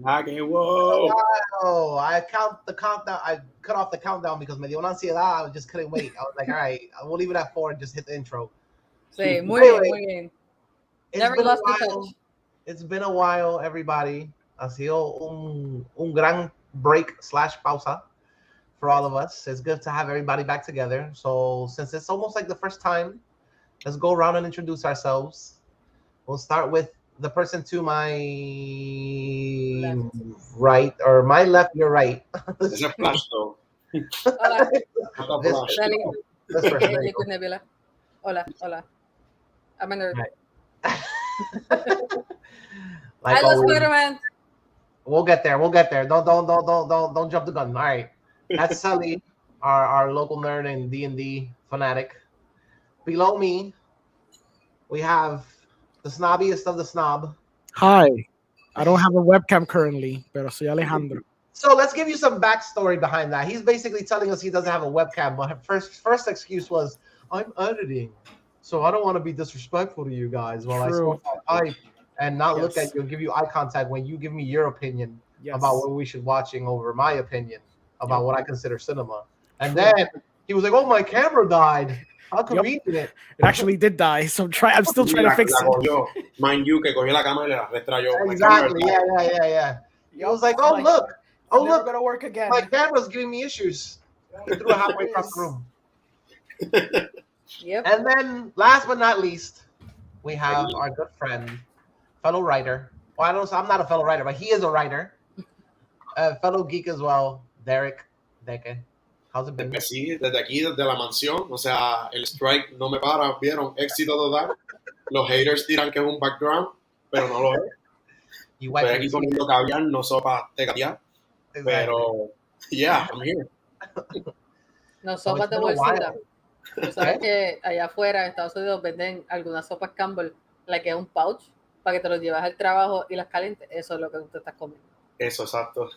Whoa. I count the countdown. I cut off the countdown because me dio una ansiedad. I just couldn't wait. I was like, all right, we'll leave it at 4 and just hit the intro. Sí, muy bien, muy bien. Never lost the touch. It's been a while, everybody. Ha sido un gran break/pausa for all of us. It's good to have everybody back together. So since it's almost like the first time, let's go around and introduce ourselves. We'll start with the person to my right, or my left, your right. It's a flash though. Hola. This Sally. person. Liquid Nebula. Hola, hola. I'm a nerd. Like I love Spider-Man. We'll get there. Don't jump the gun. All right. That's Sully, our local nerd and D&D fanatic. Below me, we have the snobbiest of the snob. Hi. I don't have a webcam currently, pero soy Alejandro. So let's give you some backstory behind that. He's basically telling us he doesn't have a webcam, but her first excuse was, I'm editing, so I don't want to be disrespectful to you guys while I smoke my pipe and not look at you and give you eye contact when you give me your opinion about what we should watching over my opinion about what I consider cinema. And then he was like, oh, my camera died. How convenient. It actually did die, so I'm still trying to fix it. Mind you, que cogió la cámara y la retrayó. Exactly, yeah. He was like, oh, look. Oh, look. Gonna work again. My camera's giving me issues. He threw it halfway across the room. Yep. And then, last but not least, we have our good friend, fellow writer. Well, I'm not a fellow writer, but he is a writer. Fellow geek as well, Derek Deke. How's it been? Sí, desde aquí, desde la mansión. O sea, el strike no me para. Vieron, éxito total. Los haters dirán que es un background, pero no lo es. Estoy aquí comiendo caviar, no sopa de caviar. Pero, yeah, I'm here. No, sopas de bolsita. Tú sabes que allá afuera en Estados Unidos venden algunas sopas Campbell, la que es un pouch, para que te lo llevas al trabajo y las calientes. Eso es lo que tú te estás comiendo. Eso, exacto.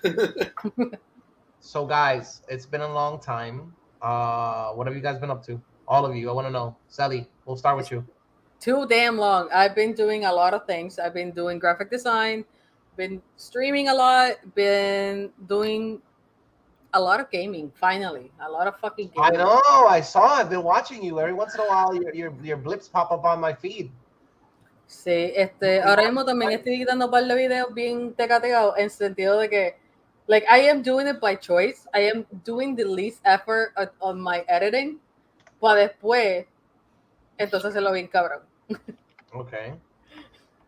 So, guys, it's been a long time. What have you guys been up to? All of you, I want to know. Sally, we'll start with you. Too damn long. I've been doing a lot of things. I've been doing graphic design, been streaming a lot, been doing a lot of gaming, finally. A lot of fucking gaming. I know, I saw. I've been watching you. Every once in a while, your blips pop up on my feed. Sí, ahora mismo también estoy editando un par de videos bien tecateados en sentido de que, like, I am doing it by choice. I am doing the least effort on my editing, para después, entonces se lo bien cabrón. Okay.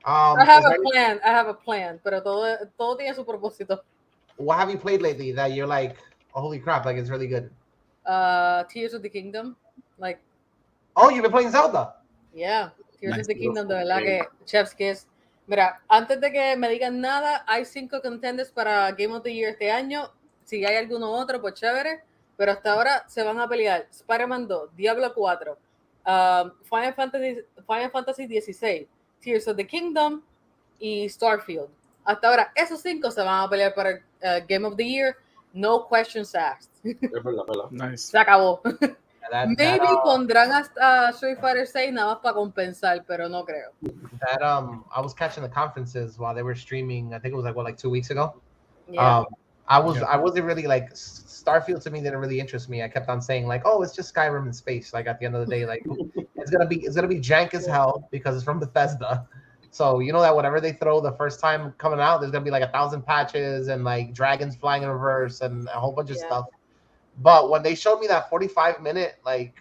I have a plan, pero todo tiene su propósito. What have you played lately that you're like, oh, holy crap, like it's really good? Tears of the Kingdom, like. Oh, you've been playing Zelda. Yeah, Tears of the Kingdom, de verdad que Chef's Kiss. Mira, antes de que me digan nada, hay 5 contenders para Game of the Year este año. Si hay alguno otro, pues chévere. Pero hasta ahora se van a pelear Spider-Man 2, Diablo 4, Final Fantasy 16, Tears of the Kingdom y Starfield. Hasta ahora, esos 5 se van a pelear para Game of the Year. No questions asked. Nice. Se acabó. Maybe pondrán hasta Street Fighter 6 nada más para compensar, pero no creo. That I was catching the conferences while they were streaming. I think it was like 2 weeks ago. Yeah. I wasn't really like Starfield to me didn't really interest me. I kept on saying like, oh, it's just Skyrim in space. Like at the end of the day, like it's gonna be jank as hell because it's from Bethesda. So you know that whatever they throw the first time coming out, there's gonna be like 1,000 patches and like dragons flying in reverse and a whole bunch of stuff. But when they showed me that 45-minute like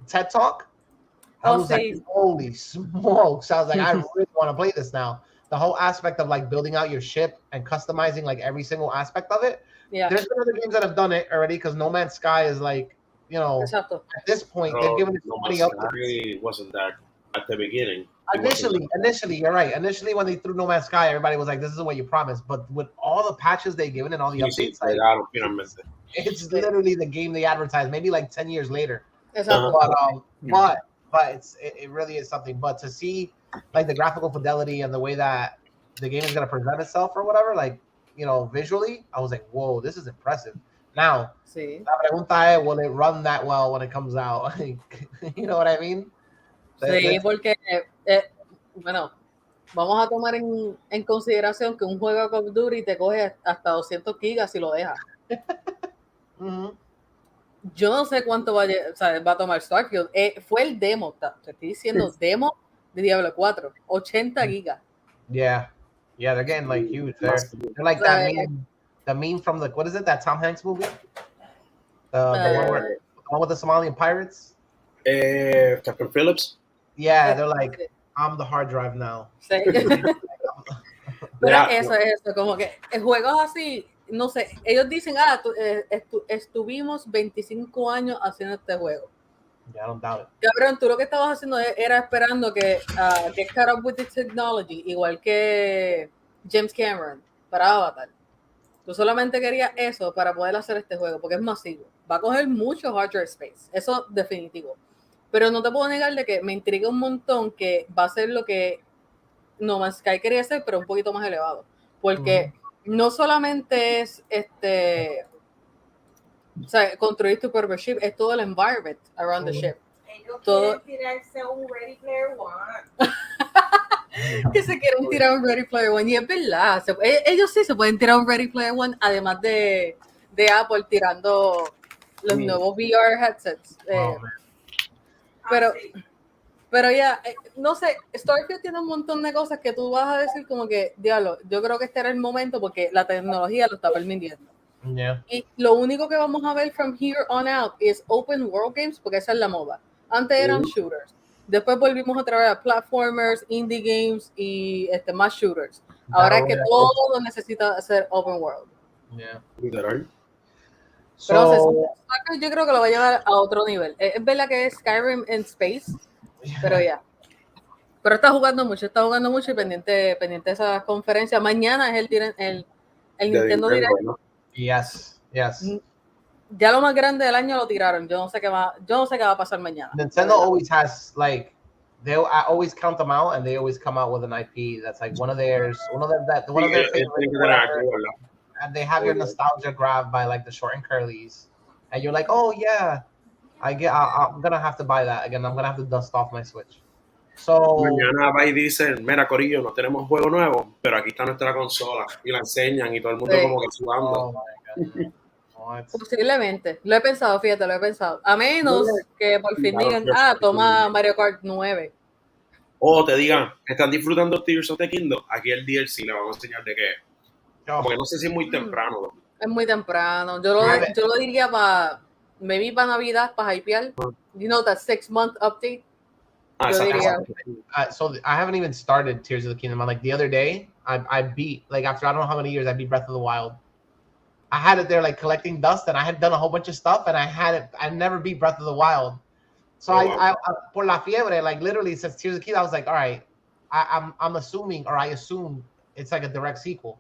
TED talk, I was like, holy smokes! I was like, I really want to play this now. The whole aspect of like building out your ship and customizing like every single aspect of it. Yeah. There's been other games that have done it already because No Man's Sky is like, you know, at this point they've given it so many updates. Wasn't that at the beginning? Initially, you're right. Initially, when they threw No Man's Sky, everybody was like, "This is what you promised." But with all the patches they've given and all the updates, like, it's literally the game they advertised. Maybe like 10 years later. But it really is something. But to see like the graphical fidelity and the way that the game is going to present itself or whatever, like, you know, visually, I was like, "Whoa, this is impressive." Now, la pregunta es, will it run that well when it comes out? You know what I mean? Sí, porque, bueno, vamos a tomar en consideración que un juego de Call of Duty te coge hasta 200 gigas si lo dejas. Yo no sé cuánto va a tomar Starfield. Fue el demo, te estoy diciendo, demo de Diablo 4, 80 gigas. Yeah, they're getting like huge. They're like that meme, the meme from the, what is it, that Tom Hanks movie? The one with the Somalian pirates. Captain Phillips. Yeah, they're like, I'm the hard drive now. Sí. Pero eso, como que juegos así, no sé, ellos dicen, estuvimos 25 años haciendo este juego. Yeah, I don't doubt it. Cabrón, tú lo que estabas haciendo era esperando que get caught up with the technology, igual que James Cameron para Avatar. Tú solamente querías eso para poder hacer este juego, porque es masivo. Va a coger mucho hard drive space, eso definitivo. Pero no te puedo negar de que me intriga un montón que va a ser lo que No Man's Sky quería hacer, pero un poquito más elevado. Porque no solamente es o sea, construir tu propio ship, es todo el environment around the ship. Ellos quieren tirarse un Ready Player One. Que se quieren tirar un Ready Player One, y es verdad, ellos sí se pueden tirar un Ready Player One, además de Apple tirando los nuevos VR headsets. Pero ya, no sé, Starfield tiene un montón de cosas que tú vas a decir como que, diablo, yo creo que este era el momento porque la tecnología lo está permitiendo. Yeah. Y lo único que vamos a ver from here on out es open world games, porque esa es la moda. Antes eran shooters. Después volvimos otra vez a platformers, indie games y más shooters. Ahora es que todo necesita ser open world. Yeah. Pero yo creo que lo va a llevar a otro nivel. Es verdad que es Skyrim en space, pero ya. Pero está jugando mucho y pendiente de esa conferencia. Mañana es el Nintendo Direct. Yes. Ya lo más grande del año lo tiraron. Yo no sé qué va a pasar mañana. Nintendo always has like, I always count them out, and they always come out with an IP that's like one of their favorites, and they have your nostalgia grab by like the short and curlies, and you're like, oh yeah, I'm gonna have to buy that again. I'm gonna have to dust off my Switch. So mañana va y dicen, mira Corillo, no tenemos juego nuevo, pero aquí está nuestra consola, y la enseñan y todo el mundo como que sudando. Posiblemente, lo he pensado, fíjate, a menos que por fin digan, toma Mario Kart 9. O te digan, están disfrutando Tears of the Kingdom, aquí el DLC le vamos a enseñar de qué. Porque no sé si es muy temprano, ¿no? Es muy temprano, yo lo diría para Navidad, para hypear, that 6-month update. So I haven't even started Tears of the Kingdom. Like the other day, I beat, like after I don't know how many years, I beat Breath of the Wild. I had it there like collecting dust, and I had done a whole bunch of stuff, and I never beat Breath of the Wild. So I por la fiebre, like literally since Tears of the Kingdom, I was like, all right, I'm assuming, or I assume it's like a direct sequel.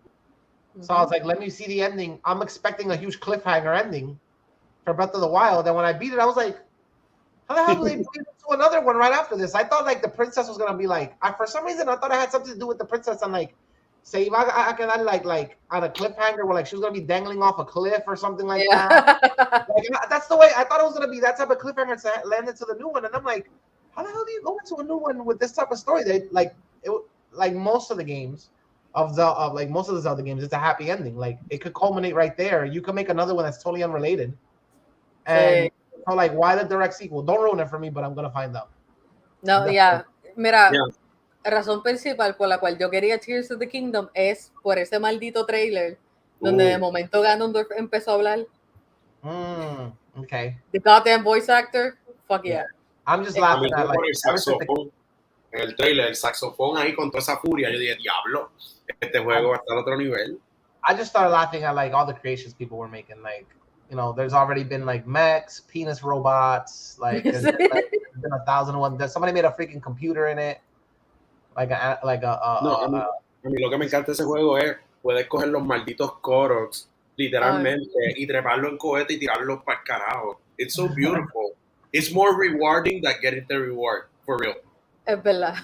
So I was like, let me see the ending. I'm expecting a huge cliffhanger ending for Breath of the Wild. And when I beat it, I was like, how the hell do they move to another one right after this? I thought like the princess was gonna be like, for some reason I thought it had something to do with the princess, and like se iba a quedar like on a cliffhanger where like she was gonna be dangling off a cliff or something like that. Like, that's the way I thought it was gonna be, that type of cliffhanger to land into the new one. And I'm like, how the hell do you go into a new one with this type of story? Like most of the games like most of the Zelda games, it's a happy ending. Like it could culminate right there. You could make another one that's totally unrelated. And so like, why the direct sequel? Don't ruin it for me, but I'm gonna find out. No, mira, la razón principal por la cual yo quería Tears of the Kingdom es por ese maldito trailer donde de momento Ganondorf empezó a hablar. Okay. The goddamn voice actor, fuck yeah. I'm just laughing at like en el trailer, el saxofón ahí con toda esa furia. Yo dije, diablo, este juego va a estar a otro nivel. I just started laughing at like all the creations people were making. Like, there's already been like mechs, penis robots, like there's been 1,001. Somebody made a freaking computer in it. A mí lo que me encanta de ese juego es puedes coger los malditos Koroks literalmente y treparlo en cohete y tirarlos para el carajo. It's so beautiful. It's more rewarding than getting the reward, for real. Es verdad.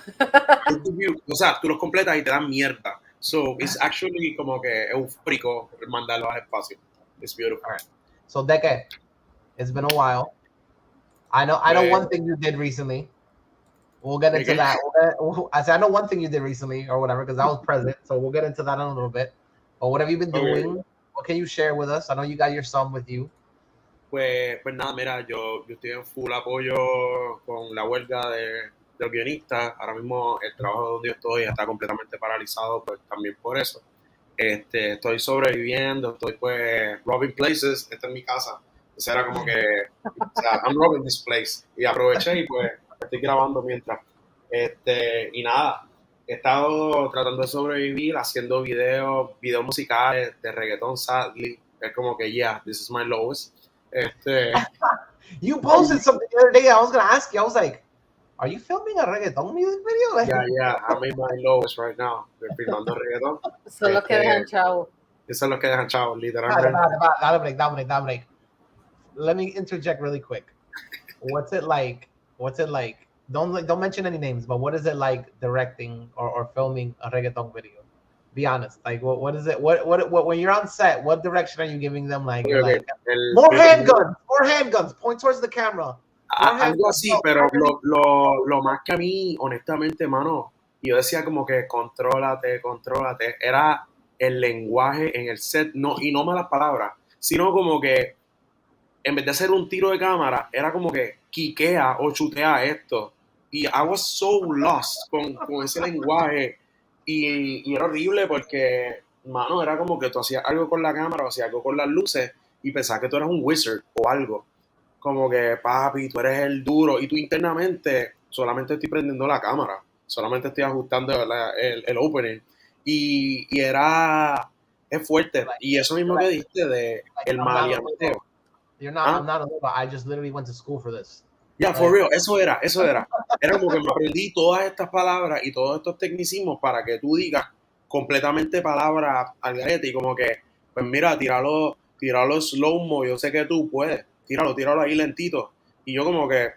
O sea, tú los completas y te dan mierda. So it's actually como que eufórico mandarlos al espacio. It's beautiful. All right. So Deke, it's been a while. I know one thing you did recently. We'll get into that. I know one thing you did recently or whatever because I was present, so we'll get into that in a little bit. But what have you been doing? Okay. What can you share with us? I know you got your son with you. Pues nada, mira, yo estoy en full apoyo con la huelga de los guionistas. Ahora mismo el trabajo donde yo estoy está completamente paralizado, pues también por eso. Estoy sobreviviendo, estoy pues robbing places, esta es mi casa. Entonces era como que, o sea, I'm robbing this place. Y aproveché y pues estoy grabando mientras. Y nada, he estado tratando de sobrevivir haciendo videos musicales de reggaetón, sadly. Es como que, yeah, this is my lowest. You posted something the other day. I was gonna ask you. I was like, "Are you filming a reggaeton music video?" Like, yeah. I'm in my lowest right now. Estoy filmando reggaeton. Son los que dejan chavo. Esos son los que dejan chavo, literalmente. Dale break. Let me interject really quick. What's it like? Don't mention any names, but what is it like directing or filming a reggaeton video? Be honest. Like, what is it? What when you're on set, what direction are you giving them? Like, you're like more handguns. Point towards the camera. Algo así, pero lo más que a mí, honestamente, mano, yo decía como que contrólate. Era el lenguaje en el set, y no malas palabras, sino como que en vez de hacer un tiro de cámara, era como que quiquea o chutea esto. Y I was so lost con ese lenguaje. Y era horrible porque, mano, era como que tú hacías algo con la cámara o hacías algo con las luces y pensabas que tú eras un wizard o algo. Como que, papi, tú eres el duro. Y tú internamente solamente estoy prendiendo la cámara. Solamente estoy ajustando el opening. Y es fuerte. Y eso mismo que dijiste de el maleanteo. I'm not a little, I just literally went to school for this. Yeah, for real, eso era. Era como que me aprendí todas estas palabras y todos estos tecnicismos para que tú digas completamente palabras al garete y como que, pues mira, tíralo slow-mo, yo sé que tú puedes, tíralo ahí lentito. Y yo como que,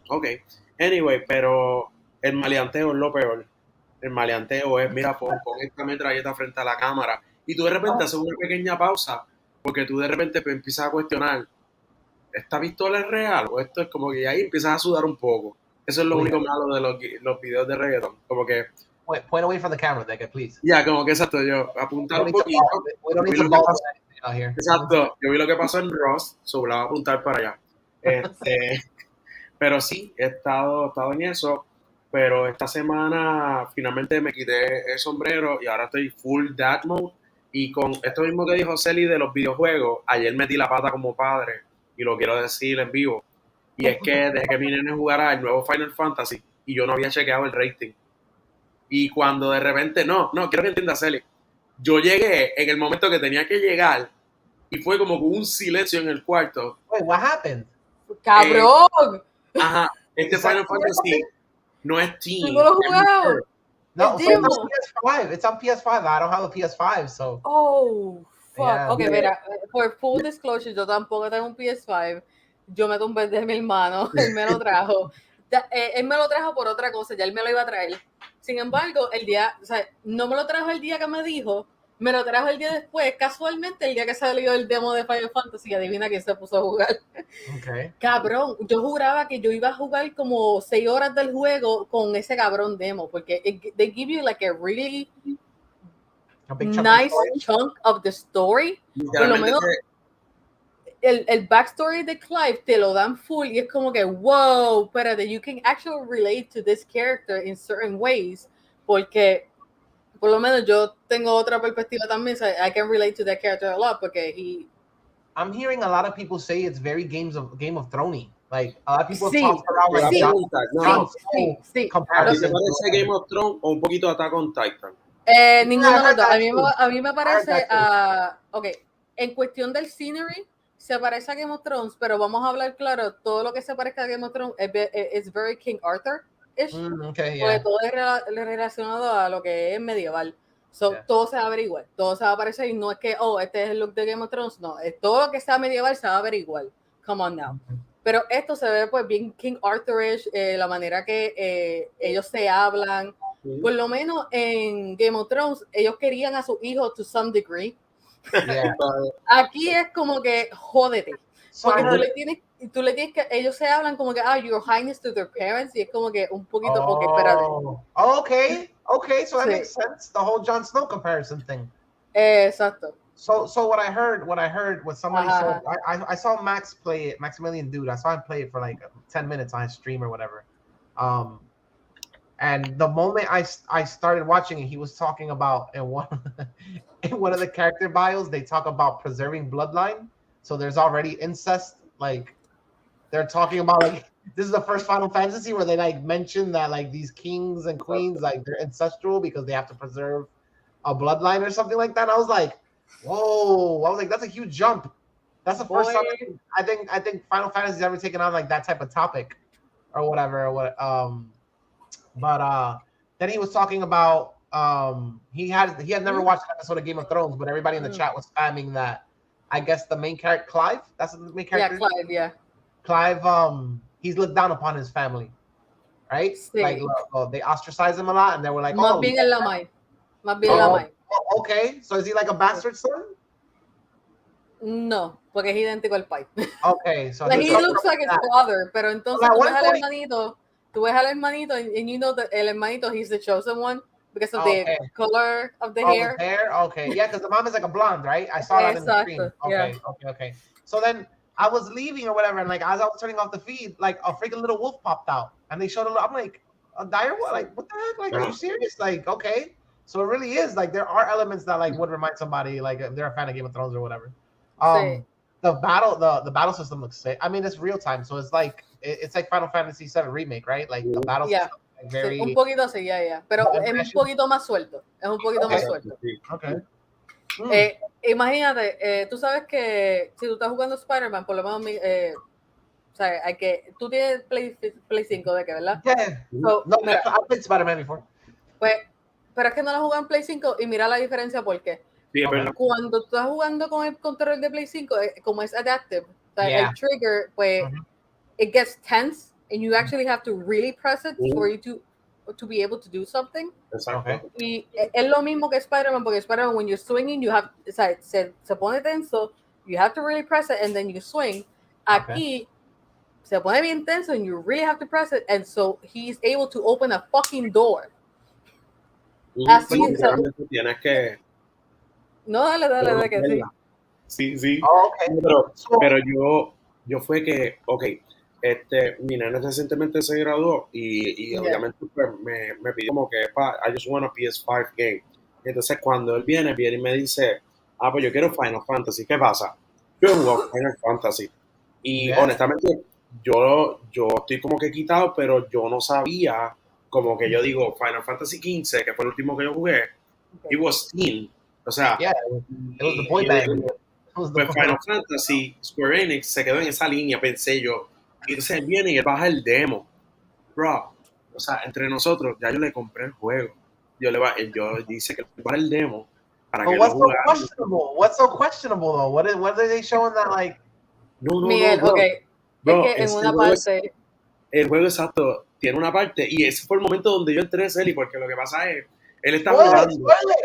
ok. Anyway, pero el maleanteo es lo peor. El maleanteo es, mira, pon esta metralleta frente a la cámara y tú de repente haces una pequeña pausa porque tú de repente empiezas a cuestionar, ¿esta pistola es real? O esto es como que ahí empiezas a sudar un poco. Eso es lo único malo de los videos de reggaeton. Como que... Point away from the camera, Deca, please. Ya, como que exacto, yo apuntar un poquito. Exacto, yo vi lo que pasó en Ross, sobre la voy a apuntar para allá. Pero sí, he estado en eso, pero esta semana finalmente me quité el sombrero y ahora estoy full dad mode. Y con esto mismo que dijo Celi de los videojuegos, ayer metí la pata como padre y lo quiero decir en vivo. Y es que desde que mi nene jugara el nuevo Final Fantasy y yo no había chequeado el rating. Y cuando de repente, no, quiero que entiendas, Celi. Yo llegué en el momento que tenía que llegar y fue como con un silencio en el cuarto. Wait, what happened? ¡Cabrón! Este Final Fantasy no es Team. ¿No lo he jugado? No, it's PS5. It's on PS5. I don't have a PS5, so. Oh, fuck. Yeah. Ok, mira, por full disclosure, yo tampoco tengo un PS5. Yo me tumbé de mi hermano. Él me lo trajo. Él me lo trajo por otra cosa. Ya él me lo iba a traer. Sin embargo, no me lo trajo el día que me dijo. Me lo trajo el día después, casualmente el día que salió el demo de Final Fantasy, adivina quién se puso a jugar. Okay. Cabrón, yo juraba que yo iba a jugar como 6 horas del juego con ese cabrón demo, porque they give you like a really nice chunk of the story. Por lo menos el backstory de Clive te lo dan full y es como que, wow, espérate, you can actually relate to this character in certain ways, porque por lo menos yo tengo otra perspectiva también, so I can relate to that character a lot, porque I'm hearing a lot of people say it's very Game of Thrones-y. Like, a lot of people talk around like sí. ¿A ti te parece Game of Thrones o un poquito Attack on Titan? Ninguno de los dos. A mí me parece, ok, en cuestión del scenery, se parece a Game of Thrones, pero vamos a hablar claro, todo lo que se parezca a Game of Thrones es very King Arthur-ish, okay, porque todo es relacionado a lo que es medieval. Todo se va a ver igual, todo se va a parecer y no es que, este es el look de Game of Thrones, no, todo lo que sea medieval se va a ver igual, come on now. Pero esto se ve pues bien King Arthurish, la manera que ellos se hablan, por lo menos en Game of Thrones, ellos querían a sus hijos to some degree. Aquí es como que jódete, porque y tú le tienes que, ellos se hablan como que, your highness to their parents, y es como que un poquito, ok, espérate. Okay, so that makes sense. The whole Jon Snow comparison thing. Exacto. So what I heard, what somebody said, I saw Max play it, Maximilian Dude. I saw him play it for like 10 minutes on his stream or whatever. And the moment I started watching it, he was talking about in one of the character bios, they talk about preserving bloodline. So there's already incest. Like they're talking about like this is the first Final Fantasy where they like mention that like these kings and queens like they're ancestral because they have to preserve a bloodline or something like that. And I was like, whoa! I was like, that's a huge jump. That's the first time I think Final Fantasy's ever taken on like that type of topic or whatever. But then he was talking about he had never watched an episode of Game of Thrones, but everybody in the chat was spamming that. I guess the main character Clive, that's the main character. Yeah, Clive. Yeah. Clive, he's looked down upon his family, right? Sí. Like they ostracize him a lot, and they were like, Más bien en la may. Más bien la may. Okay, so is he like a bastard son? No, porque es idéntico al pai. Okay, so like he looks like his father, pero entonces tú ves al hermanito, and you know that el hermanito, he's the chosen one because of the color of the hair. The hair, okay, yeah, because the mom is like a blonde, right? I saw that in the screen. Okay. So then I was leaving or whatever, and like as I was turning off the feed, like a freaking little wolf popped out, and they showed a little. I'm like, a dire what? Like what the heck? Like, are you serious? Like, okay. So it really is like there are elements that like would remind somebody like if they're a fan of Game of Thrones or whatever. The battle system looks sick. I mean, it's real time, so it's like Final Fantasy VII remake, right? Like the battle system, like very. Un poquito así, pero es un poquito más suelto. Es un poquito más suelto. Okay. Imagínate, tú sabes que si tú estás jugando Spider-Man, por lo menos, o sea, tú tienes Play 5 de que, ¿verdad? Yeah. So, no, I've played Spider-Man before. Pues, pero es que no lo juegan en Play 5 y mira la diferencia porque cuando tú estás jugando con el control de Play 5, como es adaptive, o sea, el trigger, pues, it gets tense and you actually have to really press it for you to be able to do something. Exacto. Y es lo mismo que Spider-Man, porque Spider-Man, when you're swinging, you have, o sea, se pone tenso, you have to really press it and then you swing. Aquí se pone bien tenso and you really have to press it, and so he's able to open a fucking door. Así tienes que. No, dale, que sí. Sí. Pero yo fue que, mi nena recientemente se graduó y obviamente pues, me pidió como que, I just want a PS5 game. Y entonces cuando él viene y me dice, pues yo quiero Final Fantasy, ¿qué pasa? Yo he jugado Final Fantasy. Y honestamente, yo estoy como que quitado, pero yo no sabía, como que yo digo, Final Fantasy XV, que fue el último que yo jugué, it was teen. O sea, it was the boy band. Pues Final Fantasy, Square Enix se quedó en esa línea, pensé yo. Y entonces él viene y él baja el demo. Bro, o sea, entre nosotros, ya yo le compré el juego. Yo dice que baja el demo para que lo juegue. What's so questionable though? What are they showing that like? No, Miguel, bro. Bro, es que en una parte. El juego exacto tiene una parte y ese fue el momento donde yo entré en Celi porque lo que pasa es él está jugando.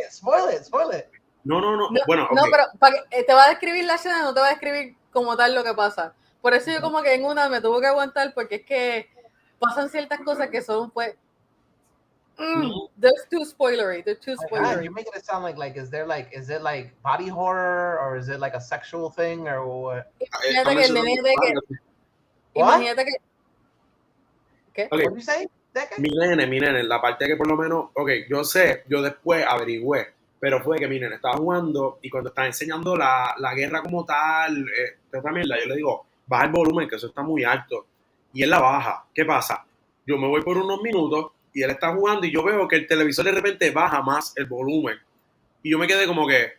Spoil it. No. Bueno, no, pero te va a describir la escena, no te va a describir como tal lo que pasa. Por eso yo como que en una me tuve que aguantar porque es que pasan ciertas cosas que son pues they're too spoilery. You're making it sound like is it like body horror or is it like a sexual thing or what? Imagínate que ¿qué? Okay. What did you say? Mi nene, la parte que por lo menos, yo después averigüé, pero fue que mi nene estaba jugando y cuando estaba enseñando la guerra como tal, esta mierda, yo le digo, baja el volumen, que eso está muy alto, y él la baja. ¿Qué pasa? Yo me voy por unos minutos y él está jugando y yo veo que el televisor de repente baja más el volumen, y yo me quedé como que,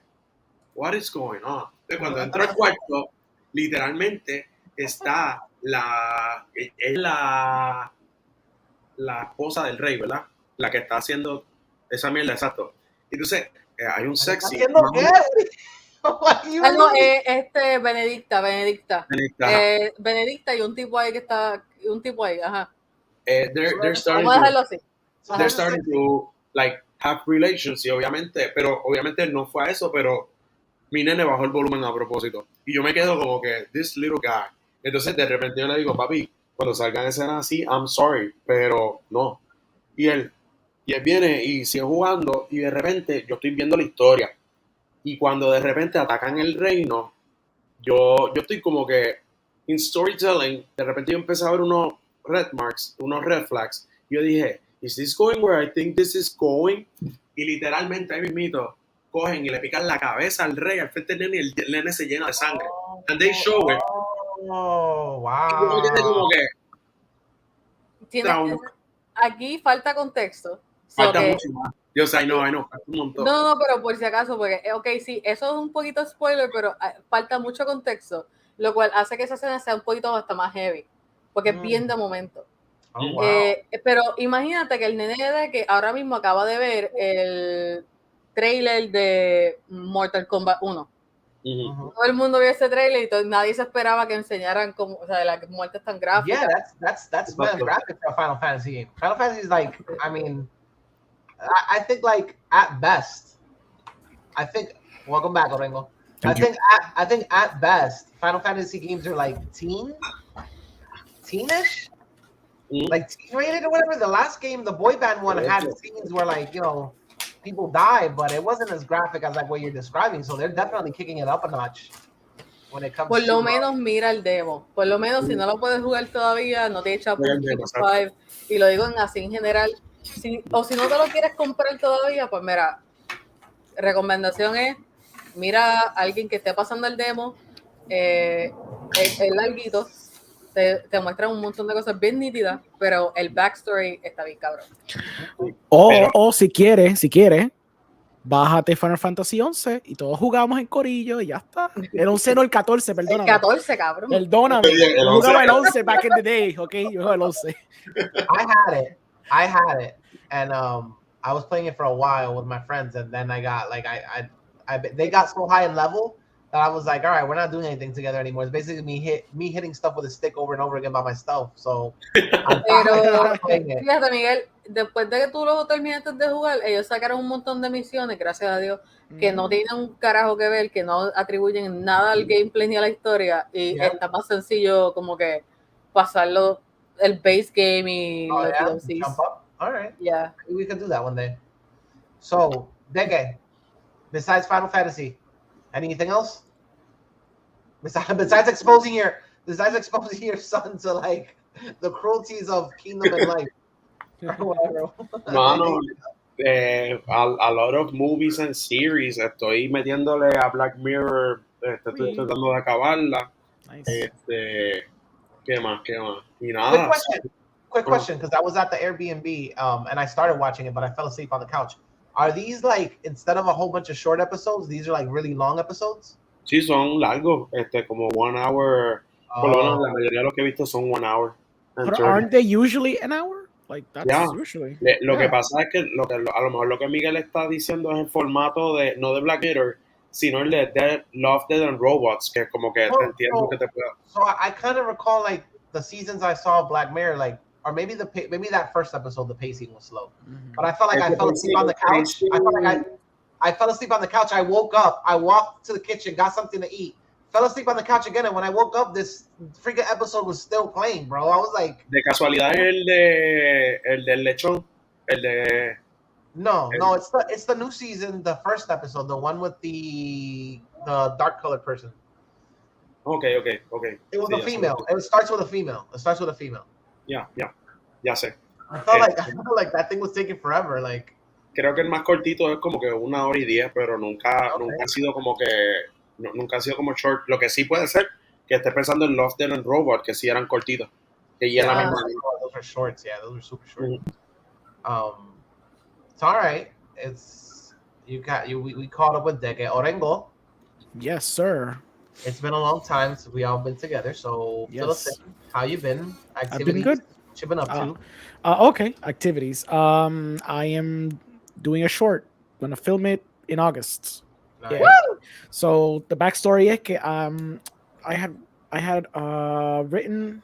what is going on? Entonces, cuando entro al cuarto, literalmente está la esposa del rey, ¿verdad? La que está haciendo esa mierda, exacto. Entonces, hay un sexy. ¿Haciendo qué? Benedicta. Benedicta y un tipo ahí ajá. They're starting to like have relations, y obviamente, pero obviamente no fue a eso, pero mi nene bajó el volumen a propósito. Y yo me quedo como que, this little guy. Entonces, de repente yo le digo, papi, cuando salgan escenas así, I'm sorry, pero no. Y él, y él viene y sigue jugando y de repente yo estoy viendo la historia. Y cuando de repente atacan el reino, yo estoy como que en storytelling, de repente yo empecé a ver unos red marks, unos red flags. Y yo dije, is this going where I think this is going? Y literalmente ahí mismito cogen y le pican la cabeza al rey al frente del nene y el nene se llena de sangre. And they show it. Oh, Y yo me quedé como wow. Tiene, aquí falta contexto. Falta mucho más. Yo sé, no, falta un montón. No, pero por si acaso, porque, ok, sí, eso es un poquito spoiler, pero falta mucho contexto, lo cual hace que esa escena sea un poquito hasta más heavy, porque es bien de momento. Oh, wow. Pero imagínate que el nene de que ahora mismo acaba de ver el trailer de Mortal Kombat 1. Todo el mundo vio ese trailer y nadie se esperaba que enseñaran como, o sea, las muertes tan gráficas. Yeah, that's man, graphic for a Final Fantasy game. Final Fantasy is like, I mean, I think like at best, welcome back, Orengo. I think at best, Final Fantasy games are like teenish, like teen rated or whatever. The last game, the boy band one, had scenes where like, you know, people die, but it wasn't as graphic as like what you're describing. So they're definitely kicking it up a notch when it comes. Por lo menos mira el demo. Por lo menos si no lo puedes jugar todavía, no te he echado por PS5. Y lo digo así en general. O si no te lo quieres comprar todavía, pues mira, recomendación es, mira a alguien que esté pasando el demo, el larguito, te muestra un montón de cosas bien nítidas, pero el backstory está bien cabrón. O si quieres, bájate Final Fantasy 11 y todos jugamos en corillo y ya está. El 11 no, el 14, perdóname. El 14, cabrón. Perdóname. Yo jugaba el 11 back in the day, ok? Yo jugaba el 11. I had it, and I was playing it for a while with my friends, and then I got like they got so high in level that I was like, all right, we're not doing anything together anymore. It's basically me hitting stuff with a stick over and over again by myself. So, pero fíjate, Miguel, después de que tú lo terminaste de jugar, ellos sacaron un montón de misiones, gracias a Dios, que no tienen un carajo que ver, que no atribuyen nada al gameplay ni a la historia, y está más sencillo como que pasarlo el base game y los DLCs. Jump up. All right. Yeah. We can do that one day. So, Dege, besides Final Fantasy, anything else? Besides exposing your son to like the cruelties of Kingdom and Life. Or whatever. Mano, a lot of movies and series. Estoy metiéndole a Black Mirror. Estoy tratando de acabarla. Nice. ¿Qué más? Y nada. Quick question, because I was at the Airbnb and I started watching it, but I fell asleep on the couch. Are these like, instead of a whole bunch of short episodes, these are like really long episodes? Sí, son largos, como 1 hour. Por lo menos la mayoría de los que he visto son 1 hour. But aren't they usually an hour? Like that's usually. Lo que pasa es que a lo mejor lo que Miguel está diciendo es el formato de no de Black Mirror, sino el de Love, Death and Robots, que es como que te entiendo que te pueda. So I kind of recall like the seasons I saw Black Mirror, like, or maybe that first episode the pacing was slow, but I felt like I fell asleep on the couch. I felt like I fell asleep on the couch. I woke up, I walked to the kitchen, got something to eat, fell asleep on the couch again, and when I woke up, this freaking episode was still playing, bro. I was like, de casualidad el del lechón, el de. No, it's the new season, the first episode, the one with the dark colored person. Okay. It was a female. It starts with a female. Ya sé. I felt like that thing was taking forever. Like, creo que el más cortito es como que 1 hora y 10, pero nunca ha sido como que nunca ha sido como short. Lo que sí puede ser que esté pensando en Love, Death and Robot, que sí eran cortitos. Que ya la misma. Those are shorts. Yeah, those are super short. It's all right. We caught up with Dege Orengo. Yes, sir. It's been a long time since we all been together. So, fill us in. How you been? Activities? I've been good. What you been up to? Okay, activities. I am doing a short. I'm gonna film it in August. Nice. Yeah. So the backstory is que I had written.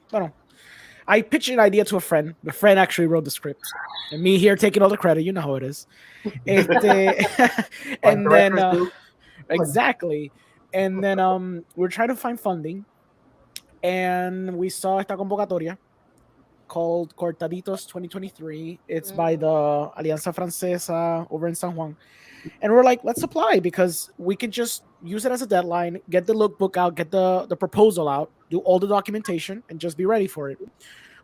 I pitched an idea to a friend. The friend actually wrote the script, and me here taking all the credit. You know how it is. And then exactly. And then we're trying to find funding, and we saw esta convocatoria called Cortaditos 2023. It's by the Alianza Francesa over in San Juan. And we're like, let's apply because we can just use it as a deadline, get the lookbook out, get the proposal out, do all the documentation, and just be ready for it.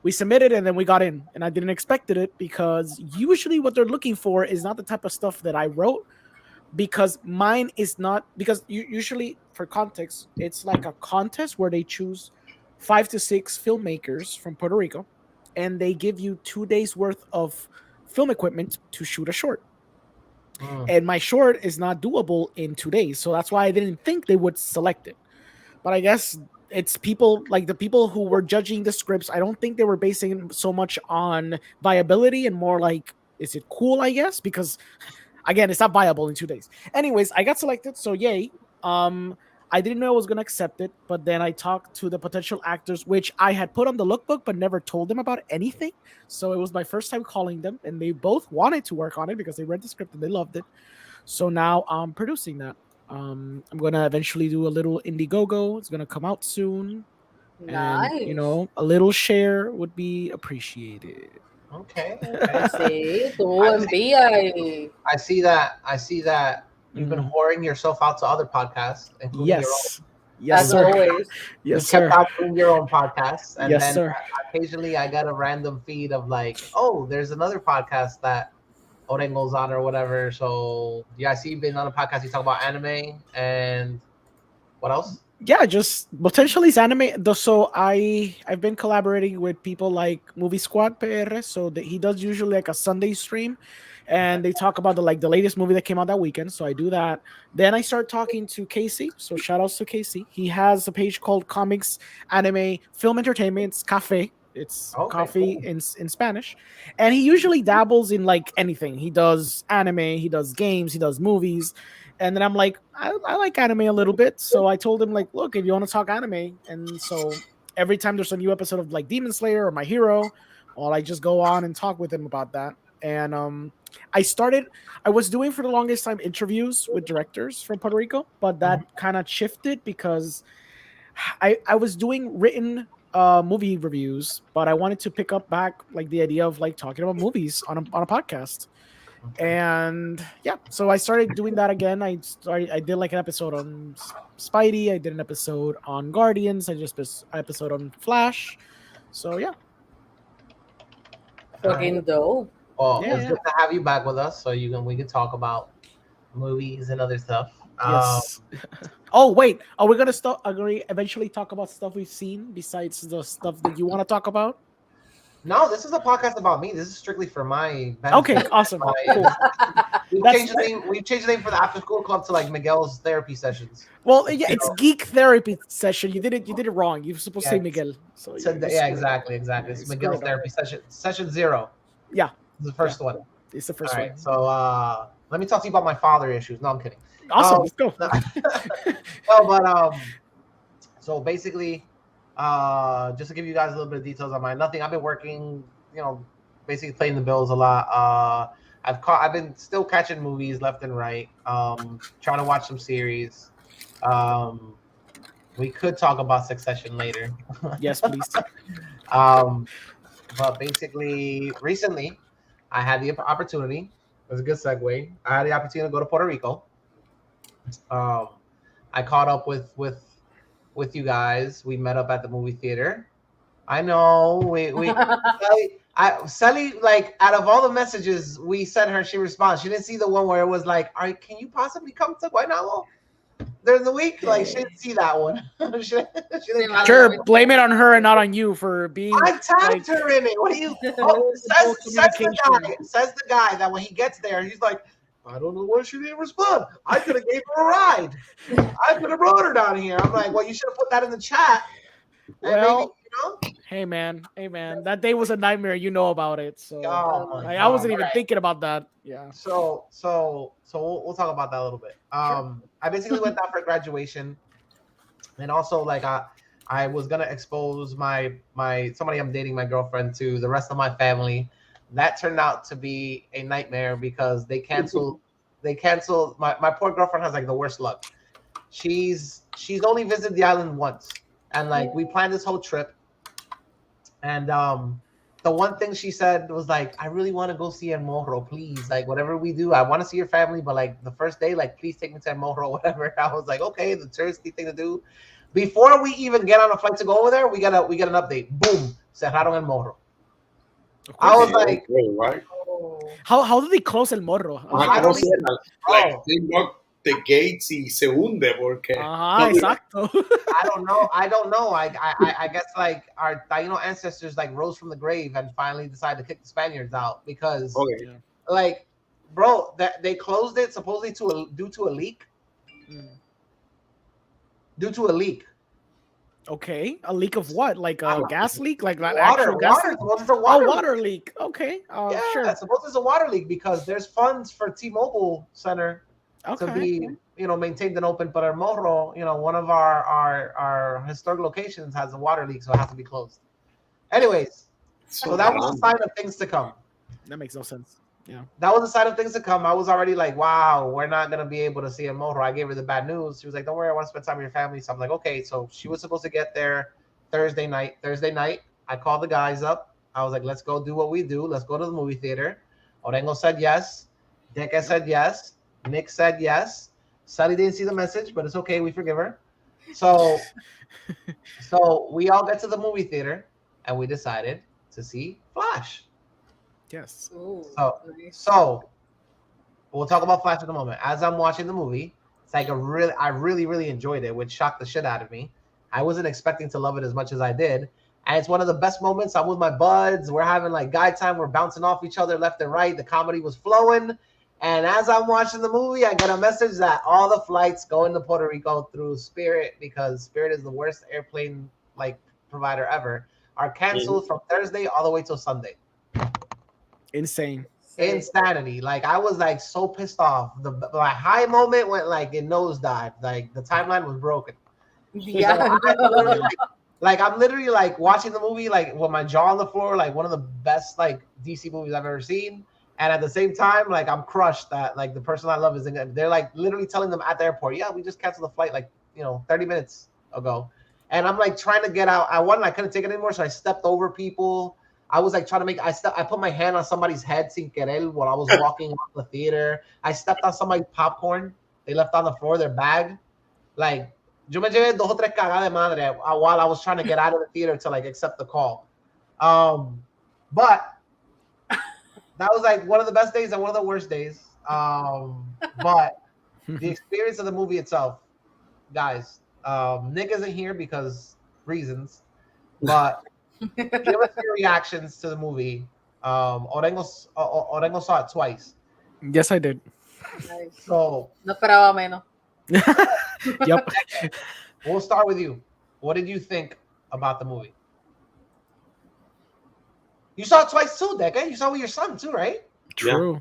We submitted and then we got in. And I didn't expect it because usually what they're looking for is not the type of stuff that I wrote, because mine is not, because usually, for context, it's like a contest where they choose 5 to 6 filmmakers from Puerto Rico, and they give you 2 days worth of film equipment to shoot a short. And my short is not doable in 2 days, so that's why I didn't think they would select it. But I guess it's people like the people who were judging the scripts. I don't think they were basing so much on viability and more like, is it cool? I guess, because again, it's not viable in 2 days. Anyways, I got selected, so yay. I didn't know I was gonna accept it, but then I talked to the potential actors, which I had put on the lookbook but never told them about anything. So it was my first time calling them, and they both wanted to work on it because they read the script and they loved it. So now I'm producing that. I'm gonna eventually do a little Indiegogo. It's gonna come out soon. Nice. And a little share would be appreciated. Okay. Sí, tú envía. I see that you've been whoring yourself out to other podcasts, including your own. Yes, As sir. always. Yes, you sir. kept out doing your own podcasts, and yes, then sir. Occasionally I got a random feed of like, oh, there's another podcast that Orengo's on or whatever. So yeah, I see you've been on a podcast. You talk about anime and what else? Yeah, just potentially it's anime. So I've been collaborating with people like Movie Squad PR. So he does usually like a Sunday stream, and they talk about the latest movie that came out that weekend. So I do that. Then I start talking to Casey. So shout outs to Casey. He has a page called Comics, Anime, Film Entertainment. It's Cafe. It's coffee in Spanish, and he usually dabbles in like anything. He does anime, he does games, he does movies, and then I'm like, I like anime a little bit, so I told him like, look, if you want to talk anime, and so every time there's a new episode of like Demon Slayer or My Hero, well, I just go on and talk with him about that. And I was doing for the longest time interviews with directors from Puerto Rico, but that kind of shifted because I was doing written movie reviews, but I wanted to pick up back like the idea of like talking about movies on a podcast. And yeah, so I started doing that again. I did like an episode on Spidey, I did an episode on Guardians, I just an episode on Flash. So yeah. Fucking dope. Well, it's good to have you back with us, so we can talk about movies and other stuff. Yes. Oh wait, are we gonna eventually talk about stuff we've seen besides the stuff that you want to talk about? No, this is a podcast about me. This is strictly for my benefit. Okay, awesome. Cool. We've changed the name for the after school club to like Miguel's therapy sessions. Well, yeah, it's Geek therapy session. You did it wrong. You're supposed to say Miguel. So yeah, exactly. It's Miguel's therapy session 0. Yeah, it's the first one. It's the first one. So let me talk to you about my father issues. No, I'm kidding. Awesome. Let's go. No, but so basically, just to give you guys a little bit of details on mine. Nothing. I've been working, basically paying the bills a lot. I've been still catching movies left and right. Trying to watch some series. We could talk about Succession later. Yes, please. But basically, recently, I had the opportunity. It was a good segue. I had the opportunity to go to Puerto Rico. I caught up with you guys. We met up at the movie theater. I know Sally, like, out of all the messages we sent her, she responds. She didn't see the one where it was like, all right, can you possibly come to Guaynabo during the week? Like, she didn't see that one. she didn't sure, blame it on her and not on you for being. I tagged her in it. What do you? Says the guy that when he gets there, he's like, I don't know why she didn't respond. I could have gave her a ride. I could have brought her down here. I'm like, well, you should have put that in the chat. Well, maybe, hey man, that day was a nightmare. You know about it, so I wasn't even thinking about that. Yeah. So we'll talk about that a little bit. Sure. I basically went down for graduation, and also like I was gonna expose my somebody I'm dating, my girlfriend, to the rest of my family. That turned out to be a nightmare because they canceled. My poor girlfriend has like the worst luck. She's only visited the island once. and like we planned this whole trip, and the one thing she said was like, I really want to go see El Morro, please. Like whatever we do, I want to see your family, but like the first day, like please take me to El Morro, whatever. I was like, okay, the touristy thing to do. Before we even get on a flight to go over there, we get an update. Boom, cerraron El Morro. I was like, right? How did they close El Morro? ¿Cómo cierran? Like, they lock the gates y se hunde porque. Exacto. I don't know. I guess like our Taino ancestors like rose from the grave and finally decided to kick the Spaniards out because like, bro, that they closed it supposedly due to a leak. Due to a leak. Okay, a leak of what? Like a gas leak? Like water, actual gas leak? It's a water leak. Okay, sure. I suppose it's a water leak because there's funds for T-Mobile Center to be, maintained and open. But El Morro, one of our historic locations has a water leak, so it has to be closed. Anyways, so that was a sign of things to come. That makes no sense. Yeah, that was a sign of things to come. I was already like, wow, we're not gonna be able to see El Morro. I gave her the bad news. She was like, don't worry, I want to spend time with your family. So I'm like, okay. So she was supposed to get there Thursday night. I called the guys up. I was like, let's go do what we do. Let's go to the movie theater. Orengo said yes. Deke said yes. Nick said yes. Sally didn't see the message, but it's okay. We forgive her. So we all get to the movie theater and we decided to see Flash. Yes. Ooh, so we'll talk about Flash in a moment. As I'm watching the movie, it's like I really enjoyed it, which shocked the shit out of me. I wasn't expecting to love it as much as I did. And it's one of the best moments. I'm with my buds. We're having like guy time. We're bouncing off each other left and right. The comedy was flowing. And as I'm watching the movie, I get a message that all the flights going to Puerto Rico through Spirit, because Spirit is the worst airplane like provider ever, are canceled from Thursday all the way till Sunday. Insane. Insanity. Like I was like so pissed off. The high moment went like it nosedived. Like the timeline was broken. Yeah. So I'm literally like watching the movie like with my jaw on the floor, like one of the best like DC movies I've ever seen. And at the same time, like I'm crushed that like the person I love is in it. They're like literally telling them at the airport, yeah, we just canceled the flight like 30 minutes ago. And I'm like trying to get out. I couldn't take it anymore, so I stepped over people. I was like trying to I put my hand on somebody's head sin querer while I was walking off the theater. I stepped on somebody's popcorn. They left on the floor, their bag. Like, yo me llevé 2 o 3 cagadas de madre while I was trying to get out of the theater to like accept the call. But that was like one of the best days and one of the worst days. But the experience of the movie itself, guys, Nick isn't here because reasons, but give us your reactions to the movie. Orengo saw it twice. Yes, I did. Nice. So no esperaba menos. Yep. We'll start with you. What did you think about the movie? You saw it twice too, Decca. You saw it with your son too, right? True. Yeah.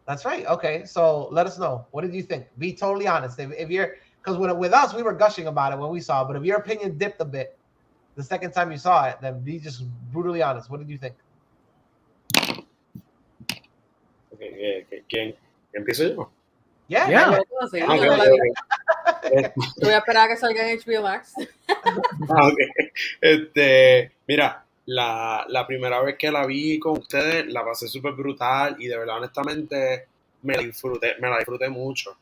That's right. Okay, so let us know. What did you think? Be totally honest. If you're, because with us we were gushing about it when we saw it, but if your opinion dipped a bit the second time you saw it, then be just brutally honest. What did you think? Okay, ¿quién empiezo yo? Yeah. Sí, Okay. voy a esperar a que salga en HBO Max. Okay. Mira, la primera vez que la vi con ustedes la pasé súper brutal y de verdad honestamente me la disfruté mucho.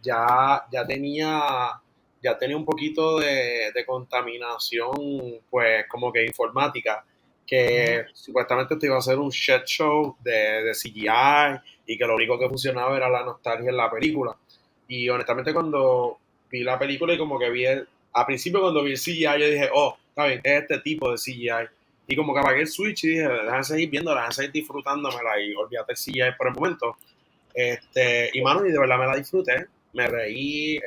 Ya tenía un poquito de contaminación, pues como que informática, que supuestamente te iba a hacer un shit show de CGI y que lo único que funcionaba era la nostalgia en la película. Y honestamente cuando vi la película y como que al principio cuando vi el CGI yo dije, oh, está bien, es este tipo de CGI. Y como que apagué el switch y dije, déjame seguir viéndola, déjame seguir disfrutándomela y olvídate el CGI por el momento. Y mano, y de verdad me la disfruté, me reí,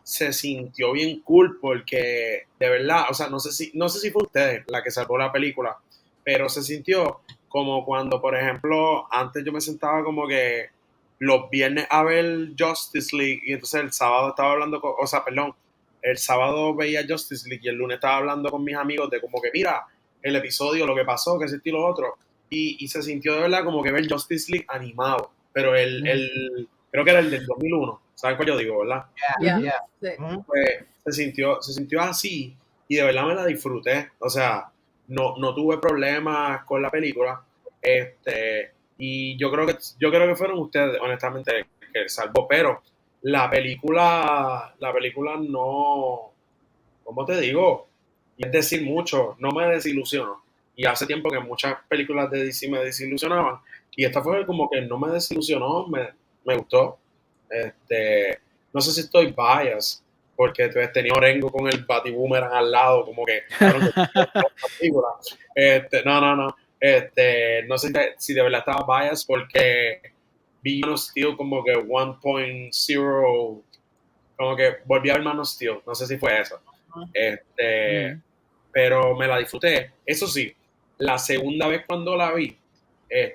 se sintió bien cool porque de verdad, o sea, no sé si fue ustedes la que salvó la película, pero se sintió como cuando, por ejemplo, antes yo me sentaba como que los viernes a ver Justice League y entonces el sábado estaba hablando el sábado veía Justice League y el lunes estaba hablando con mis amigos de como que mira el episodio, lo que pasó, que ese estilo otro, y se sintió de verdad como que ver Justice League animado, pero creo que era el del 2001, ¿Saben cuál yo digo, verdad? Yeah. Sí. Pues se sintió así y de verdad me la disfruté. O sea, no tuve problemas con la película. Y yo creo que fueron ustedes, honestamente, que salvó. Pero la película no, ¿cómo te digo? Y es decir mucho, no me desilusionó. Y hace tiempo que muchas películas de DC me desilusionaban. Y esta fue como que no me desilusionó, me gustó. No sé si estoy biased, porque entonces tenía Orengo con el Batiboomerang al lado, como que, cabrón, película. No. No sé si de verdad estaba biased, porque vi Man of Steel como que 1.0, como que volví a ver Man of Steel, no sé si fue eso. Pero me la disfruté. Eso sí, la segunda vez cuando la vi,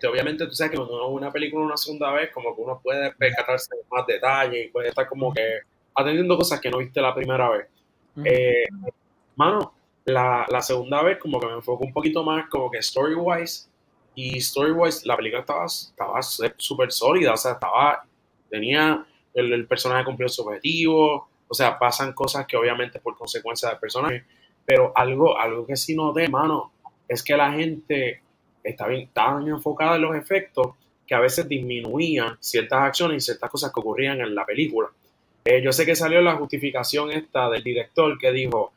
obviamente tú sabes que cuando uno ve una película una segunda vez, como que uno puede percatarse de más detalles y puede estar como que atendiendo cosas que no viste la primera vez. Mano, la segunda vez como que me enfocó un poquito más como que story-wise, y story-wise la película estaba súper sólida, o sea, tenía el personaje cumplió su objetivo, o sea, pasan cosas que obviamente por consecuencia del personaje, pero algo que sí noté, mano, es que la gente estaba bien enfocada en los efectos, que a veces disminuían ciertas acciones y ciertas cosas que ocurrían en la película. Yo sé que salió la justificación esta del director que dijo,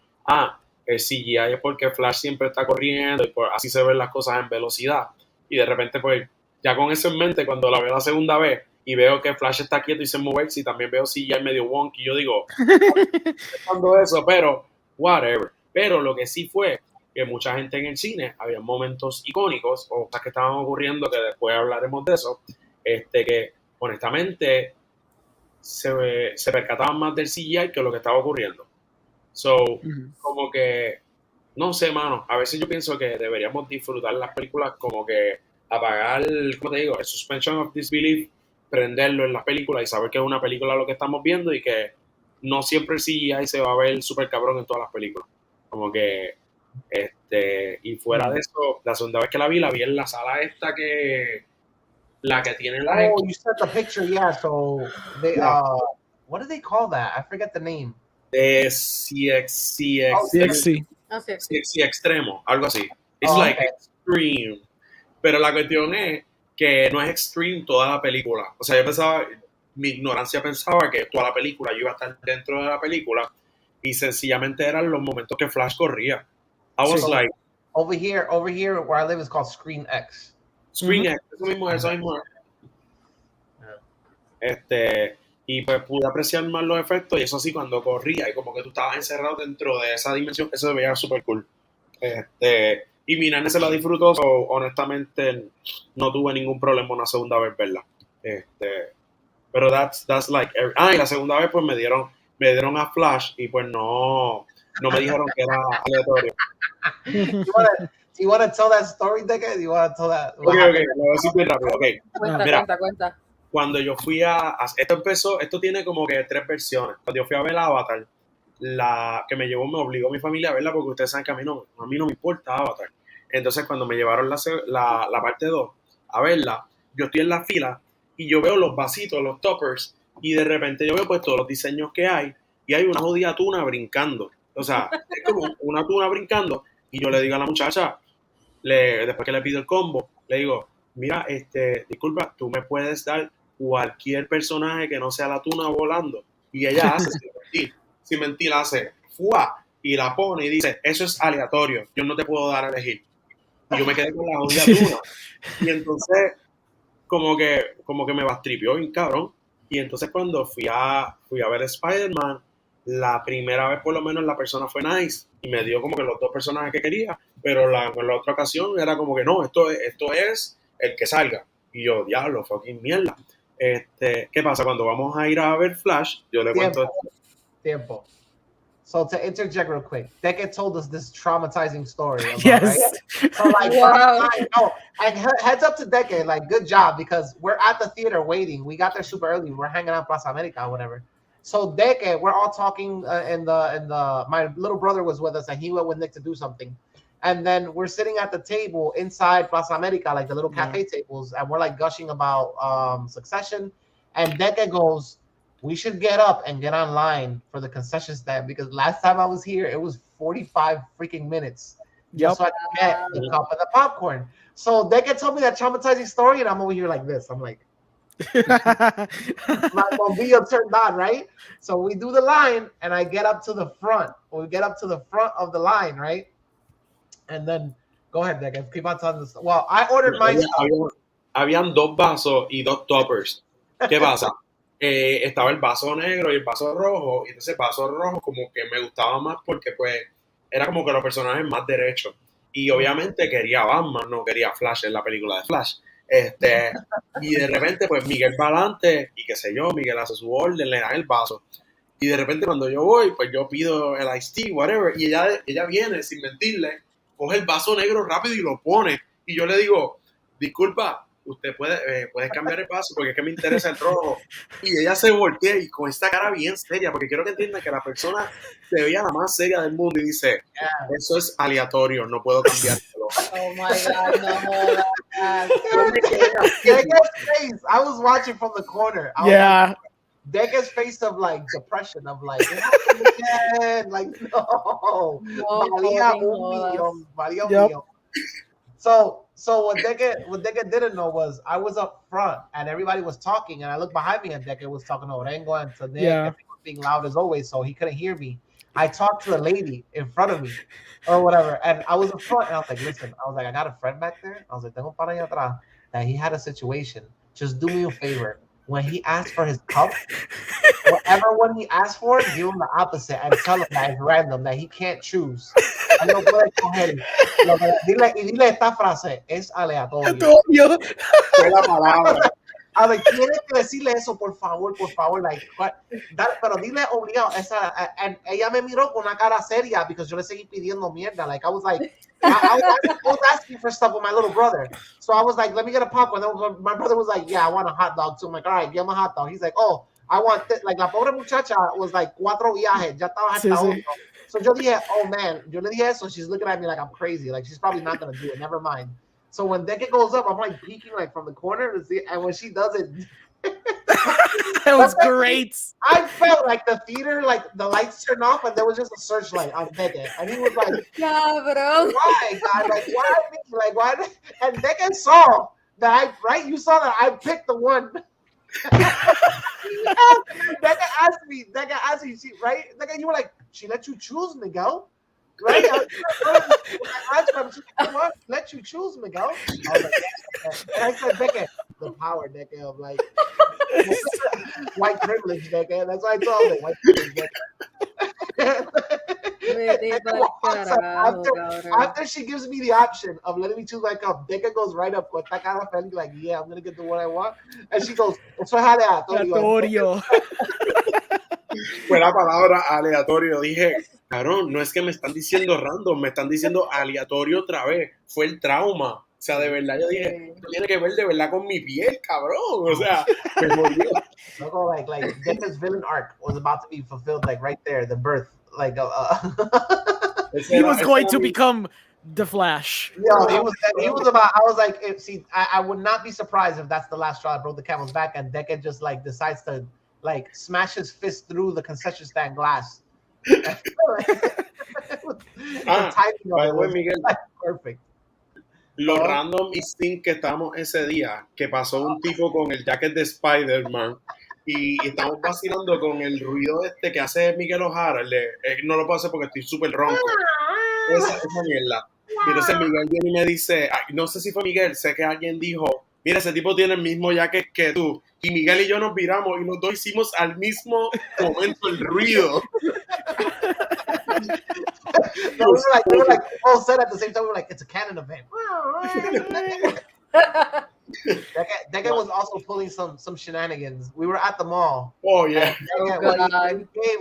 el CGI es porque Flash siempre está corriendo y así se ven las cosas en velocidad. Y de repente, pues, ya con eso en mente, cuando la veo la segunda vez y veo que Flash está quieto y se mueve, y también veo CGI medio wonky, yo digo, pensando eso, pero whatever. Pero lo que sí fue que mucha gente en el cine, había momentos icónicos o cosas que estaban ocurriendo, que después hablaremos de eso, que honestamente se percataban más del CGI que lo que estaba ocurriendo. So, como que, no sé, mano, a veces yo pienso que deberíamos disfrutar las películas como que apagar, ¿cómo te digo? El suspension of disbelief, prenderlo en las películas y saber que es una película lo que estamos viendo y que no siempre el CGI se va a ver súper cabrón en todas las películas. Como que, y fuera de eso, la segunda vez que la vi en la sala esta la que tiene la... Oh, you sent the picture, yeah. So they, what do they call that? I forget the name. CXC extremo, algo así. It's like extreme. Pero la cuestión es que no es extreme toda la película. O sea, mi ignorancia pensaba que toda la película yo iba a estar dentro de la película y sencillamente eran los momentos que Flash corría. I was like, over here where I live is called Screen X. Screen X, eso mismo. Y pues pude apreciar más los efectos y eso sí, cuando corría y como que tú estabas encerrado dentro de esa dimensión, eso se veía súper cool. Y mi nene se la disfrutó, honestamente no tuve ningún problema una segunda vez verla. Pero that's like y la segunda vez pues me dieron a Flash y pues no me dijeron que era aleatorio. You want to tell that story, Deca? You want to tell that? Okay, lo voy a decir bien rápido. Okay. Cuenta. Cuando yo fui esto tiene como que 3 versiones. Cuando yo fui a ver Avatar, la que me obligó mi familia a verla porque ustedes saben que a mí no me importa Avatar. Entonces cuando me llevaron la parte 2 a verla, yo estoy en la fila y yo veo los vasitos, los toppers, y de repente yo veo pues todos los diseños que hay y hay una jodida tuna brincando. O sea, es como una tuna brincando y yo le digo a la muchacha, después que le pido el combo, le digo, mira, disculpa, tú me puedes dar cualquier personaje que no sea la tuna volando. Y ella hace, sin mentir, hace, ¡fua! Y la pone y dice, eso es aleatorio, yo no te puedo dar a elegir. Y yo me quedé con la jodida tuna. Y entonces, como que me bastripió bien cabrón. Y entonces cuando fui a ver Spider-Man, la primera vez por lo menos la persona fue nice y me dio como que los 2 personajes que quería, pero en la otra ocasión era como que no, esto es el que salga. Y yo, diablo, fucking mierda. ¿Qué pasa? Cuando vamos a ir a ver Flash, yo le cuento... Tiempo. So to interject real quick, Deca told us this traumatizing story. Yes. Right? So like, no, and heads up to Deca, like, good job, because we're at the theater waiting. We got there super early. We're hanging out in Plaza America or whatever. So Deca, we're all talking, and my little brother was with us, and he went with Nick to do something. And then we're sitting at the table inside Plaza America, like the little cafe tables, and we're like gushing about Succession. And Deca goes, we should get up and get online for the concession stand because last time I was here, it was 45 freaking minutes just so I could get the cup of the popcorn. So they can tell me that traumatizing story, and I'm over here like this. I'm like, my mobile turned on, right? So we do the line, and I get up to the front. We get up to the front of the line, right? And then go ahead, Dick. Keep on telling this. Well, I ordered my Habían 2 vasos y 2 toppers. ¿Qué pasa? Estaba el vaso negro y el vaso rojo, y entonces el vaso rojo como que me gustaba más porque pues era como que los personajes más derechos. Y obviamente quería Batman, no quería Flash en la película de Flash. Y de repente pues Miguel va adelante y qué sé yo, Miguel hace su orden, le dan el vaso. Y de repente cuando yo voy, pues yo pido el iced tea, whatever, y ella viene sin mentirle, coge el vaso negro rápido y lo pone. Y yo le digo, disculpa, usted puede cambiar el vaso porque es que me interesa el rojo. Y ella se voltea y con esta cara bien seria, porque quiero que entiendan que la persona se veía la más seria del mundo y dice, eso es aleatorio, no puedo cambiarlo. Oh my God, no. I was watching from the corner. Deca's face of like depression, of like, no. Maria mío. So what Deca didn't know was I was up front and everybody was talking, and I looked behind me and Deca was talking to Orengo and to Nick, and he was being loud as always, so he couldn't hear me. I talked to the lady in front of me or whatever, and I was up front, and I was like, listen, I got a friend back there. I was like, tengo para allá atrás that he had a situation. Just do me a favor. When he asked for his cup, whatever one he asked for, give him the opposite and tell him that it's random, that he can't choose. No puede coger. Dile esta frase, es aleatorio. Fue la palabra. A ver, tienes que decirle eso, por favor, like, pero dile obligado, ella me miró con una cara seria because yo le seguí pidiendo mierda, like, I was like, I was asking for stuff with my little brother, so I was like, let me get a popcorn. My brother was like, yeah, I want a hot dog too. I'm like, all right, give him a hot dog. He's like, oh, I want this. Like, la pobre muchacha was like 4 viajes, ya estaba hasta uno. So yo dije, oh man, yo le dije eso, she's looking at me like I'm crazy, like she's probably not gonna do it, never mind. So when Deca goes up, I'm like peeking like from the corner to see, and when she does it, that was great. I felt like the theater, like the lights turned off, and there was just a searchlight on Deca, and he was like, "Yeah, bro, why, God? Like why? Like why?" And Deca saw that you saw that I picked the one. Deca asked me, right? Deca, you were like, she let you choose, Miguel. Right? Let you choose, Miguel. I was like, and I said, Deca, the power, Deca, of like white privilege, Deca. That's why I told him, white privilege, Deca. After she gives me the option of letting me choose my cup, Deca goes right up with that kind of friend, like, yeah, I'm gonna get the one I want. And she goes, eso es aleatorio. Fue la palabra aleatorio. Dije, cabrón, no es que me están diciendo random, me están diciendo aleatorio otra vez. Fue el trauma. O sea, de verdad, yo dije, esto tiene que ver de verdad con mi piel, cabrón. O sea, me volvió. Like Deca's villain arc was about to be fulfilled, like right there, the birth. Like, he was going to become the Flash. Yeah, he was about. I was like, I would not be surprised if that's the last straw that broke the camel's back, and Deca just like decides to like smash his fist through the concession stand glass. By the way, Miguel, like, perfect. Lo random y sin que estamos ese día, que pasó un tipo con el jacket de Spider-Man y estamos vacilando con el ruido que hace Miguel O'Hara. No lo puedo hacer porque estoy súper ronco. Esa mierda. Y entonces Miguel viene y me dice, no sé si fue Miguel, sé que alguien dijo, mira, ese tipo tiene el mismo jacket que tú. Y Miguel y yo nos viramos y los dos hicimos al mismo momento el ruido. No, we were like all said at the same time. We were like, it's a canon event. Deca was also pulling some shenanigans. We were at the mall. Oh yeah.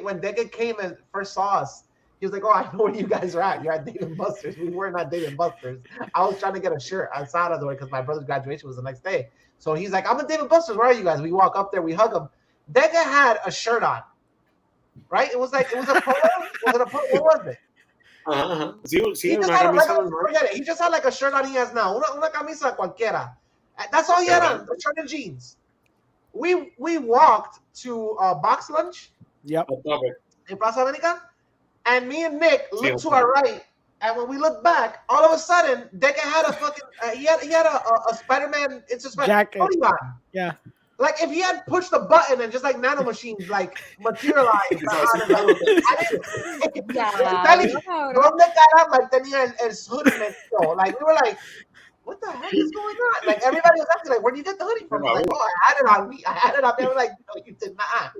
When Deca came and first saw us, he was like, "Oh, I know where you guys are at. You're at Dave & Buster's." We weren't at Dave & Buster's. I was trying to get a shirt outside of the way because my brother's graduation was the next day. So he's like, "I'm at Dave & Buster's. Where are you guys?" We walk up there. We hug him. Deca had a shirt on. Right? It was a polo. Was it a polo? What was it? Sí, forget it. He just had like a shirt on he has now. Una camisa cualquiera. That's all he had on. A shirt and jeans. we walked to box lunch. Yep. In Plaza America, and me and Nick looked to our right, and when we looked back, all of a sudden, Deca had a fucking he had a Spider-Man into jacket. Yeah. Like if he had pushed the button and just like nanomachines like materialized. ¿Dónde caramba tenía el hoodie metido? Like we were like, what the heck is going on? Like everybody was asking, like, where do you get the hoodie from? Like, oh, I had it on me. I had it on me. I was like, no, you did not.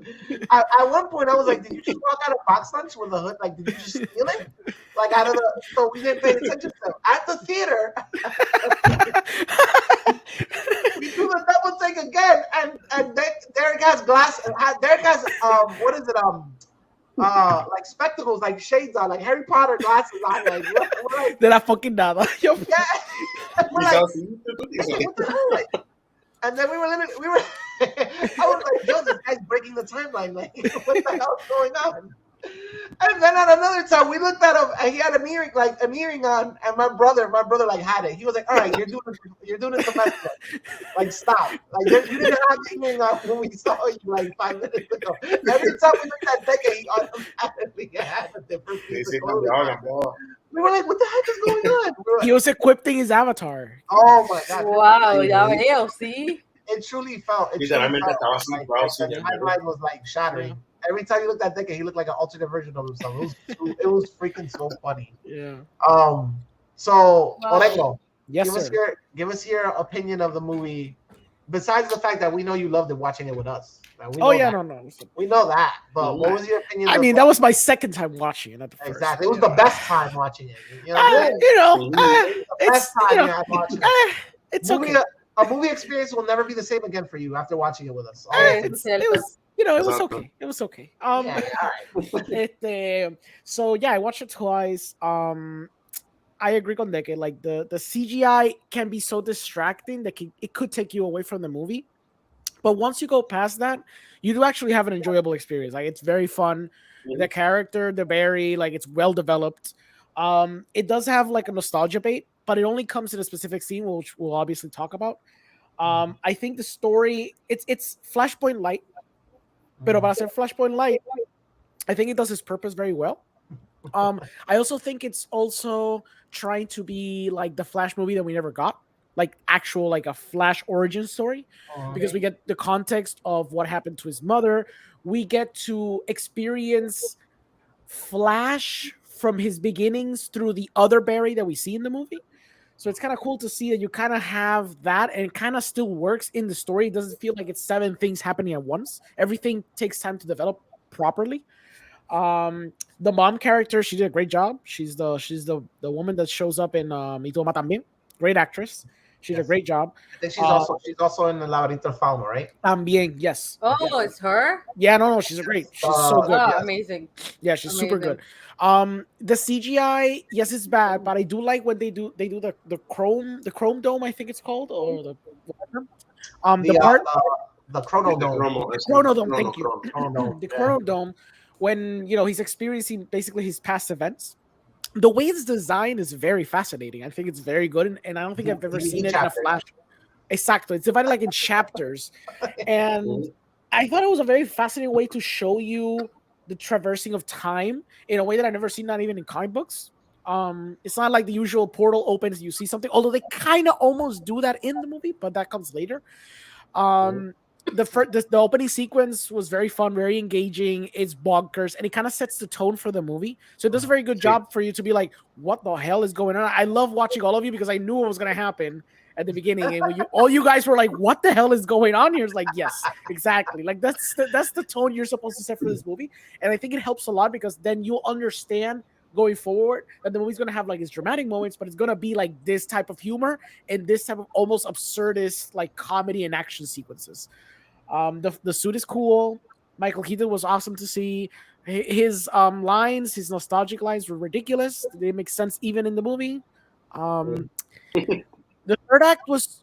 At one point, I was like, did you just walk out of box lunch with a hood? Like, did you just steal it? Like out of the so we didn't pay attention to it. At the theater. We do the double take again, and Derek has glass. Derek has what is it? Like spectacles, like shades on, like Harry Potter glasses on. Like, we're like de la fucking nada. Yeah. We're like, what the hell? And then we were. I was like, yo, this guy's breaking the timeline. Like, what the hell is going on? And then at another time, we looked at him, and he had a mirroring on, and my brother like had it. He was like, "All right, you're doing it domestic. Like, stop. Like, you didn't have the earring on when we saw you like 5 minutes ago." Every time we looked at Deca, he automatically had a different piece of clothing. We were like, "What the heck is going on?" He was equipping his avatar. Oh my god! Wow, ya veo, sí. It truly felt. The timeline was like shattering. Yeah. Every time you looked at Deca, he looked like an alternate version of himself. It was freaking so funny. Yeah. So Oregano, yes, give us your opinion of the movie. Besides the fact that we know you loved it watching it with us. No. We know that. But what was your opinion? I mean, that was my second time watching it. Not the first. Exactly. It was the best time watching it. The best time watching it. It's okay. A movie experience will never be the same again for you after watching it with us. It was. It was okay. It was okay. All right. So yeah, I watched it twice. I agree on Deca. Like the CGI can be so distracting that it could take you away from the movie. But once you go past that, you do actually have an enjoyable experience. Like it's very fun. Mm-hmm. The character, the Barry, like it's well developed. It does have like a nostalgia bait, but it only comes in a specific scene, which we'll obviously talk about. I think the story it's Flashpoint Light. Pero para ser Flashpoint Light, I think it does its purpose very well. I also think it's also trying to be like the Flash movie that we never got, like actual like a Flash origin story, because we get the context of what happened to his mother. We get to experience Flash from his beginnings through the other Barry that we see in the movie. So it's kind of cool to see that you kind of have that and it kind of still works in the story. It doesn't feel like it's 7 things happening at once. Everything takes time to develop properly. The mom character, she did a great job. She's the woman that shows up in Y Tu Mamá También. Great actress. She did a great job. I think she's also in the Laberinto del Fauno, right? También, yes. Oh, yeah. It's her? Yeah, no, she's great. She's so good. Oh, yes. Amazing. Yeah, she's super good. The CGI, yes, it's bad, but I do like when they do the chrome dome, I think it's called, or the chrono dome. Chrono dome, thank you. The chrono dome, when he's experiencing basically his past events. The way it's designed is very fascinating. I think it's very good, and I don't think I've ever seen it in a Flash. Exactly, it's divided like in chapters, and I thought it was a very fascinating way to show you the traversing of time in a way that I've never seen, not even in comic books. It's not like the usual portal opens, you see something, although they kind of almost do that in the movie, but that comes later. The opening sequence was very fun, very engaging. It's bonkers, and it kind of sets the tone for the movie. So it does a very good job for you to be like, what the hell is going on? I love watching all of you because I knew what was going to happen at the beginning, and when all you guys were like, what the hell is going on here? It's like, yes, exactly. Like that's the tone you're supposed to set for this movie, and I think it helps a lot because then you'll understand going forward that the movie's going to have like its dramatic moments, but it's going to be like this type of humor and this type of almost absurdist like comedy and action sequences. The suit is cool. Michael Keaton was awesome to see. His lines, his nostalgic lines were ridiculous. They make sense even in the movie. The third act was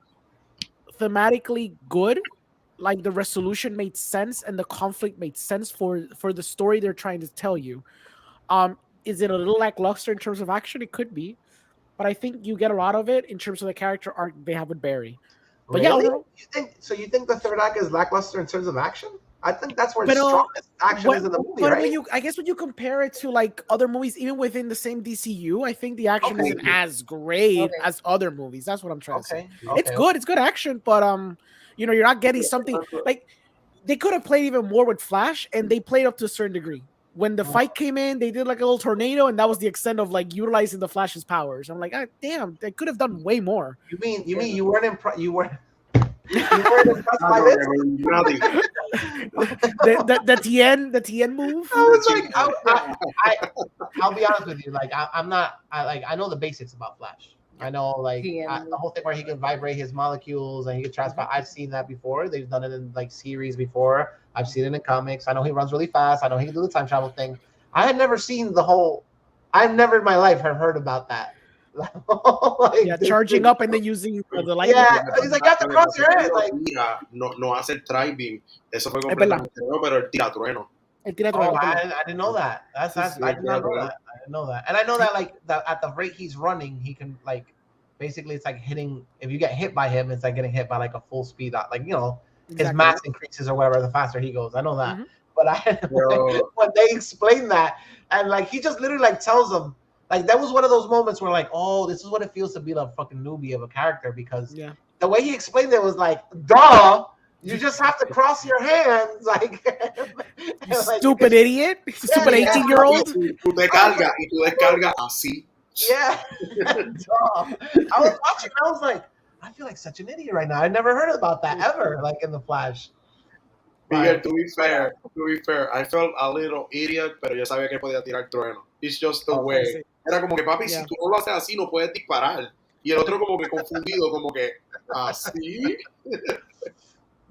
thematically good. Like the resolution made sense and the conflict made sense for the story they're trying to tell you. Is it a little lackluster in terms of action? It could be, but I think you get a lot of it in terms of the character arc they have with Barry. But really? Yeah, you think the third act is lackluster in terms of action? I think that's where the strongest action is in the movie, right? When you compare it to like other movies, even within the same DCU, I think the action isn't as great as other movies. That's what I'm trying to say. It's good action, but you're not getting something like they could have played even more with Flash, and they played up to a certain degree. When the fight came in, they did like a little tornado, and that was the extent of like utilizing the Flash's powers. I'm like, damn, they could have done way more. You mean you weren't impressed? You weren't impressed by this? the TN move. I was like, I'll be honest with you. Like, I'm not. I know the basics about Flash. I know like the whole thing where he can vibrate his molecules and he can transfer. I've seen that before. They've done it in like series before. I've seen it in comics. I know he runs really fast. I know he can do the time travel thing. I had never seen the whole. I've never in my life have heard about that. Like, charging up and then using the light. Yeah, he's like, you have to cross your head. Like, no hace el tri-beam. Eso fue completamente nuevo, pero el tiratrueno. I didn't know that. I did not know that. I didn't know that. And I know that like at the rate he's running, he can like basically it's like hitting. If you get hit by him, it's like getting hit by like a full speed. Like his mass increases or whatever. The faster he goes, I know that. Mm-hmm. But when they explain that, and like he just literally like tells them. Like that was one of those moments where like, oh, this is what it feels to be a fucking newbie of a character because the way he explained it was like, duh, you just have to cross your hands, like you stupid idiot, stupid 18-year-old. Tú descarga así. Yeah, duh. I was watching, I was like, I feel like such an idiot right now. I never heard about that ever, like in the Flash. Miguel, to be fair, I felt a little idiot, pero yo sabía que podía tirar trueno. It's just the way. Era como que, papi, si tú no lo haces así, no puedes disparar. Y el otro como que confundido, como que, ¿así?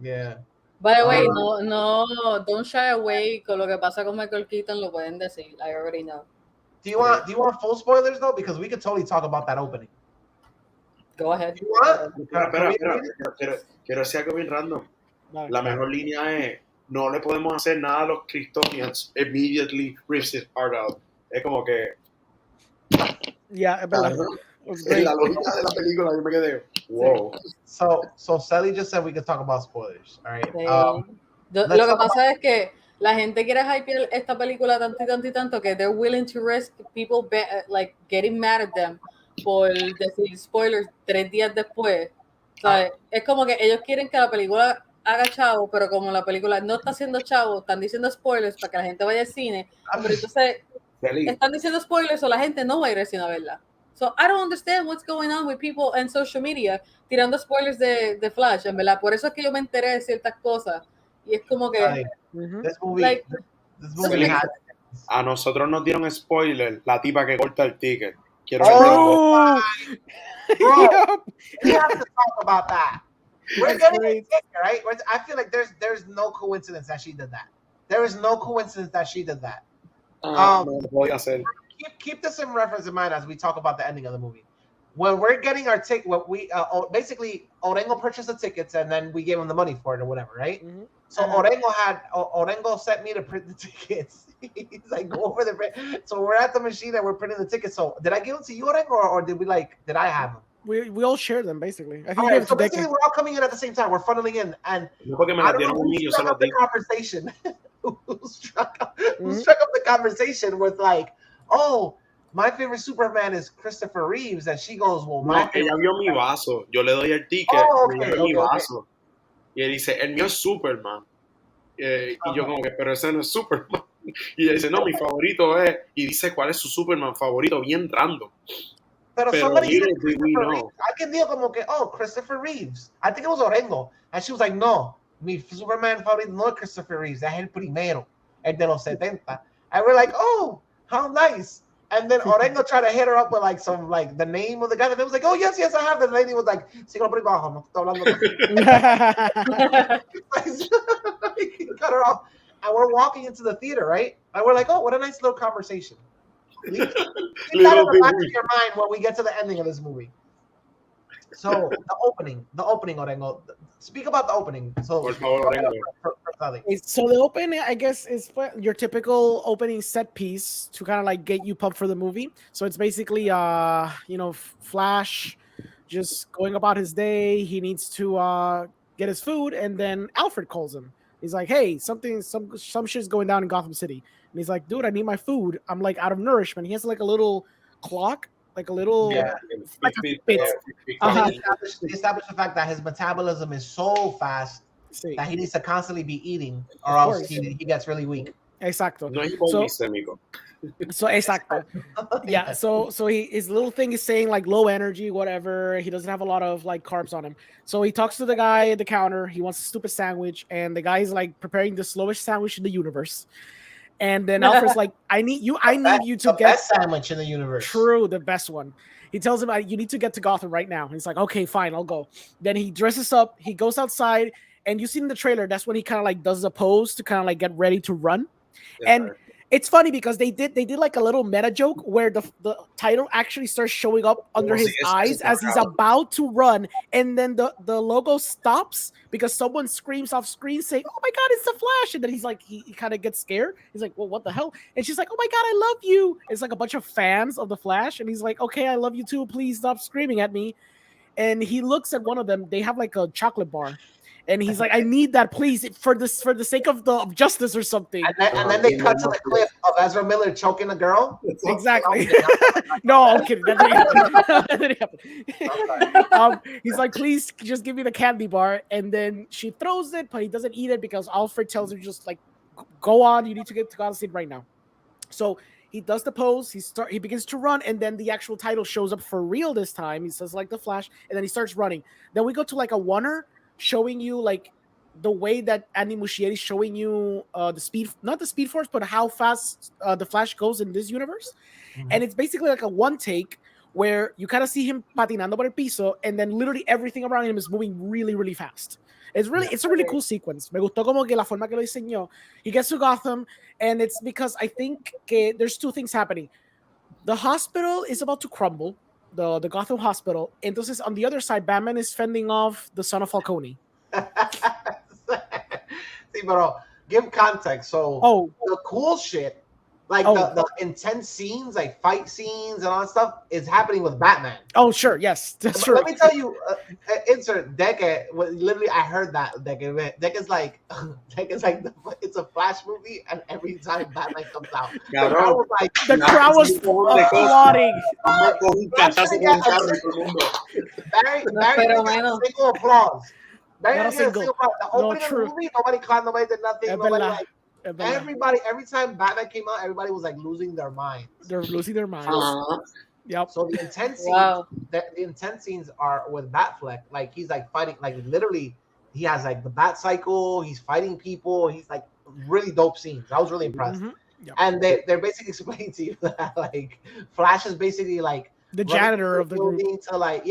Yeah. By the way, no, don't shy away con lo que pasa con Michael Keaton, lo pueden decir. I already know. Do you want full spoilers, though? Because we could totally talk about that opening. Go ahead. Do you want? Espera. Quiero decir algo bien random. La mejor línea es, no le podemos hacer nada a los Kryptonians, immediately rips his heart out. Es como que... Yeah, es verdad. En la lógica de la película yo me quedé, wow. So Sally just said we could talk about spoilers, all right? Lo que pasa es que la gente quiere hypear esta película tanto que they're willing to risk people like getting mad at them por decir spoilers 3 días después. O sea, es como que ellos quieren que la película haga chavo, pero como la película no está haciendo chavo, están diciendo spoilers para que la gente vaya al cine, pero entonces están diciendo spoilers o la gente no va a ir al cine a verla. So I don't understand what's going on with people in social media tirando spoilers de Flash, en verdad. Por eso es que yo me enteré de ciertas cosas y es como que this movie a nosotros nos dieron spoiler la tipa que corta el ticket. Quiero bro, we have to talk about that. We're getting a ticket, right? I feel like there's no coincidence that she did that. There is no coincidence that she did that. Keep this in reference in mind as we talk about the ending of the movie. When we're getting our ticket, what we basically Orengo purchased the tickets and then we gave him the money for it or whatever, right? Mm-hmm. So Orengo sent me to print the tickets. He's like, go over the print. So we're at the machine and we're printing the tickets. So did I give them to you, Orengo, or did I have them? We all share them basically. I think so basically we're all coming in at the same time. We're funneling in, and I don't know who struck up the conversation. who struck up the conversation with like, oh, my favorite Superman is Christopher Reeves, and she goes, well, my favorite. Ella vio mi vaso. Yo le doy el ticket. Mi vaso. Y él dice, el mío es Superman. Y yo como que, pero ese no es Superman. Y ella dice, no, mi favorito es. Y dice cuál es su Superman favorito, bien random. Pero somebody said Christopher Reeves. I can deal como que, oh, Christopher Reeves. I think it was Orengo. And she was like, no, mi Superman favorito no es Christopher Reeves. Es el primero, el de los 70. And we're like, oh, how nice. And then Orengo tried to hit her up with like some like the name of the guy. And it was like, oh yes, I have. The lady was like, sigo por abajo, no estoy hablando. He cut her off. And we're walking into the theater, right? And we're like, oh, what a nice little conversation. Keep that in the back of your mind when we get to the ending of this movie. So the opening, Orengo. Speak about the opening. So, so the opening, I guess, is your typical opening set piece to kind of like get you pumped for the movie. So it's basically, Flash just going about his day. He needs to get his food, and then Alfred calls him. He's like, "Hey, some shit's going down in Gotham City." And he's like, "Dude, I need my food. I'm like out of nourishment." He has like a little clock, like a little like a They establish the fact that his metabolism is so fast that he needs to constantly be eating, or else he gets really weak. Exacto. No es hipoglicémico. So exacto. Yeah. So his little thing is saying like low energy, whatever. He doesn't have a lot of like carbs on him. So he talks to the guy at the counter. He wants a stupid sandwich, and the guy is like preparing the slowest sandwich in the universe. And then Alfred's like, I need you to get the best sandwich in the universe. True, the best one. He tells him, you need to get to Gotham right now. And he's like, okay, fine, I'll go. Then he dresses up, he goes outside, and you see in the trailer, that's when he kind of like does a pose to kind of like get ready to run. And it's funny because they did like a little meta joke where the title actually starts showing up under his eyes as he's about to run, and then the logo stops because someone screams off screen saying, "Oh my God, it's the Flash!" And then he's like, he kind of gets scared. He's like, "Well, what the hell?" And she's like, "Oh my God, I love you." It's like a bunch of fans of the Flash, and he's like, "Okay, I love you too. Please stop screaming at me." And he looks at one of them. They have like a chocolate bar. And he's like, "I need that, please, for the sake of justice or something." And then they cut to the clip of Ezra Miller choking a girl. Exactly. No, I'm kidding. That didn't happen. He's like, "Please, just give me the candy bar." And then she throws it, but he doesn't eat it because Alfred tells her just like, "Go on, you need to get to Gotham City right now." So he does the pose. He begins to run, and then the actual title shows up for real this time. He says like the Flash, and then he starts running. Then we go to like a oneer, showing you like the way that Andy Muschietti is showing you the speed, not the speed force, but how fast the Flash goes in this universe. And it's basically like a one take where you kind of see him patinando por el piso, and then literally everything around him is moving really, really fast. It's a really cool sequence. Me gustó como que la forma que lo diseñó. He gets to Gotham, and it's because I think there's two things happening. The hospital is about to crumble, the Gotham hospital. Entonces, on the other side, Batman is fending off the son of Falcone. See, bro, give context. So, the cool shit, like the intense scenes, like fight scenes and all that stuff, is happening with Batman. Oh, sure, yes, that's true. Let me tell you, insert Decade. Literally, I heard that Decade. Decade's like, it's a Flash movie, and every time Batman comes out, the crowd was applauding. Barry single applause. The opening of the movie, nobody clapped, nobody did nothing. Everybody, every time Batman came out, everybody was like losing their minds. They're losing their minds. Yep. So the intense scenes, the intense scenes are with Batfleck. Like he's like fighting, like literally, he has like the Bat Cycle. He's fighting people. He's like really dope scenes. I was really impressed. Yep. And they're basically explaining to you that like Flash is basically like the janitor of the building to like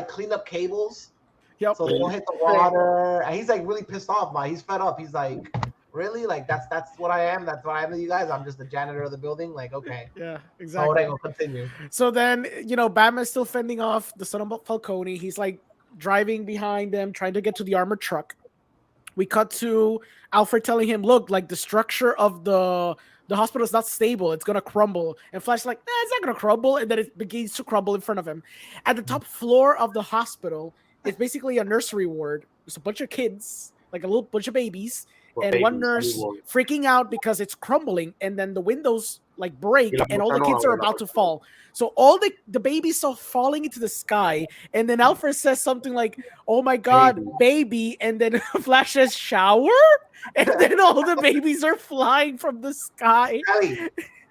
clean up cables. Yep. So they don't hit the water. And he's like really pissed off by it. He's fed up. He's like, really? Like that's what I am. That's what I am to you guys. I'm just the janitor of the building. Like, okay. Yeah, exactly. So they gonna continue. So then, Batman's still fending off the son of Falcone. He's like driving behind them, trying to get to the armored truck. We cut to Alfred telling him, "Look, like the structure of the hospital is not stable. It's gonna crumble." And Flash's like, "Nah, it's not gonna crumble." And then it begins to crumble in front of him. At the top floor of the hospital, it's basically a nursery ward. There's a bunch of kids, like a little bunch of babies, and one nurse freaking out because it's crumbling, and then the windows like break, and all the kids are about to fall. So all the babies are falling into the sky, and then Alfred says something like, "Oh my God, baby," and then Flash says, "Shower," and then all the babies are flying from the sky.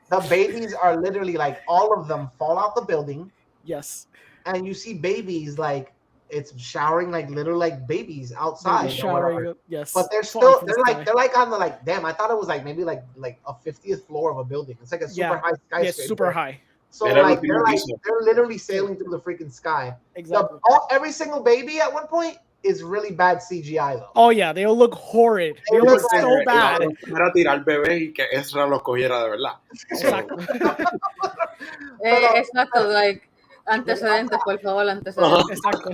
The babies are literally like all of them fall out the building. Yes, and you see babies like. It's showering like literally like babies outside. Showering, yes. But they're like on the like damn. I thought it was like maybe like a 50th floor of a building. It's like a super high skyscraper. Yeah, super high. So like they're literally sailing through the freaking sky. Exactly. Every single baby at one point is really bad CGI though. Oh yeah, they all look horrid. They all look so bad. Era tirar bebé y que Ezra los cogiera de verdad. Exacto. Exacto, like. Antecedentes, por favor, antecedentes. Exacto.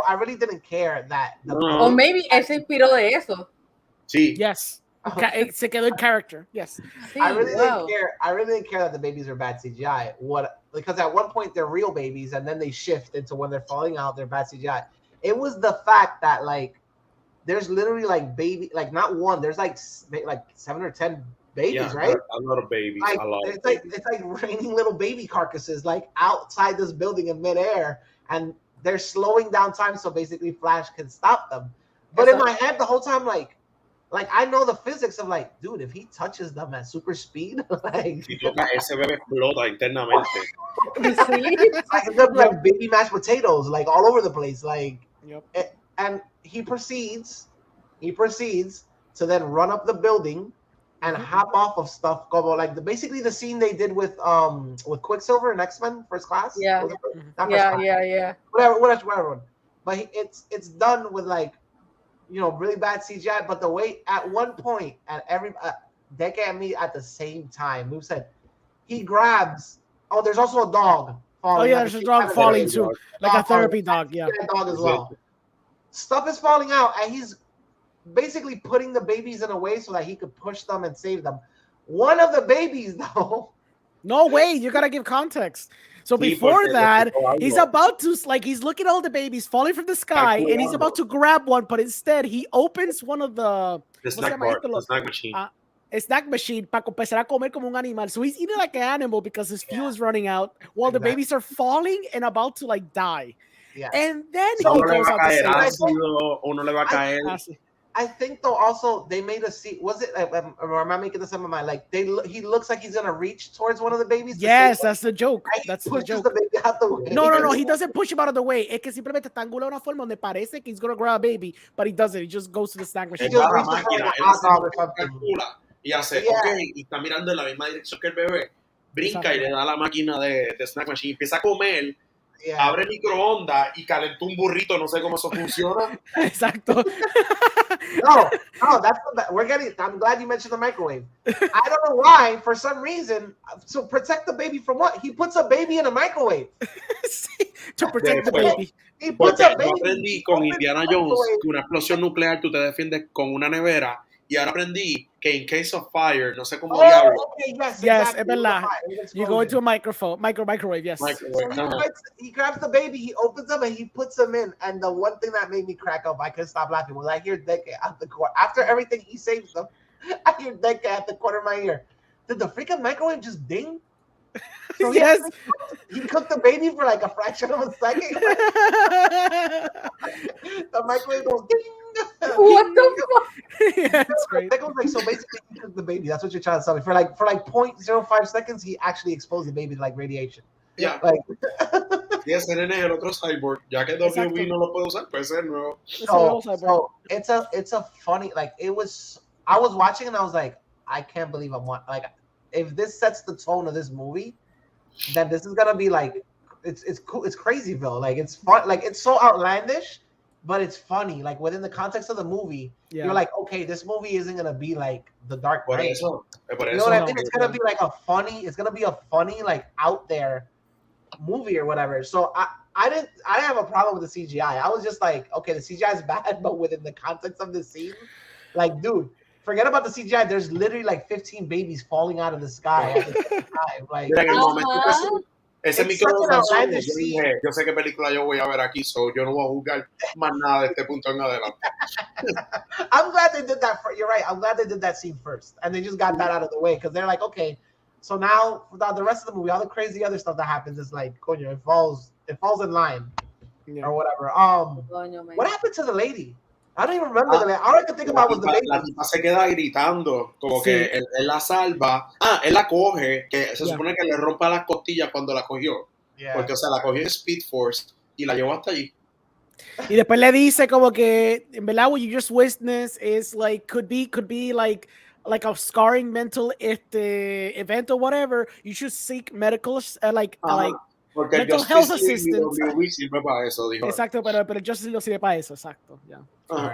I really didn't care that. Or maybe él se inspiró de eso. Sí. Yes. Se quedó en character. Yes. I really didn't care. I really didn't care that the babies are bad CGI. What because at one point they're real babies and then they shift into when they're falling out, they're bad CGI. It was the fact that like there's literally like baby, like not one, there's like 7 or 10 babies, right? A lot of babies. Like, a lot. It's like raining little baby carcasses like outside this building in midair, and they're slowing down time so basically Flash can stop them. But in my head the whole time, like I know the physics of like, dude, if he touches them at super speed, like Si toca, ese bebé explota internamente. it's like baby mashed potatoes, like all over the place, like. And he proceeds to then run up the building and hop off of stuff. Basically the scene they did with Quicksilver and X-Men First Class. Yeah. Whatever. But it's done with like, you know, really bad CGI. But the way at one point at every Deca and me at the same time, we said he grabs. Oh, there's also a dog falling. Oh yeah, there's a dog falling too, like a therapy dog. Yeah, a dog as well. Stuff is falling out, and he's basically putting the babies in a way so that he could push them and save them. One of the babies, though. No way, you gotta give context. So before that, he's about to, like, he's looking at all the babies falling from the sky, and he's about to grab one, but instead he opens one of the snack machine. Snack machine para empezar a comer como un animal. So he's eating like an animal because his fuel is running out while the babies are falling and about to like die. Yeah. And then he goes out to save. I think though also they made a scene. Was it? Or am I making this up in my mind? Like he looks like he's gonna reach towards one of the babies. Yes, that's the joke. That's the joke. The baby out the way. No. He doesn't push him out of the way. Es que simplemente está angulado de una forma donde parece que he's gonna grab a baby, but he doesn't. He just goes to the snack machine. Y hace, y está mirando en la misma dirección que el bebé, brinca y le da la máquina de snack machine, empieza a comer, abre el microondas y calentó un burrito, no sé cómo eso funciona. Exacto. No, I'm glad you mentioned the microwave. I don't know why, for some reason, to protect the baby from what? He puts a baby in a microwave. To protect the baby. He puts a baby. Yo aprendí con Indiana Jones que una explosión nuclear tú te defiendes con una nevera. Y ahora aprendí que in case of fire, no sé cómo diablo. Yes, es verdad. You go into a microwave, yes. He grabs the baby, he opens them, and he puts them in. And the one thing that made me crack up, I couldn't stop laughing, was I hear Deca at the corner. After everything he saves them, I hear Deca at the corner of my ear. Did the freaking microwave just ding? So yes. He cooked the baby for like a fraction of a second. The microwave goes ding. What the fuck? Yeah, it's great. Like, so basically, he cooked the baby. That's what you're trying to tell me. For like 0.05 seconds, he actually exposed the baby to like radiation. Yeah. Like, y ese nene es el otro cyborg. Ya que WWE no lo puede usar, pues es nuevo. So it's a funny, like, I was watching and I was like, I can't believe I'm watching. Like, if this sets the tone of this movie, then this is gonna be like, it's cool. It's Crazyville. Like, it's fun. Like, it's so outlandish, but it's funny. Like, within the context of the movie, you're like, okay, this movie isn't gonna be like The Dark Knight. You know what I mean? It's gonna be like it's gonna be a funny, like, out there movie or whatever. So I didn't have a problem with the CGI. I was just like, okay, the CGI is bad, but within the context of the scene, like, dude, forget about the CGI. There's literally like 15 babies falling out of the sky at the same time. Like, ese microondas, yo dije, yo sé qué película yo voy a ver aquí, so yo no voy a juzgar más nada de este punto en adelante. I'm glad they did that. You're right. I'm glad they did that scene first, and they just got that out of the way, because they're like, okay, so now the rest of the movie, all the crazy other stuff that happens is like, coño, it falls in line, or whatever. What happened to the lady? I don't even remember the lady. All I could think about was the baby. La tipa se queda gritando, como que él la salva. Él la coge, que se supone que le rompa las costillas cuando la cogió. Porque, o sea, la cogió en Speed Force y la llevó hasta allí. Y después le dice como que, en verdad, what you just witnessed is like, could be like a scarring mental event or whatever. You should seek medical, like mental health assistance. Para eso, dijo. Exacto, pero el Justice no sirve para eso, exacto. Yeah.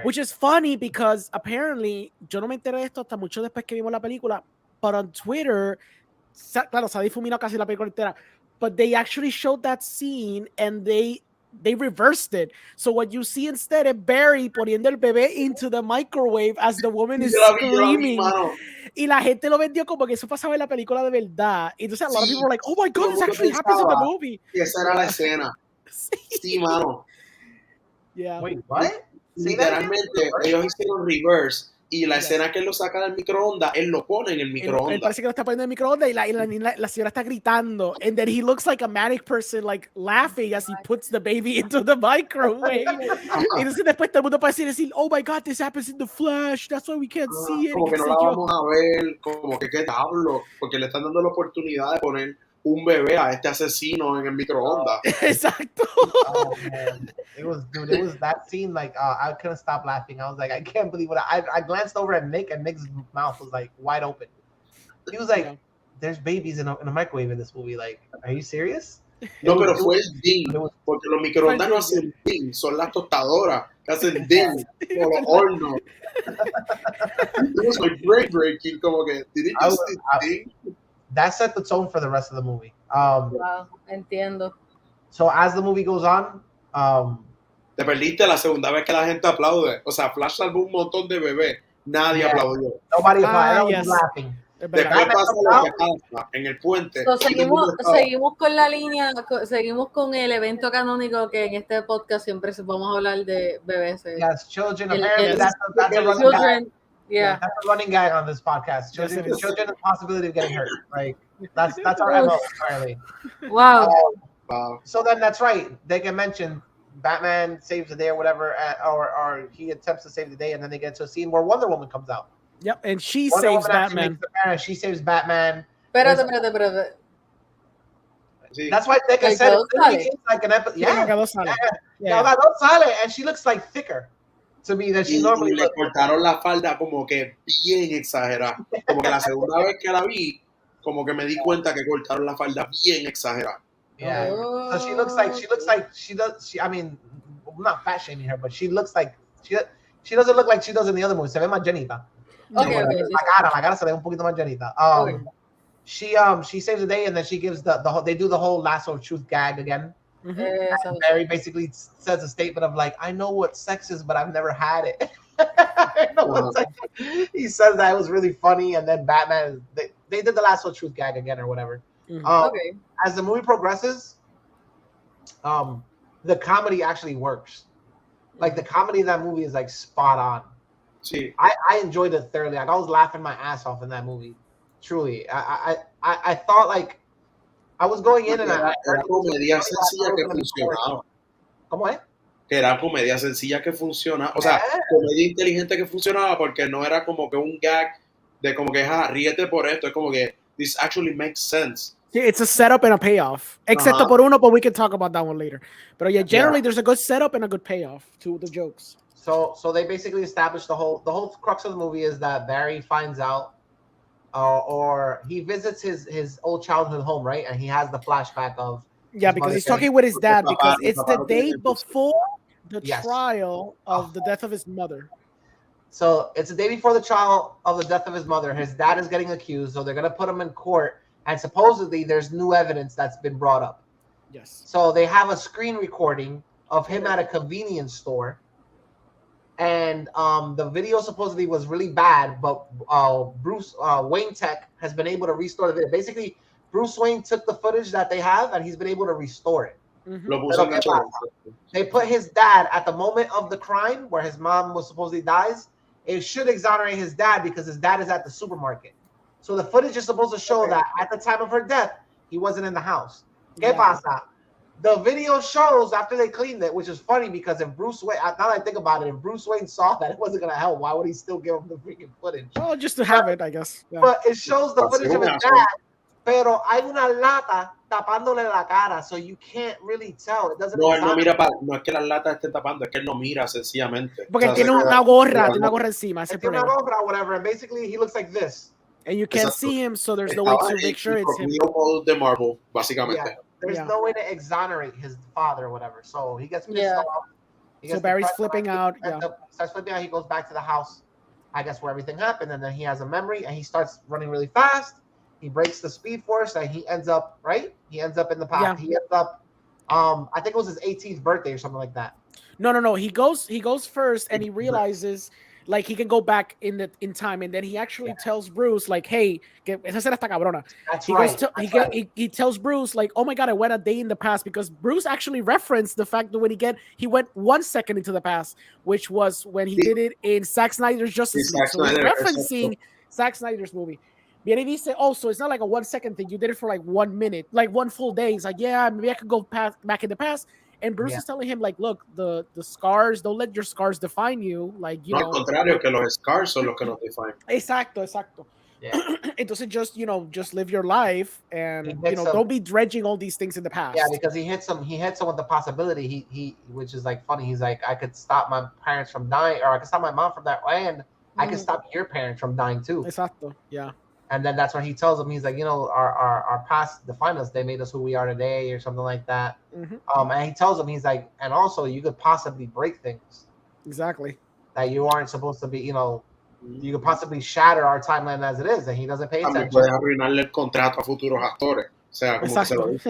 Which is funny because apparently, yo no me enteré de esto hasta mucho después que vimos la película, but on Twitter, claro, se ha difuminado casi la película entera, but they actually showed that scene and they reversed it. So what you see instead is Barry poniendo el bebé into the microwave as the woman is screaming. Y la gente lo vendió como que eso pasaba en la película de verdad. Y entonces a lot of Sí, people were like, oh my todo God, el this mundo actually happens in the pensaba movie. que esa era la escena. Sí, mano. Yeah. Wait, what? Say that again? Literalmente, ellos hicieron reverse y la Yes. escena que él lo saca del microondas, él lo pone en el Él microondas. parece que lo está poniendo en el microondas y la señora está gritando. And then he looks like a manic person, like laughing as he puts the baby into the microwave. Y entonces después todo el mundo parece decir, oh my God, this happens in the Flash. That's why we can't see it. Como que no la vamos a ver, como que qué diablo, porque le están dando la oportunidad de poner un bebé a este asesino en el microondas. Exacto. Oh man, it was that scene. Like, I couldn't stop laughing. I was like, I can't believe what I glanced over at Nick, and Nick's mouth was like wide open. He was like, "There's babies in a microwave in this movie. Like, are you serious?" No, pero fue el ding, porque los microondas no hacen ding, son las tostadoras que hacen ding, como los hornos. It was like breaking, como que, did it just ding? That set the tone for the rest of the movie. Wow, entiendo. So as the movie goes on, te perdiste la segunda vez que la gente aplaude. O sea, Flash salvó un montón de bebés. Nadie aplaudió. Nobody applauded. Yes. Laughing. Después pasa lo que pasa en el puente. So, seguimos con la línea, seguimos con el evento canónico que en este podcast siempre vamos a hablar de bebés. Yes, children. El- Apparently, el- that's a running Children, gag. yeah. That's a running gag on this podcast. Children, Yes, it is. children, and the possibility of getting hurt. Like that's our MO apparently. Wow. Wow. So then that's right. They can mention Batman saves the day or whatever, or he attempts to save the day, and then they get to a scene where Wonder Woman comes out. Yep, and she Wonder saves Woman actually Batman. makes the appearance. She saves Batman. Espérate. Sí. That's why they can Like say those it's like an episode. Yeah, Gal Gadot sale. Gal Gadot sale, and she looks like thicker to me than she normally Y le looks. cortaron la falda como que bien exagerada. Como que la segunda vez que la vi, como que me di cuenta que cortaron la falda bien exagerada. Yeah. Oh. So she looks like she does. I mean, I'm not fat shaming her, but she looks like she doesn't look like she does in the other movies. Se ve más llenita. Okay. La cara se ve un poquito más llenita. Okay. She saves the day, and then she gives the whole. They do the whole lasso of truth gag again. And Barry basically says a statement of like, "I know what sex is, but I've never had it." I know what sex is. He says that. It was really funny, and then Batman. They did the lasso of truth gag again or whatever. Okay. As the movie progresses, the comedy actually works. Like the comedy in that movie is like spot on. Sí. I enjoyed it thoroughly. Like I was laughing my ass off in that movie. Truly, I thought like I was going in and Era comedia sencilla que funcionaba. ¿Cómo es? Que era comedia sencilla que funciona. O sea, comedia inteligente que funcionaba porque no era como que un gag de como que, ríete por esto. Es como que, this actually makes sense. Yeah, it's a setup and a payoff. Excepto por uno, but we can talk about that one later. But yeah, generally there's a good setup and a good payoff to the jokes. So they basically established the whole crux of the movie is that Barry finds out or he visits his old childhood home, right? And he has the flashback of because he's talking with his dad because it's the day before the trial of the death of his mother. So it's the day before the trial of the death of his mother. His dad is getting accused, so they're gonna put him in court. And supposedly there's new evidence that's been brought up. Yes. So they have a screen recording of him at a convenience store. And the video supposedly was really bad, but Bruce Wayne Tech has been able to restore the video. Basically, Bruce Wayne took the footage that they have and he's been able to restore it. They put his dad at the moment of the crime where his mom was supposedly dies. It should exonerate his dad because his dad is at the supermarket. So the footage is supposed to show that at the time of her death, he wasn't in the house. ¿Qué pasa? The video shows after they cleaned it, which is funny because if Bruce Wayne, now that I think about it, if Bruce Wayne saw that it wasn't going to help, why would he still give him the freaking footage? Well, just to have it, I guess. Yeah. But it shows the footage of his dad, pero hay una lata tapándole la cara, so you can't really tell. It doesn't. No, él no mira no es que las latas estén tapando, es que él no mira sencillamente. Porque tiene una gorra encima. Tiene una gorra, whatever, and basically he looks like this. And you can't see him, so there's no way to make sure it's him. De Marvel, básicamente. Yeah. There's no way to exonerate his father or whatever. So he gets pissed off. So Barry's flipping out. Starts flipping out. He goes back to the house, I guess, where everything happened. And then he has a memory and he starts running really fast. He breaks the speed force and he ends up, right? He ends up in the path. Yeah. He ends up, I think it was his 18th birthday or something like that. No. He goes first and he realizes like he can go back in time, and then he actually tells Bruce like, "Hey, que esa escena está cabrona." He tells Bruce like, "Oh my god, I went a day in the past," because Bruce actually referenced the fact that when he went 1 second into the past, which was when he did it in Zack Snyder's Justice League. So he's referencing Zack Snyder's movie. Viene y dice, "Oh, so it's not like a 1 second thing. You did it for like 1 minute, like 1 full day." He's like, "Yeah, maybe I could go back in the past." And Bruce is telling him like, "Look, the scars, don't let your scars define you. Like, you know." Al contrario, que los scars son los que nos define. Exacto. Yeah. Entonces, just live your life, and don't be dredging all these things in the past. Yeah, because he hits him with the possibility. He which is like funny. He's like, I could stop my parents from dying, or I could stop my mom from that, and I can stop your parents from dying too. Exacto. Yeah. And then that's when he tells him, he's like, our past defined us. They made us who we are today, or something like that. Mm-hmm. And he tells him, he's like, and also you could possibly break things. Exactly. That you aren't supposed to be, you could possibly shatter our timeline as it is, and he doesn't pay attention. Puedes arruinarle el contrato a futuros actores. O sea, como que se lo dice.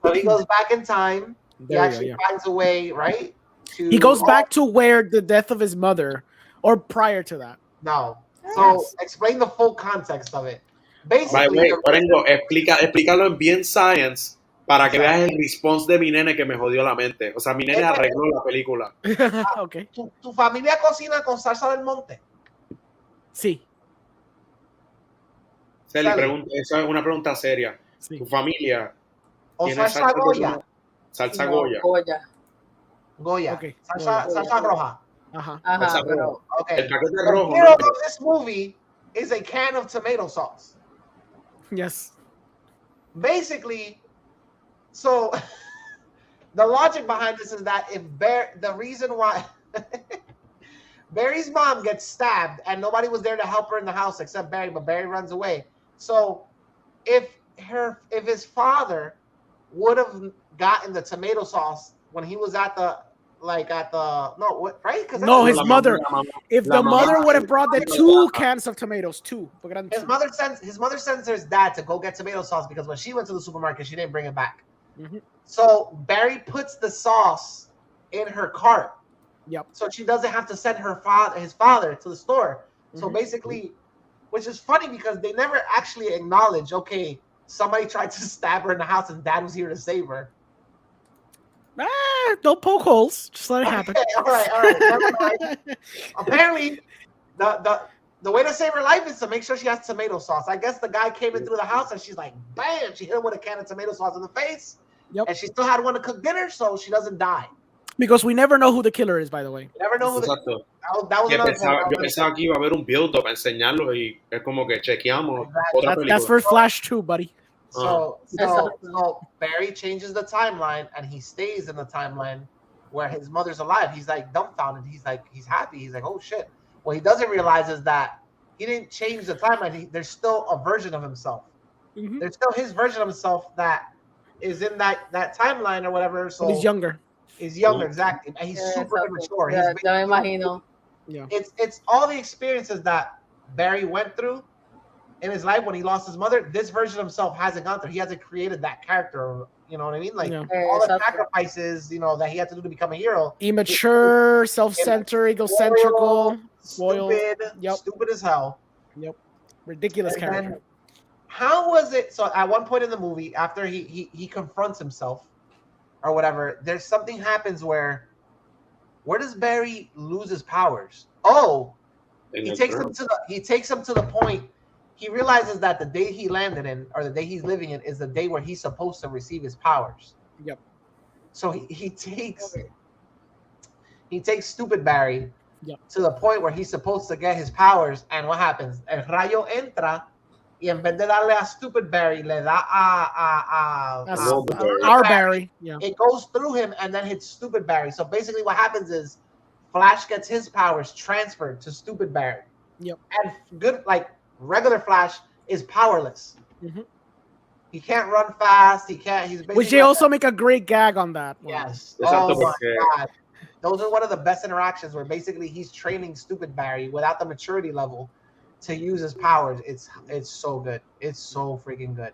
So he goes back in time. He actually finds a way, right? He goes back to where the death of his mother, or prior to that. No. So explain the full context of it. Basically, explícalo en bien science para que veas el response de mi nene que me jodió la mente. O sea, mi nene arregló la película. Okay. ¿Tu familia cocina con salsa del monte? Sí. Celi, esa es una pregunta seria. Sí. ¿Tu familia tiene salsa Goya? Salsa no, Goya. Goya. Okay. Salsa roja. Pero, okay. El paquete rojo. The hero of this movie is a can of tomato sauce. Yes. Basically, so the logic behind this is that the reason why Barry's mom gets stabbed and nobody was there to help her in the house except Barry, but Barry runs away. So if his father would have gotten the tomato sauce when he was right? No, his mother. If the mother would have brought the 2 cans of tomatoes, his mother sends his dad to go get tomato sauce because when she went to the supermarket, she didn't bring it back. Mm-hmm. So Barry puts the sauce in her cart. Yep. So she doesn't have to send his father to the store. Mm-hmm. So basically, which is funny because they never actually acknowledge, okay, somebody tried to stab her in the house and dad was here to save her. Don't poke holes. Just let it happen. Okay, all right. Apparently, the way to save her life is to make sure she has tomato sauce. I guess the guy came in through the house and she's like, bam! She hit him with a can of tomato sauce in the face. Yep. And she still had one to cook dinner, so she doesn't die. Because we never know who the killer is, by the way. We never know who Exacto. That was another point. Yo pensaba que iba a haber un build-up a enseñarlo y es como que chequeamos otra película. That's for Flash 2, buddy. So Barry changes the timeline and he stays in the timeline where his mother's alive. He's like dumbfounded. He's happy. He's like, oh shit. What he doesn't realize is that he didn't change the timeline. There's still a version of himself. Mm-hmm. There's still his version of himself that is in that timeline or whatever. So but he's younger. He's younger, exactly. And he's super immature. Yeah. It's all the experiences that Barry went through in his life when he lost his mother. This version of himself hasn't gone through. He hasn't created that character. You know what I mean? Like all the sacrifices, that he had to do to become a hero. Immature, self-centered, egocentrical, stupid, stupid as hell. Yep. Ridiculous character. Then, how was it? So at one point in the movie, after he confronts himself or whatever, there's something happens where does Barry lose his powers? Oh, he takes him to the point. He realizes that the day he landed in, or the day he's living in, is the day where he's supposed to receive his powers. Yep. So he takes stupid Barry to the point where he's supposed to get his powers, and what happens? El rayo entra, y en vez de darle a stupid Barry, le da our Barry. Yeah. It goes through him and then hits stupid Barry. So basically, what happens is Flash gets his powers transferred to stupid Barry. Yep. And regular Flash is powerless. Mm-hmm. He can't run fast. He's basically which they also make a great gag on that. Yes. Oh my God. Those are one of the best interactions where basically he's training stupid Barry without the maturity level to use his powers. It's so good. It's so freaking good.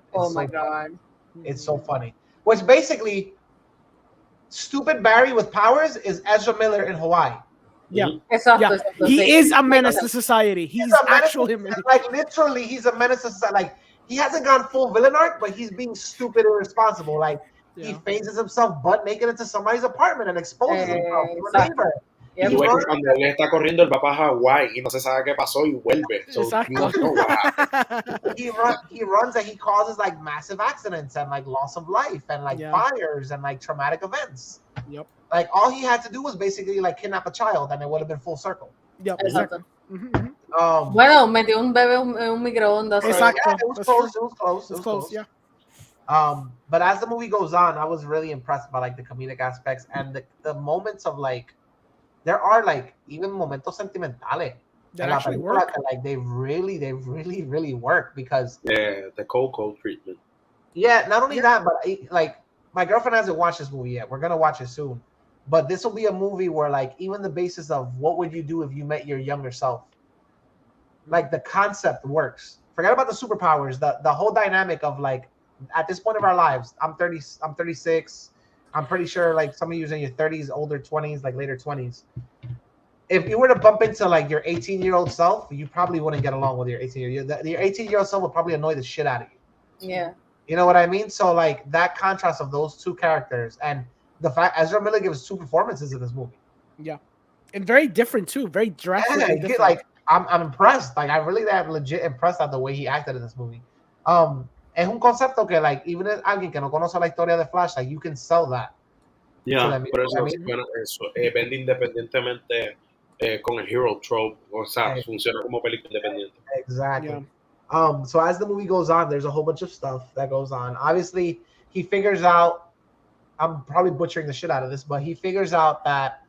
God. It's so funny. Which basically, stupid Barry with powers is Ezra Miller in Hawaii. Yeah. Exacto, Yeah. exacto. He sí. is a menace to society. He's actual him. Like literally, he's a menace to society. Like he hasn't gone full villain arc, but he's being stupid and irresponsible. Like he phases himself butt naked into somebody's apartment and exposes himself to a neighbor. Y tú ves que cuando él está corriendo, él va para Hawái y no se sabe qué pasó y vuelve. So, Exacto. He runs and he causes like massive accidents and like loss of life and like fires and like traumatic events. Yep. Like all he had to do was basically like kidnap a child and it would have been full circle. Yep. Exacto. Bueno, metió un bebé en un microondas. Exacto. Yeah, it was close. It was close. Yeah. But as the movie goes on, I was really impressed by like the comedic aspects and the moments of like there are like even momentos sentimentales that actually work. That, like they really work because the Coco treatment. Yeah, not only that, but like my girlfriend hasn't watched this movie yet. We're gonna watch it soon. But this will be a movie where like even the basis of what would you do if you met your younger self, like the concept works. Forget about the superpowers, the whole dynamic of like at this point of our lives, I'm 36. I'm pretty sure like some of you in your 30s, older 20s, like later 20s. If you were to bump into like your 18-year-old self, you probably wouldn't get along with your 18-year-old self would probably annoy the shit out of you. Yeah. You know what I mean? So like that contrast of those two characters and the fact Ezra Miller gives 2 performances in this movie. Yeah. And very different too, very drastically different. Like I'm impressed. Like I really am legit impressed at the way he acted in this movie. Es un concepto que like even if alguien que no conoce la historia de Flash, like you can sell that. Yeah, por eso vende independientemente con el hero trope, o sea, funciona como película independiente. Exactly. Yeah. So as the movie goes on, there's a whole bunch of stuff that goes on. Obviously, he figures out, I'm probably butchering the shit out of this, but he figures out that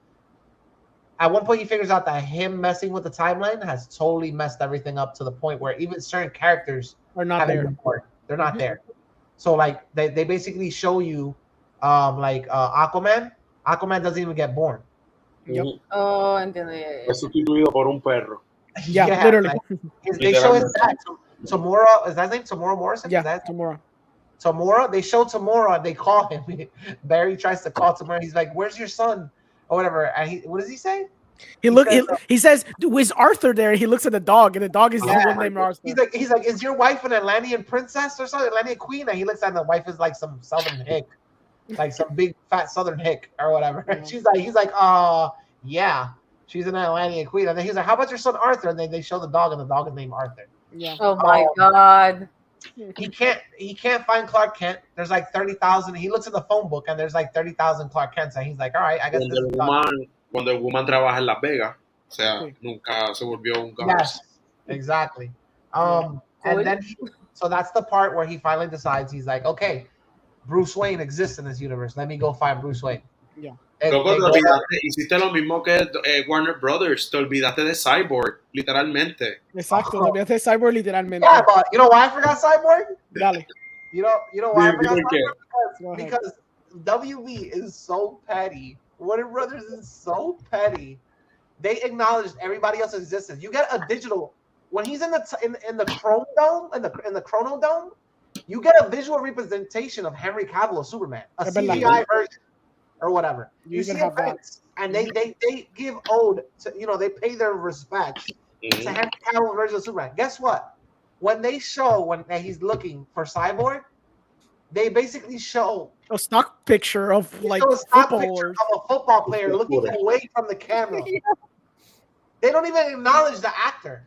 at one point he figures out that him messing with the timeline has totally messed everything up to the point where even certain characters are not there. They're not there. So like they basically show you Aquaman doesn't even get born. Yep. Oh, entiendo. Es sustituido por un perro. Yeah, literally. Like, they show his dad. Tamora, is that his name? Tamora Morrison? Yeah, Tamora. Tamora, they show Tamora, they call him. Barry tries to call Tamora. He's like, "Where's your son?" Or whatever. And what does he say? He says, "Is Arthur there?" He looks at the dog, and the dog is the one named Arthur. He's like, "Is your wife an Atlantean princess or something? Atlantean queen?" And he looks at the wife is like some southern hick, like some big fat southern hick or whatever. And he's like, yeah, she's an Atlantean queen. And then he's like, "How about your son Arthur?" And then they show the dog, and the dog is named Arthur. Yeah. Oh my God. He can't find Clark Kent. There's like 30,000. He looks at the phone book, and there's like 30,000 Clark Kents, and he's like, "All right, I guess this is done." Cuando Woman trabaja en Las Vegas, o sea, nunca se volvió un caos. Yes, exactly. And then, so that's the part where he finally decides he's like, okay, Bruce Wayne exists in this universe. Let me go find Bruce Wayne. Yeah. Hiciste lo mismo que Warner Brothers. Te olvidaste de Cyborg, literalmente. Exacto, te olvidaste de Cyborg, literalmente. Yeah, but you know why I forgot Cyborg? Dale. You know why I forgot Cyborg? Because WB is so petty. Warner Brothers is so petty. They acknowledged everybody else's existence. You get a digital when he's in the Chrome Dome in the Chrono Dome. You get a visual representation of Henry Cavill as Superman, a CGI version or whatever. You see have that, and they give ode to they pay their respects to Henry Cavill version of Superman. Guess what? When they show when he's looking for Cyborg, they basically show a stock picture of like a football player looking away from the camera. Yeah. They don't even acknowledge the actor.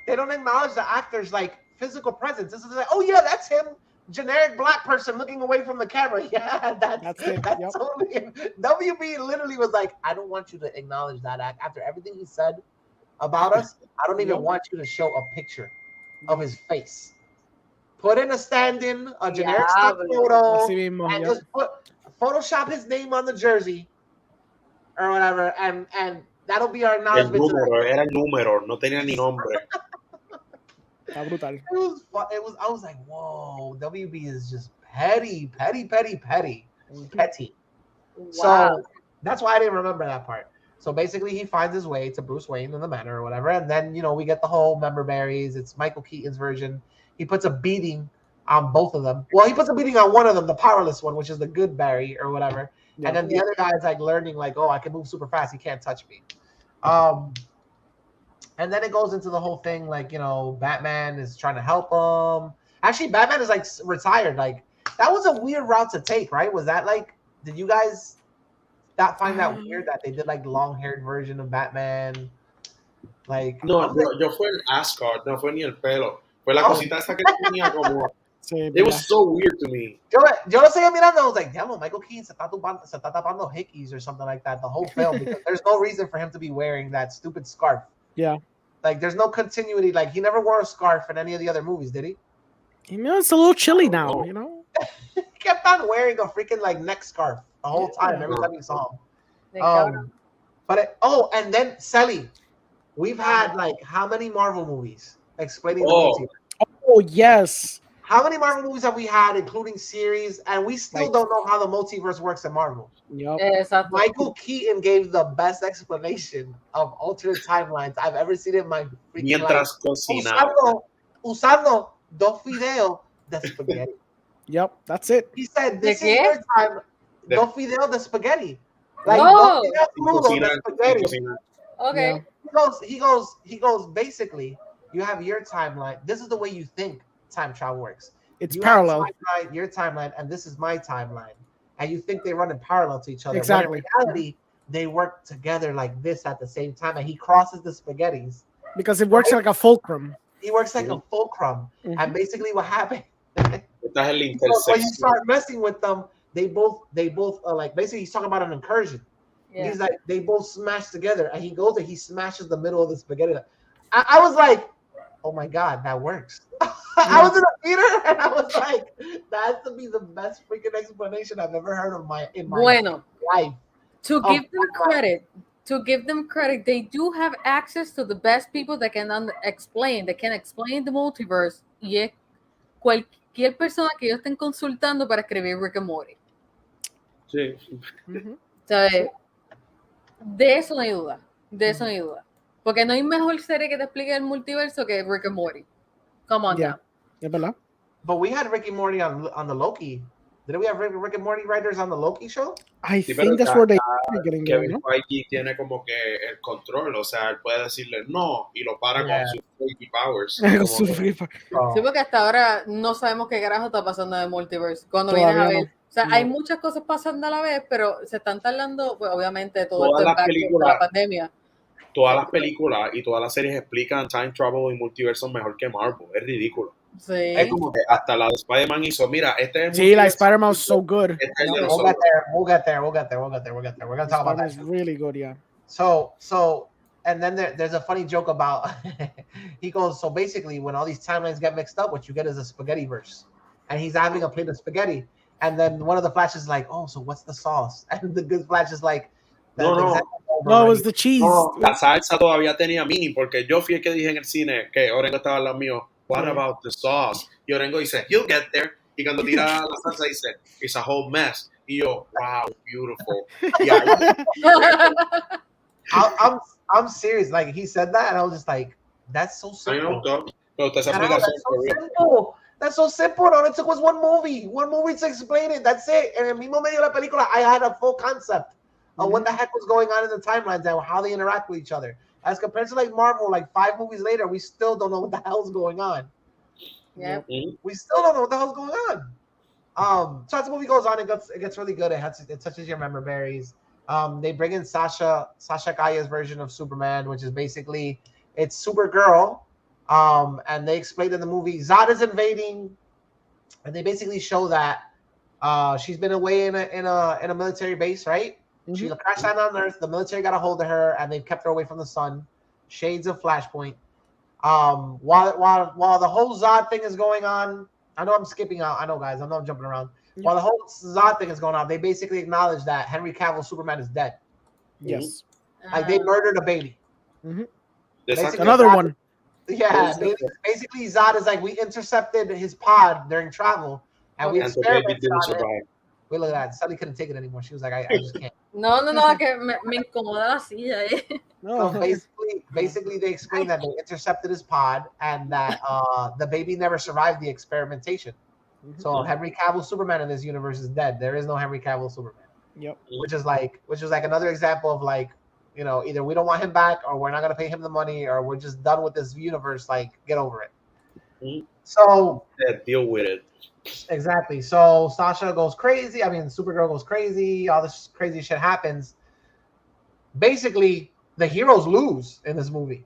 They don't acknowledge the actor's like physical presence. This is like, oh yeah, that's him, generic black person looking away from the camera. Yeah, that's it. That's totally him. WB literally was like, I don't want you to acknowledge that act after everything he said about us. I don't even want you to show a picture of his face. Put in a stand-in, a generic stock photo, and just Photoshop his name on the jersey or whatever, and that'll be our acknowledgement. Era el número, no tenía ni nombre. Está brutal. It was. I was like, whoa, WB is just petty. Wow. So that's why I didn't remember that part. So basically, he finds his way to Bruce Wayne in the manor or whatever, and then we get the whole member berries. It's Michael Keaton's version. He puts a beating on both of them. Well, he puts a beating on one of them, the powerless one, which is the good Barry or whatever. Yeah. And then the other guy's like learning, like, oh, I can move super fast. He can't touch me. And then it goes into the whole thing, like, you know, Batman is trying to help him. Actually, Batman is like retired. Like, that was a weird route to take, right? Was that like, did you guys find that weird that they did like long-haired version of Batman? Like, No, yo fue el Asgard, no fue ni el pelo. Fue la cosita esa que tenía como. Sí, It was so weird to me. Yo lo seguía mirando. I was like, damn, Michael Keaton se está tapando hickeys or something like that the whole film because there's no reason for him to be wearing that stupid scarf. Yeah. Like, there's no continuity. Like, he never wore a scarf in any of the other movies, did he? You know, it's a little chilly now, you know? He kept on wearing a freaking, like, neck scarf the whole time, every time you saw him. And then, Sally, we've had, like, how many Marvel movies explaining the multiverse? Oh, yes. How many Marvel movies have we had, including series, and we still don't know how the multiverse works in Marvel? Yep. Michael Keaton gave the best explanation of alternate timelines I've ever seen in my freaking life. Usando dos fideos de spaghetti. Yep, that's it. He said, "This is your time. Dos fideos de spaghetti." Like, dos fideos crudos de spaghetti. Okay. Yeah. He goes. Basically, you have your timeline. This is the way you think time travel works. It's parallel. Your timeline, and this is my timeline. And you think they run in parallel to each other. Exactly. But in reality, they work together like this at the same time. And he crosses the spaghettis. Because it works like a fulcrum. He works like a fulcrum. Mm-hmm. And basically what happened, when you start messing with them, they both are like, basically he's talking about an incursion. Yeah. He's like, they both smash together. And he goes and he smashes the middle of the spaghetti. I was like, oh my God, that works. I was in a theater and I was like, that has to be the best freaking explanation I've ever heard of in my life. To give them credit, they do have access to the best people that can explain the multiverse. Y es cualquier persona que ellos estén consultando para escribir Rick and Morty. Sí. ¿Sabes? De eso no hay duda. Porque no hay mejor serie que te explique el multiverso que Rick and Morty. Come on now. Yeah, but we had Rick and Morty on the Loki. Didn't we have Rick and Morty writers on the Loki show? I think that's where they are getting Kevin Feige tiene como que el control, o sea, él puede decirle no y lo para con sus freaky powers. Sí, porque hasta ahora no sabemos qué carajo está pasando en el multiverse. Cuando vienes a ver, o sea, hay muchas cosas pasando a la vez, pero se están tardando, pues obviamente todo esto es la pandemia. Todas las películas y todas las series explican time travel y multiverso mejor que Marvel. Es ridículo. Sí. Es como que hasta la de Spider-Man hizo, mira, este es sí, la Spider-Man is so good. We'll get there. We're gonna talk about that. It's really good, yeah. So, and then there's a funny joke about he goes, so basically when all these timelines get mixed up, what you get is a spaghettiverse, and he's having a plate of spaghetti, and then one of the Flashes is like, oh, so what's the sauce? And the good Flash is like, no, it was the cheese. No, la salsa todavía tenía mini, porque yo fui el que dije en el cine que Orengo estaba al lado mío. What about the sauce? Y Orengo dice, he'll get there. Y cuando tira la salsa dice, it's a whole mess. Y yo, wow, beautiful. I'm serious. Like, he said that, and I was just like, that's so simple. That's so simple. All it took was one movie to explain it. That's it. And en el mismo medio de la película, I had a full concept of what the heck was going on in the timelines and how they interact with each other. As compared to like Marvel, like 5 movies later, we still don't know what the hell's going on. Yeah, we still don't know what the hell's going on. So as the movie goes on, it gets really good. It touches your memory berries. They bring in Sasha Kaya's version of Superman, which is basically it's Supergirl. And they explained in the movie Zod is invading, and they basically show that she's been away in a military base, right? Mm-hmm. She crashed down on Earth. The military got a hold of her, and they've kept her away from the sun. Shades of Flashpoint. While the whole Zod thing is going on, I know I'm skipping out. I know, guys. I know I'm jumping around. Mm-hmm. While the whole Zod thing is going on, they basically acknowledge that Henry Cavill Superman is dead. Yes. Like they murdered a baby. Mm-hmm. Another Zod, one. Yeah. Basically, Zod is like, we intercepted his pod during travel, and we experimented on it. Wait, look at that. Sally couldn't take it anymore. She was like, I just can't. No, que me incomoda la silla. No. So basically, they explained that they intercepted his pod and that the baby never survived the experimentation. Mm-hmm. So Henry Cavill Superman in this universe is dead. There is no Henry Cavill Superman. Yep. Which was like another example of like, either we don't want him back, or we're not gonna pay him the money, or we're just done with this universe. Like, get over it. Mm-hmm. So deal with it. Exactly. So Sasha goes crazy. I mean, Supergirl goes crazy. All this crazy shit happens. Basically, the heroes lose in this movie.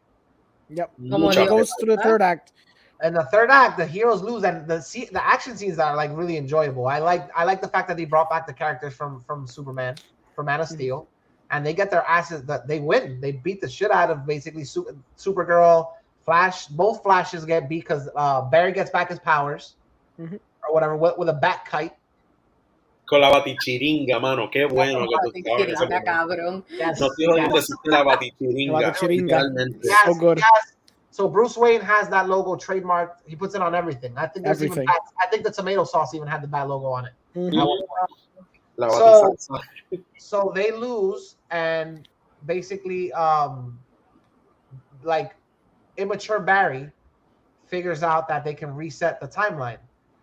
Yep. Mucha It goes to the third act. And the third act, the heroes lose, and the action scenes are like really enjoyable. I like the fact that they brought back the characters from Superman, from Man of Steel, and they get their asses. That they win. They beat the shit out of basically Supergirl, Flash. Both Flashes get beat because Barry gets back his powers, or whatever, with a bat kite. Con la batichiringa, mano, qué bueno que tú Batichiringa, cabrón. Yes, No estoy jodiendo decirte la batichiringa. Literalmente. Yes, So good. yes. So Bruce Wayne has that logo trademarked. He puts it on everything. I think there's even I think the tomato sauce even had the bad logo on it. So they lose, and basically, like immature Barry figures out that they can reset the timeline,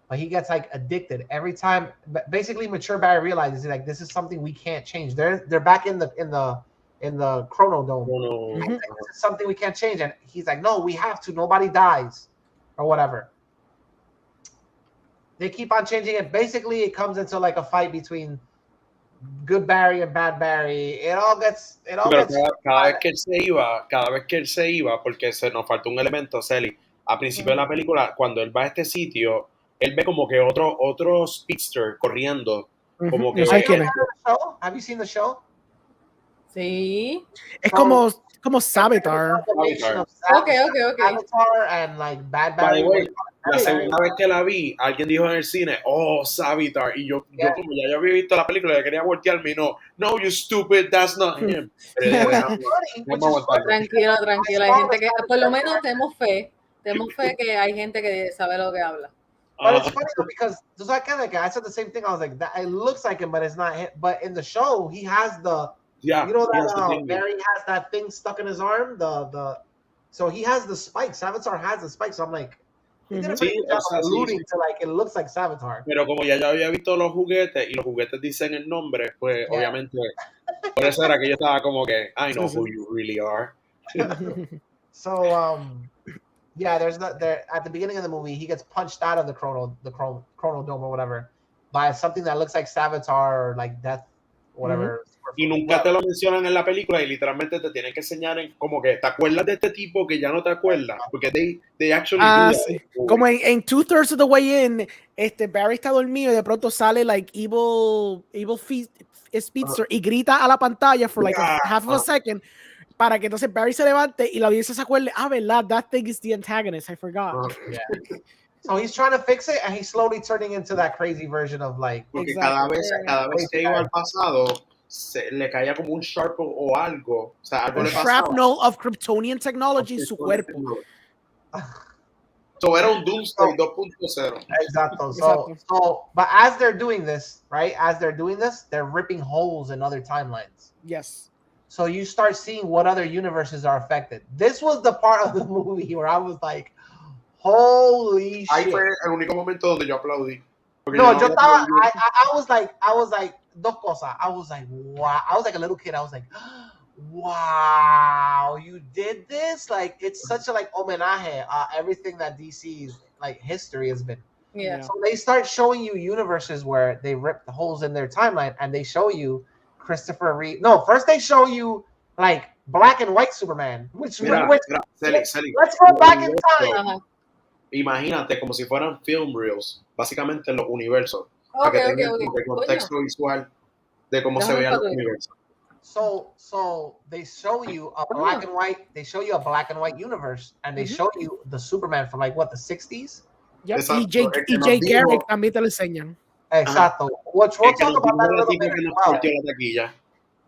but he gets like addicted every time. Basically, mature Barry realizes like this is something we can't change. They're back in the Chrono Dome. This is something we can't change, and he's like, no, we have to. Nobody dies, or whatever. They keep on changing it. Basically, it comes into like a fight between good Barry and bad Barry. It all gets. Cada vez que él se iba, porque se nos faltó un elemento, Celi. Al principio de la película, cuando él va a este sitio, él ve como que otro speedster corriendo. Como que. Have you seen the show? Sí. Es como Savitar. Okay. Savitar and like Bad Barry. La segunda vez que la vi, alguien dijo en el cine, oh, Savitar. Y yo como ya había visto la película, yo quería voltearme y no, you stupid, that's not him. Tranquila. Hay gente que, por lo menos tenemos fe que hay gente que sabe lo que habla. But it's funny though, because just like I said the same thing. I was like, that it looks like him, but it's not him. But in the show, he has the Barry has that thing stuck in his arm. So he has the spikes. Savitar has the spikes. So I'm like, he did a pretty good job alluding to like it looks like Savitar. Pero como ya había visto los juguetes y los juguetes dicen el nombre, pues obviamente por eso era que yo estaba como que I know who you really are. So there's there at the beginning of the movie he gets punched out of the Chrono Dome or whatever by something that looks like Savitar or like Death, whatever. Y nunca te lo mencionan en la película y literalmente te tienen que enseñar en como que te acuerdas de este tipo que ya no te acuerdas porque they actually do sí. Como en 2/3 of the way in, Barry está dormido y de pronto sale like evil speedster y grita a la pantalla for like half of a second para que entonces Barry se levante y la audiencia se acuerde, verdad, that thing is the antagonist, I forgot. So he's trying to fix it and he's slowly turning into that crazy version of like. Porque cada vez que iba al pasado le caía como un sharp o algo. O sea, algo le pasaba. Shrapnel of Kryptonian technology en su cuerpo. So era un Doomsday 2.0. Exacto. So, but as they're doing this, right? As they're doing this, they're ripping holes in other timelines. Yes. So you start seeing what other universes are affected. This was the part of the movie where I was like, holy shit. Ahí fue el único momento donde yo aplaudí. No, yo estaba, I was like, dos cosas. I was like, wow. I was like a little kid. I was like, wow, you did this? Like, it's such a like homenaje, everything that DC's like history has been. Yeah. So they start showing you universes where they rip the holes in their timeline and they show you Christopher Reeve. No, first they show you like black and white Superman. Let's go back in time. Imagínate como si fueran film reels, básicamente en los universos. Para que tengan el contexto visual de cómo se veía el universo. So they show you a black and white. They show you a black and white universe, and they show you the Superman from like what, the 60s. Yep. EJ Garrick también te lo enseñan. Exacto. Which we'll talk about that a little bit as well.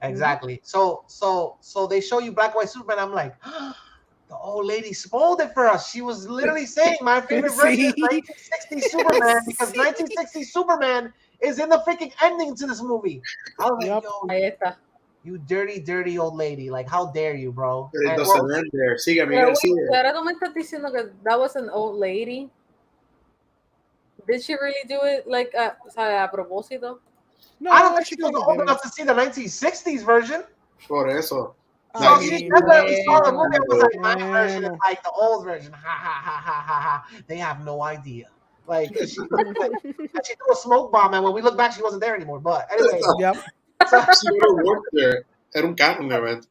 Exactly. So they show you black and white Superman. I'm like, the old lady spoiled it for us. She was literally saying my favorite version is 1960 Superman because 1960 Superman is in the freaking ending to this movie. I was like, yo, you dirty, dirty old lady. Like, how dare you, bro? Ahora tú me estás diciendo que that was an old lady. Did she really do it like a propósito? No, I don't think she was old enough to see the 1960s version. Por eso. So she definitely saw the movie. It was like my Man. version is like the old version. Ha ha ha ha ha ha. They have no idea. Like she threw a smoke bomb, and when we look back, she wasn't there anymore. But anyway, Yep. so, She would have worked there. Era un canon event.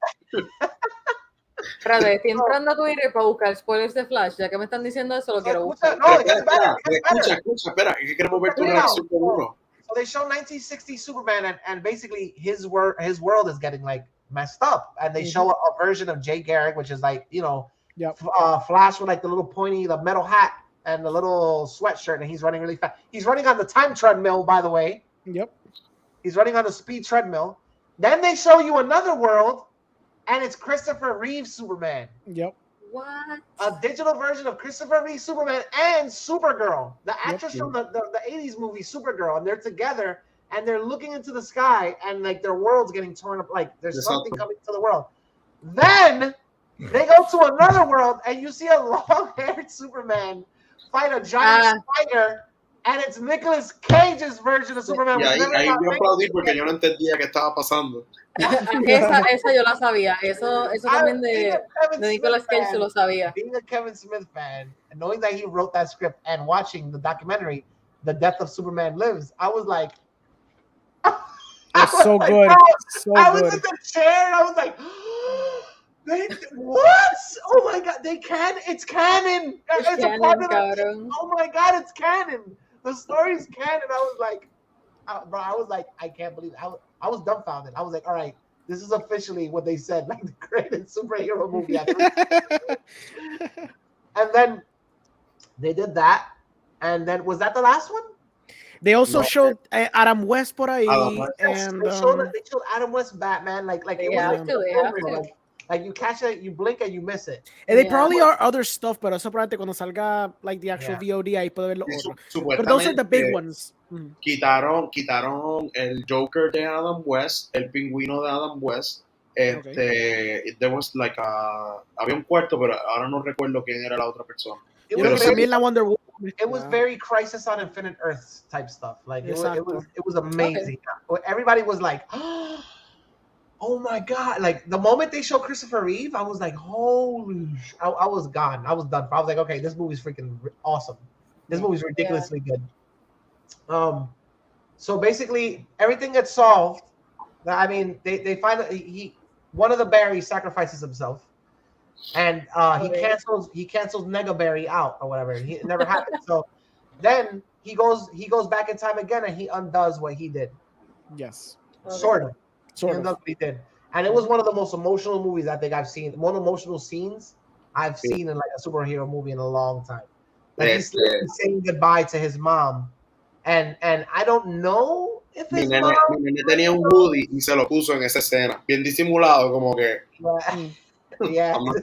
Espérate, estoy entrando a Twitter para buscar spoilers de Flash. Ya que me están diciendo eso, lo quiero buscar. no, it gets better. It gets better. Escucha, es que queremos ver tu reacción con uno. So they show 1960 Superman, and basically his world is getting like messed up, and they show a version of Jay Garrick, which is like, you know, Flash with like the little pointy, the metal hat and the little sweatshirt, and he's running really fast. He's running on the time treadmill, by the way. Yep. He's running on the speed treadmill. Then they show you another world, and it's Christopher Reeve Superman. Yep. What? A digital version of Christopher Reeve Superman and Supergirl, the actress from the 80s movie Supergirl, and they're together and they're looking into the sky, and like their world's getting torn up, like there's something coming to the world. Then they go to another world and you see a long-haired Superman fight a giant spider, and it's Nicolas Cage's version of Superman. Y ahí yo aplaudí porque yo no entendía qué estaba pasando. esa yo la sabía. Eso también de Nicolas Cage se lo sabía. Being a Kevin Smith fan, and knowing that he wrote that script and watching the documentary, The Death of Superman Lives, I was like, it's so good. I was in the chair and I was like, what? Oh my God, it's canon. It's canon, a part of the, oh my God, it's canon. The story's canon. I was like, I can't believe it. I was dumbfounded. I was like, all right, this is officially what they said, like the greatest superhero movie ever. And then they did that. And then, was that the last one? They also showed Adam West por ahí. And they showed Adam West Batman. Like you catch it, you blink and you miss it. And they probably are other stuff, pero eso probablemente cuando salga like the actual VOD ahí puede ver lo otro. But those are the big ones. Quitaron el Joker de Adam West, el pingüino de Adam West. There was like había un cuarto, pero ahora no recuerdo quién era la otra persona. It was very Crisis on Infinite Earths type stuff. Like it was amazing. Okay. Everybody was like, oh my God. Like the moment they showed Christopher Reeve, I was like, holy I was gone. I was done. I was like, okay, this movie's freaking awesome. This movie's ridiculously good. So basically everything gets solved. I mean, they find that one of the Barrys sacrifices himself. And he cancels Nega Barry out or whatever. It never happened. So then he goes back in time again and he undoes what he did. Yes. Sort of. He undoes what he did. And it was one of the most emotional movies I think I've seen. One of the emotional scenes I've seen in like a superhero movie in a long time. Like he's saying goodbye to his mom. And I don't know if his mom tenía un hoodie y se lo puso en esa escena. Bien disimulado, como que... Yeah. Let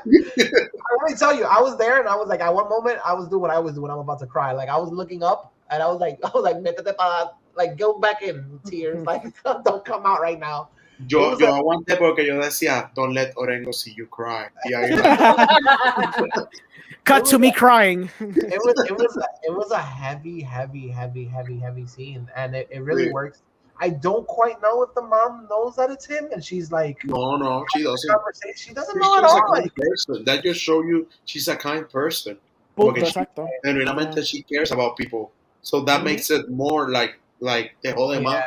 me tell you, I was there and I was like, at one moment, I was doing what I was doing. I'm about to cry. Like I was looking up and I was like, like go back in tears. Like don't come out right now. Yo aguanté porque yo decía, don't let Orengo see you cry. Cut to me crying. It was a heavy scene, and it really works. I don't quite know if the mom knows that it's him, and she's like, no, she doesn't. She doesn't know at all. That just show you she's a kind person. Genuinamente she cares about people, so that makes it more like te jode más.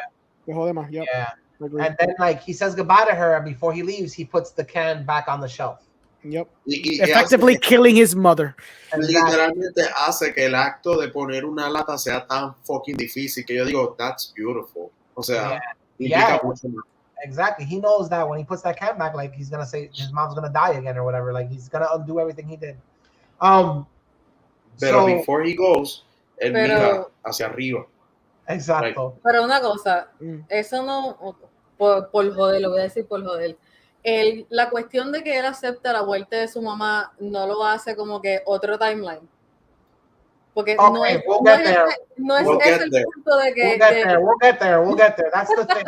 Yeah. And then like he says goodbye to her, and before he leaves, he puts the can back on the shelf. Yep. Effectively killing his mother. Literalmente hace que el acto de poner una lata sea tan fucking difícil que yo digo, that's beautiful. O sea, exactly. He knows that when he puts that can back, like he's gonna say his mom's gonna die again or whatever. Like he's gonna undo everything he did. Pero before he goes, él mira hacia arriba. Exacto. Pero una cosa, eso no, por joder, lo voy a decir por joder. La cuestión de que él acepta la muerte de su mamá no lo hace como que otro timeline. Porque no es el punto de que... We'll get there. That's the thing.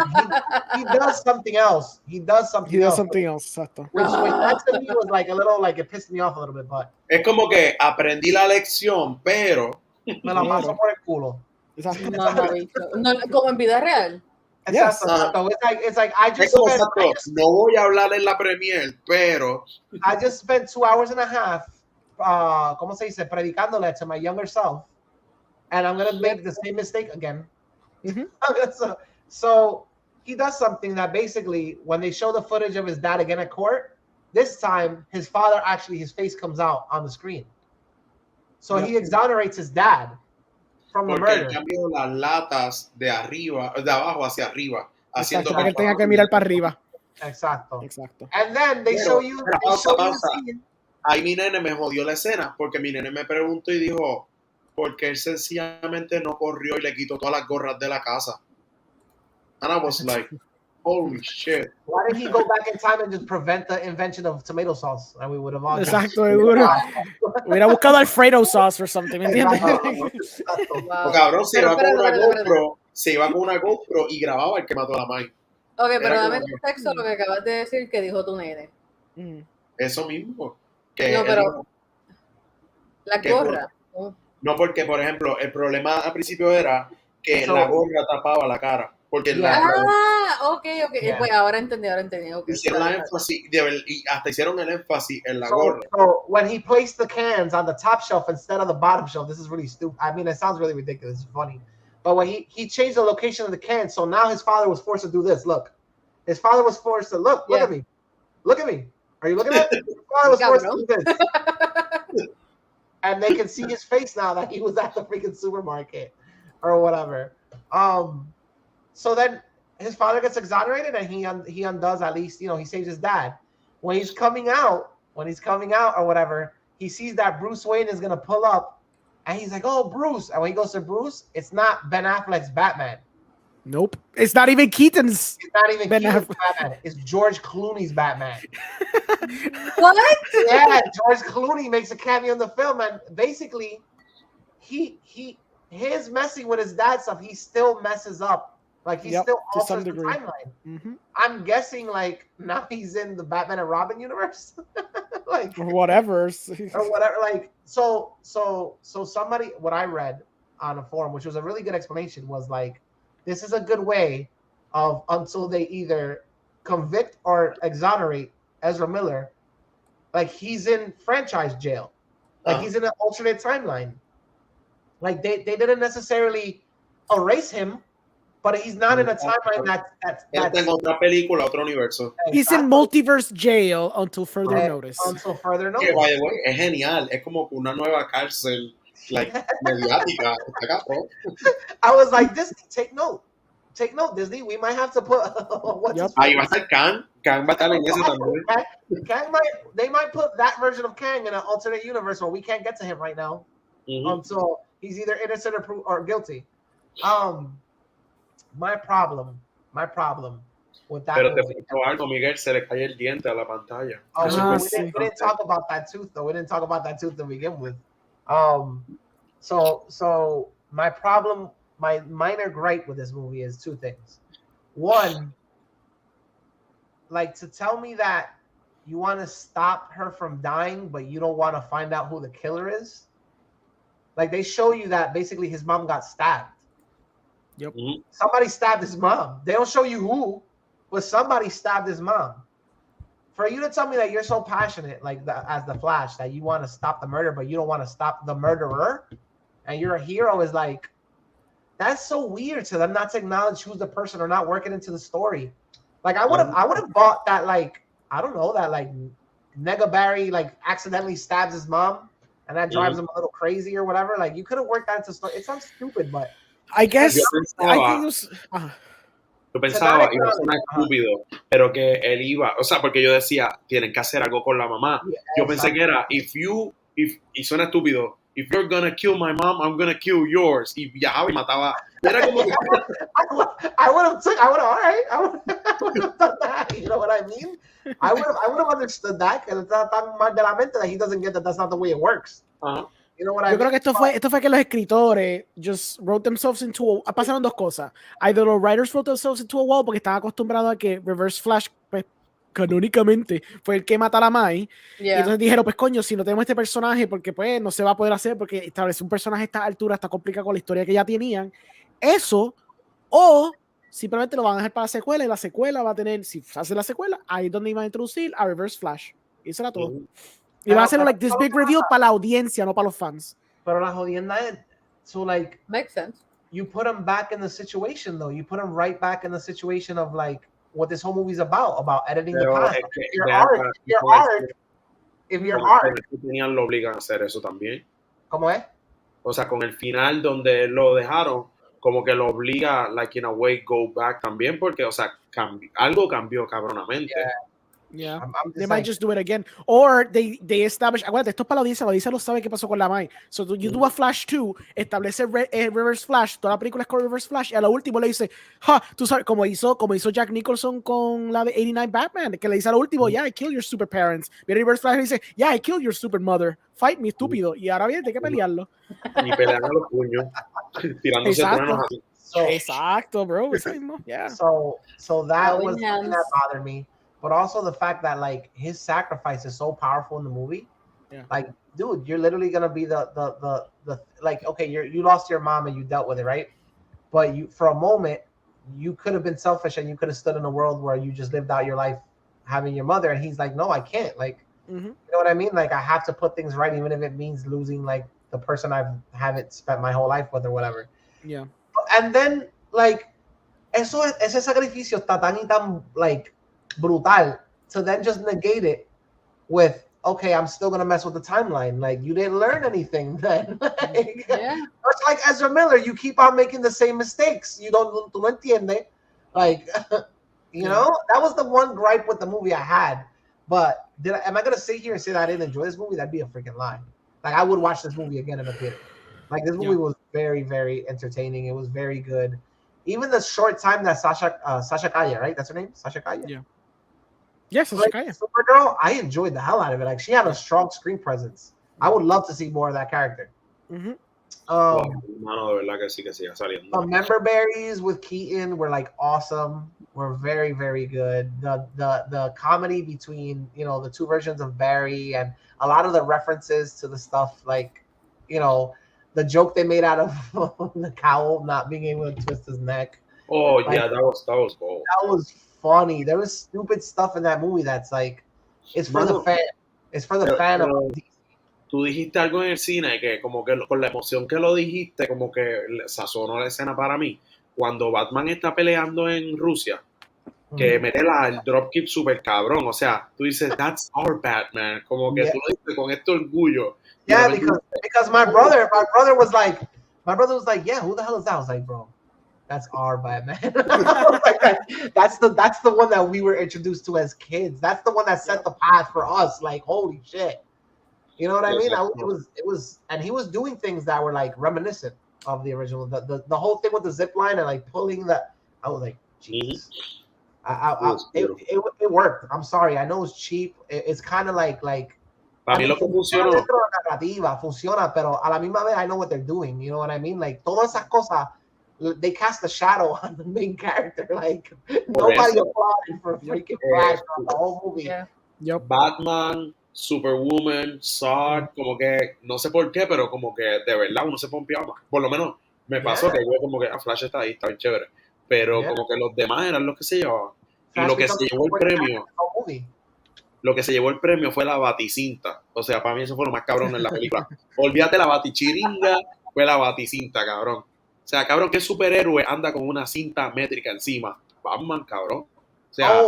He does something else. Exacto. Which to me was like a little, like it pissed me off a little bit, but... Es como que aprendí la lección, pero... Me la paso por el culo. No, como en vida real. Yes. Exacto. It's like I just no voy a hablar en la premiere, pero I just spent 2 hours and a half, ¿cómo se dice? Predicándole to my younger self, and I'm gonna make the same mistake again. So he does something that basically, when they show the footage of his dad again at court, this time his father actually, his face comes out on the screen. So he exonerates his dad from the murder. Porque él cambió las latas de abajo hacia arriba, haciendo para que él tenga que mirar para arriba. Exacto. Exacto. And then they show you. Ahí mi nene me jodió la escena porque mi nene me preguntó y dijo, ¿por qué él sencillamente no corrió y le quitó todas las gorras de la casa? And I was like, holy shit. Why did he go back in time and just prevent the invention of tomato sauce? And we would have all. Exacto, hubiera buscado Alfredo sauce or something, ¿me entiendes? Wow. Cabrón, se iba con una GoPro y grababa el que mató a la Mai. Ok, pero dame contexto lo que acabas de decir que dijo tu nene. Eso mismo. No, pero la gorra. No, porque, por ejemplo, el problema al principio era que la gorra tapaba la cara. Porque ok. Pues ahora entendí. Okay, hicieron la énfasis, y hasta hicieron el énfasis en la gorra. So when he placed the cans on the top shelf instead of the bottom shelf, this is really stupid. I mean, it sounds really ridiculous. It's funny. But when he changed the location of the cans, so now his father was forced to do this. Look. His father was forced to look at me. Look at me. Are you looking at me? His father was forced to do this. And they can see his face now that he was at the freaking supermarket or whatever. So then his father gets exonerated and he undoes, at least, he saves his dad. When he's coming out or whatever, he sees that Bruce Wayne is gonna pull up, and he's like, "Oh, Bruce!" And when he goes to Bruce, it's not Ben Affleck's Batman. Nope, it's not even Keaton's. It's not even Keaton's Batman. It's George Clooney's Batman. What? Yeah, George Clooney makes a cameo in the film, and basically, his messing with his dad stuff, he still messes up. Like, he still alters the timeline. I'm guessing, like, now he's in the Batman and Robin universe. Like, or whatever. Like, so somebody, what I read on a forum, which was a really good explanation, was like, this is a good way of, until they either convict or exonerate Ezra Miller, like, he's in franchise jail. Like, he's in an alternate timeline. Like, they didn't necessarily erase him, but he's not in a timeline that's en otra película, otro universo. He's in multiverse jail until further notice. Until further notice. Que, by the way, es genial. Es como una nueva cárcel, like, mediática. I was like, Disney, take note, Disney. We might have to put. Ahí va a estar Kang. Kang va a estar en ese también. They might put that version of Kang in an alternate universe where we can't get to him right now until he's either innocent or guilty. My problem with that. Pero te faltó algo, Miguel, se le cae el diente a la pantalla. We didn't talk about that tooth, though. We didn't talk about that tooth to begin with. So my problem, my minor gripe with this movie is two things. One, like, to tell me that you want to stop her from dying, but you don't want to find out who the killer is. Like, they show you that basically his mom got stabbed. Yep. Somebody stabbed his mom. They don't show you who, but somebody stabbed his mom. For you to tell me that you're so passionate, like as the Flash, that you want to stop the murder, but you don't want to stop the murderer, and you're a hero, is like, that's so weird to them not to acknowledge who's the person or not working into the story. Like, I would have bought that, like, I don't know, that like Nega Barry like accidentally stabs his mom and that drives him a little crazy or whatever. Like, you could have worked that into story. It sounds stupid, but I guess yo pensaba, iba a sonar estúpido, pero que él iba, o sea, porque yo decía, tienen que hacer algo con la mamá. Yo pensé que era, y suena estúpido, if you're gonna kill my mom, I'm gonna kill yours. Y viajaba y mataba. Era como que... I would have done that. You know what I mean? I would have understood that, because está tan mal de la mente that he doesn't get that that's not the way it works. You know what I mean? Creo que esto fue que los escritores just wrote themselves into pasaron dos cosas. Either los writers wrote themselves into a wall porque estaban acostumbrados a que Reverse Flash, pues, canónicamente fue el que mata a la Mai. Y entonces dijeron, pues coño, si no tenemos este personaje, porque pues no se va a poder hacer, porque establecer un personaje a esta altura está complicado con la historia que ya tenían. Eso, o simplemente lo van a dejar para la secuela y la secuela va a tener, si se hace la secuela, ahí es donde iban a introducir a Reverse Flash. Y eso era todo. Y va a ser like this big reveal para la audiencia, no para los fans. Pero la jodienda es, so like, makes sense. You put him back in the situation though. You put him right back in the situation of like what this whole movie's about editing the past. If your art, tenían lo obligan a hacer eso también. ¿Cómo es? O sea, con el final donde lo dejaron, como que lo obliga, like in a way, go back también, porque, o sea, algo cambió cabronamente. Yeah, they might just do it again. Or they establish, acuérdate, esto es para la audiencia lo sabe qué pasó con la Mai. So you do a Flash 2, establece Reverse Flash, toda la película es con Reverse Flash, y a lo último le dice, tú sabes, como hizo Jack Nicholson con la de 89 Batman, que le dice a lo último, yeah, I killed your super parents. Viene Reverse Flash y dice, yeah, I killed your super mother. Fight me, estúpido. Y ahora viene, hay que pelearlo. Y pelean a los puños, tirándose truenos así. Exacto, bro. Yeah. So that was something that bothered me. But also the fact that like his sacrifice is so powerful in the movie. Yeah. Like, dude, you're literally gonna be the like, okay, you lost your mom and you dealt with it, right? But you, for a moment, you could have been selfish and you could have stood in a world where you just lived out your life having your mother. And he's like, no, I can't. Like, you know what I mean? Like, I have to put things right, even if it means losing like the person I haven't spent my whole life with or whatever. Yeah. And then like, ese sacrificio está tan y tan like brutal to then just negate it with, okay, I'm still gonna mess with the timeline. Like, you didn't learn anything then. It's like Ezra Miller, you keep on making the same mistakes. You don't, tú no entiendes. Like, you know, that was the one gripe with the movie I had. But am I gonna sit here and say that I didn't enjoy this movie? That'd be a freaking lie. Like, I would watch this movie again in a theater. Like, this movie was very, very entertaining. It was very good. Even the short time that Sasha Calle, right? That's her name, Sasha Calle. Yeah. Yes, like, Supergirl, I enjoyed the hell out of it. Like, she had a strong screen presence. I would love to see more of that character. The member berries with Keaton were like awesome. Were very, very good. The comedy between, you know, the two versions of Barry and a lot of the references to the stuff, like, you know, the joke they made out of the cowl not being able to twist his neck. Oh, like, yeah, that was cool. That was funny. There was stupid stuff in that movie that's like, it's for the fan. It's for the fan of DC. Tú dijiste algo en el cine que como que por la emoción que lo dijiste, como que sazonó la escena para mí. Cuando Batman está peleando en Rusia, que mete el dropkick super cabrón. O sea, tú dices, that's our Batman. Como que tú lo dices con este orgullo. Yeah, because my brother was like, yeah, who the hell is that? I was like, bro, that's our Batman. Like, that's the one that we were introduced to as kids. That's the one that set the path for us. Like, holy shit. You know what I mean? It was, and he was doing things that were like reminiscent of the original. The whole thing with the zip line and like pulling that. I was like, jeez. It worked. I'm sorry. I know it's cheap. It's kind of like. Para mí lo que funcionó. Funciona, pero a la misma vez I know what they're doing. You know what I mean? Like, todas esas cosas, they cast a shadow on the main character. Like, nobody applauded for freaking Flash on the whole movie. Yeah. Yep. Batman, Superwoman, Zod, como que, no sé por qué, pero como que de verdad uno se pompeaba. Por lo menos me pasó que yo como que Flash está ahí, está bien chévere. Pero como que los demás eran los que se llevaban. Y lo que se llevó el premio... Lo que se llevó el premio fue la baticinta. O sea, para mí eso fue lo más cabrón en la película. Olvídate la batichiringa, fue la baticinta, cabrón. O sea, cabrón, ¿qué superhéroe anda con una cinta métrica encima? Batman, cabrón. O sea,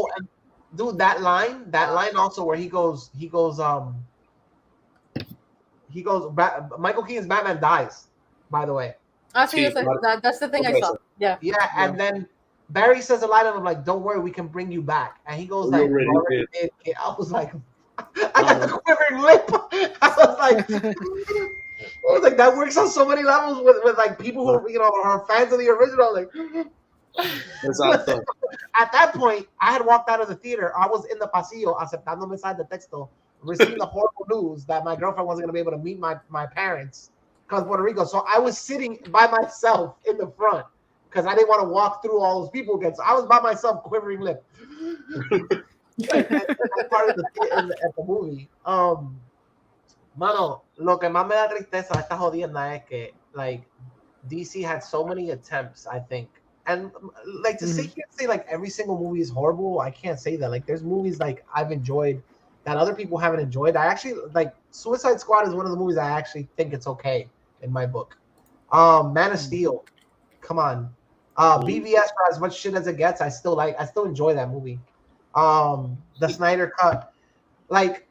dude, that line also where he goes, Michael Keaton's Batman dies, by the way. That's the thing I saw. Yeah. Yeah, and then Barry says a line of him like, "Don't worry, we can bring you back." And he goes like, I was like, I got the quivering lip. I was like, that works on so many levels with like people who, you know, are fans of the original. Like, exactly. At that point, I had walked out of the theater. I was in the pasillo, aceptando mensaje de texto, receiving the horrible news that my girlfriend wasn't going to be able to meet my parents because Puerto Rico. So I was sitting by myself in the front, because I didn't want to walk through all those people again. So I was by myself, quivering lip. That's part of the movie. Mano, lo que más me da tristeza esta jodienda es que, like, DC had so many attempts, I think, And like to sit here and say like every single movie is horrible, I can't say that. Like there's movies like I've enjoyed that other people haven't enjoyed. I actually like Suicide Squad is one of the movies I actually think it's okay in my book. Man of Steel, come on. BVS, for as much shit as it gets, I still enjoy that movie. The Snyder Cut, like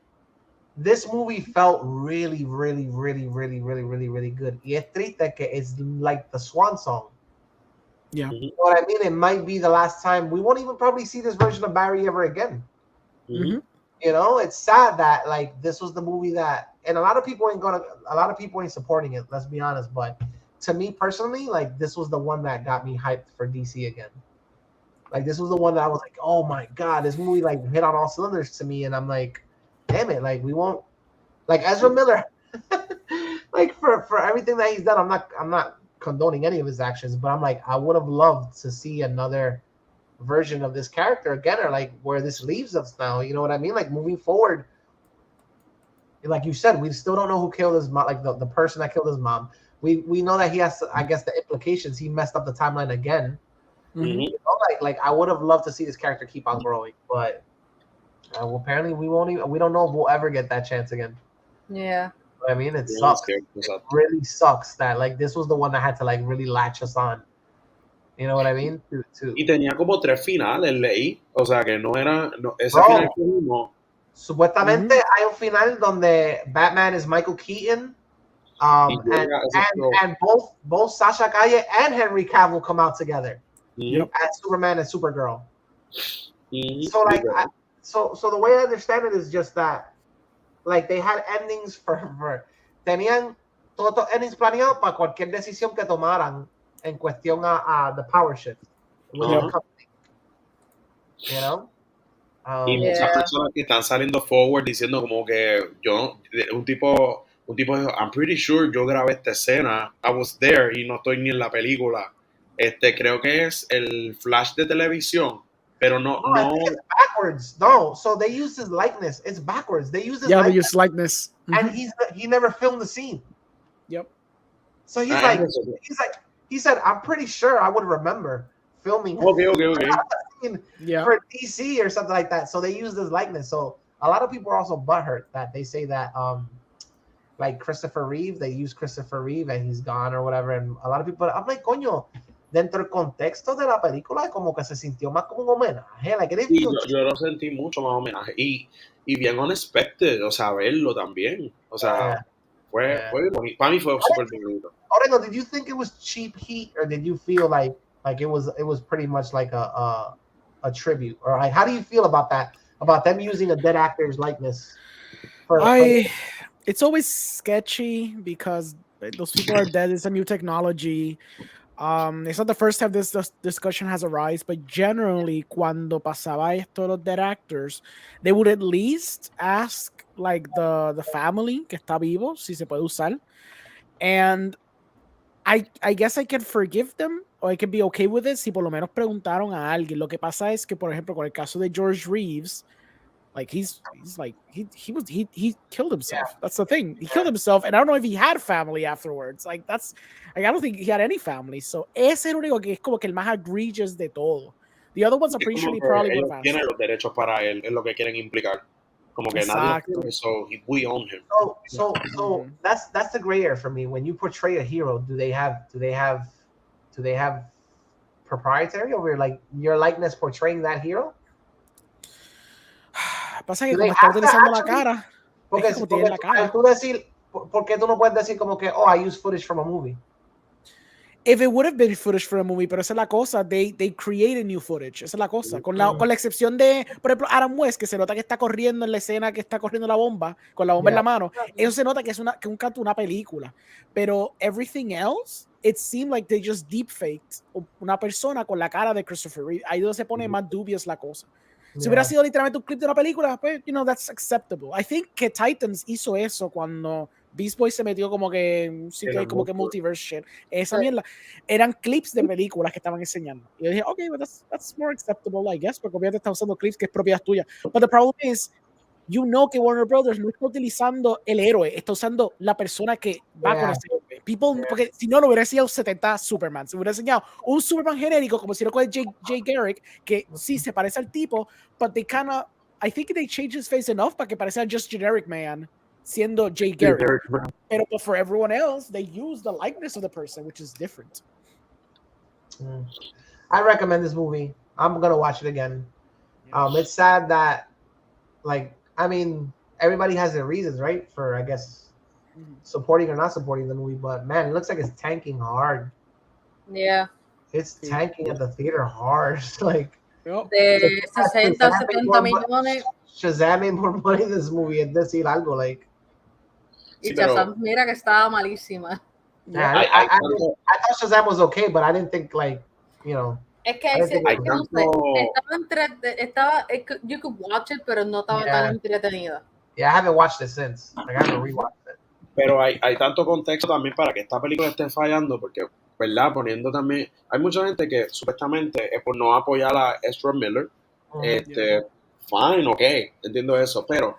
this movie felt really, really, really, really, really, really, really good. Y es triste que it's like the swan song. Yeah. You know what I mean? It might be the last time. We won't even probably see this version of Barry ever again. Mm-hmm. You know, it's sad that like this was the movie that, and a lot of people ain't supporting it. Let's be honest, but to me personally, like this was the one that got me hyped for DC again. Like this was the one that I was like, oh my god, this movie like hit on all cylinders to me, and I'm like, damn it, like we won't, like Ezra Miller, like for everything that he's done, I'm not condoning any of his actions, but I'm like, I would have loved to see another version of this character again, or like where this leaves us now. You know what I mean? Like moving forward, like you said, we still don't know who killed his mom, like the person that killed his mom. We know that he has, I guess, the implications. He messed up the timeline again. Mm-hmm. You know, like I would have loved to see this character keep on growing, but well, apparently we don't know if we'll ever get that chance again. Yeah. I mean, it sucks. It really sucks that like this was the one that had to like really latch us on. You know what I mean? Y tenía como 3 finales, leí. O sea, que no era... No, ese Bro, final que uno... Supuestamente hay un final donde Batman is Michael Keaton, and both Sasha Calle and Henry Cavill come out together as Superman and Supergirl. So like, so the way I understand it is just that, like they had endings for tenían todos los endings planeados para cualquier decisión que tomaran en cuestión a the power shift within the company. You know? Y muchas personas que están saliendo forward diciendo como que un tipo dijo, I'm pretty sure yo grabé esta escena, I was there y no estoy ni en la película. Creo que es el Flash de televisión, pero no. I think it's backwards. No, so they use his likeness. It's backwards. They use his likeness. They use likeness. And he never filmed the scene. Yep. So he said, I'm pretty sure I would remember filming for DC or something like that. So they used his likeness. So a lot of people are also butthurt that they say that like Christopher Reeve, they use Christopher Reeve and he's gone or whatever. And a lot of people, I'm like, coño, dentro del contexto de la película como que se sintió más como un homenaje. Like, sí, yo lo sentí mucho más homenaje. Y bien unexpected, o sea, verlo también. O sea, fue bonito. Para mí fue súper bonito. Oreno, did you think it was cheap heat, or did you feel like it was pretty much like a tribute? Or like, how do you feel about that? About them using a dead actor's likeness? It's always sketchy because those people are dead. It's a new technology. It's not the first time this discussion has arisen, but generally, cuando pasaba esto los dead actors, they would at least ask like the family que está vivo si se puede usar, and I guess I can forgive them or I can be okay with it si por lo menos preguntaron a alguien. Lo que pasa es que, por ejemplo, con el caso de George Reeves, like he's like he killed himself. Yeah. That's the thing. He killed himself, and I don't know if he had family afterwards. Like I don't think he had any family. So ese es el único que es como que el más egregious de todo. The other ones are pretty sure he probably would have asked. Tiene los derechos para él, es lo que quieren implicar. Como que nadie lo so we own him. So that's the gray area for me. When you portray a hero, do they have proprietary over like your likeness portraying that hero? Pasa que como está utilizando la cara, porque tiene la cara. ¿Por qué tú no puedes decir como que I use footage from a movie? If it would have been footage from a movie, pero esa es la cosa, they created new footage, esa es la cosa, con la excepción de, por ejemplo, Adam West, que se nota que está corriendo en la escena que está corriendo la bomba, con la bomba en la mano, eso se nota que es un canto, una película, pero everything else, it seemed like they just deepfaked una persona con la cara de Christopher Reeve. Ahí donde se pone más dubious la cosa. Si hubiera sido literalmente un clip de una película, pues, that's acceptable. I think que Titans hizo eso cuando Beast Boy se metió como que como que multiverse shit. Esa mierda. Eran clips de películas que estaban enseñando. Y yo dije, okay, but that's more acceptable, I guess, porque obviamente está usando clips que es propiedad tuya. But the problem is, que Warner Brothers no está utilizando el héroe, está usando la persona que va con ese héroe. People, porque si no, no hubiera sido 70 Superman. Se hubiera enseñado un Superman genérico, como si lo con Jay Garrick, que sí se parece al tipo, but they kind of, I think they changed his face enough para que parezca just generic man, siendo Jay Garrick. Pero for everyone else, they use the likeness of the person, which is different. I recommend this movie. I'm gonna watch it again. It's sad that, like, I mean, everybody has their reasons, right? For, I guess, supporting or not supporting the movie, but man, it looks like it's tanking hard. Yeah. It's tanking at the theater hard. Like, de 60 o 70 millones. Shazam made more money in this movie and decir algo, like. Y Shazam, mira que estaba malísima. Yeah, I thought Shazam was okay, but I didn't think, like, you know. Es que no sé, you could watch it, pero no estaba tan entretenida. Yeah, I haven't watched it since. Like, I haven't rewatched it. Pero hay tanto contexto también para que esta película esté fallando, porque, ¿verdad? Poniendo también, hay mucha gente que supuestamente es por no apoyar a Ezra Miller. Fine, ok, entiendo eso, pero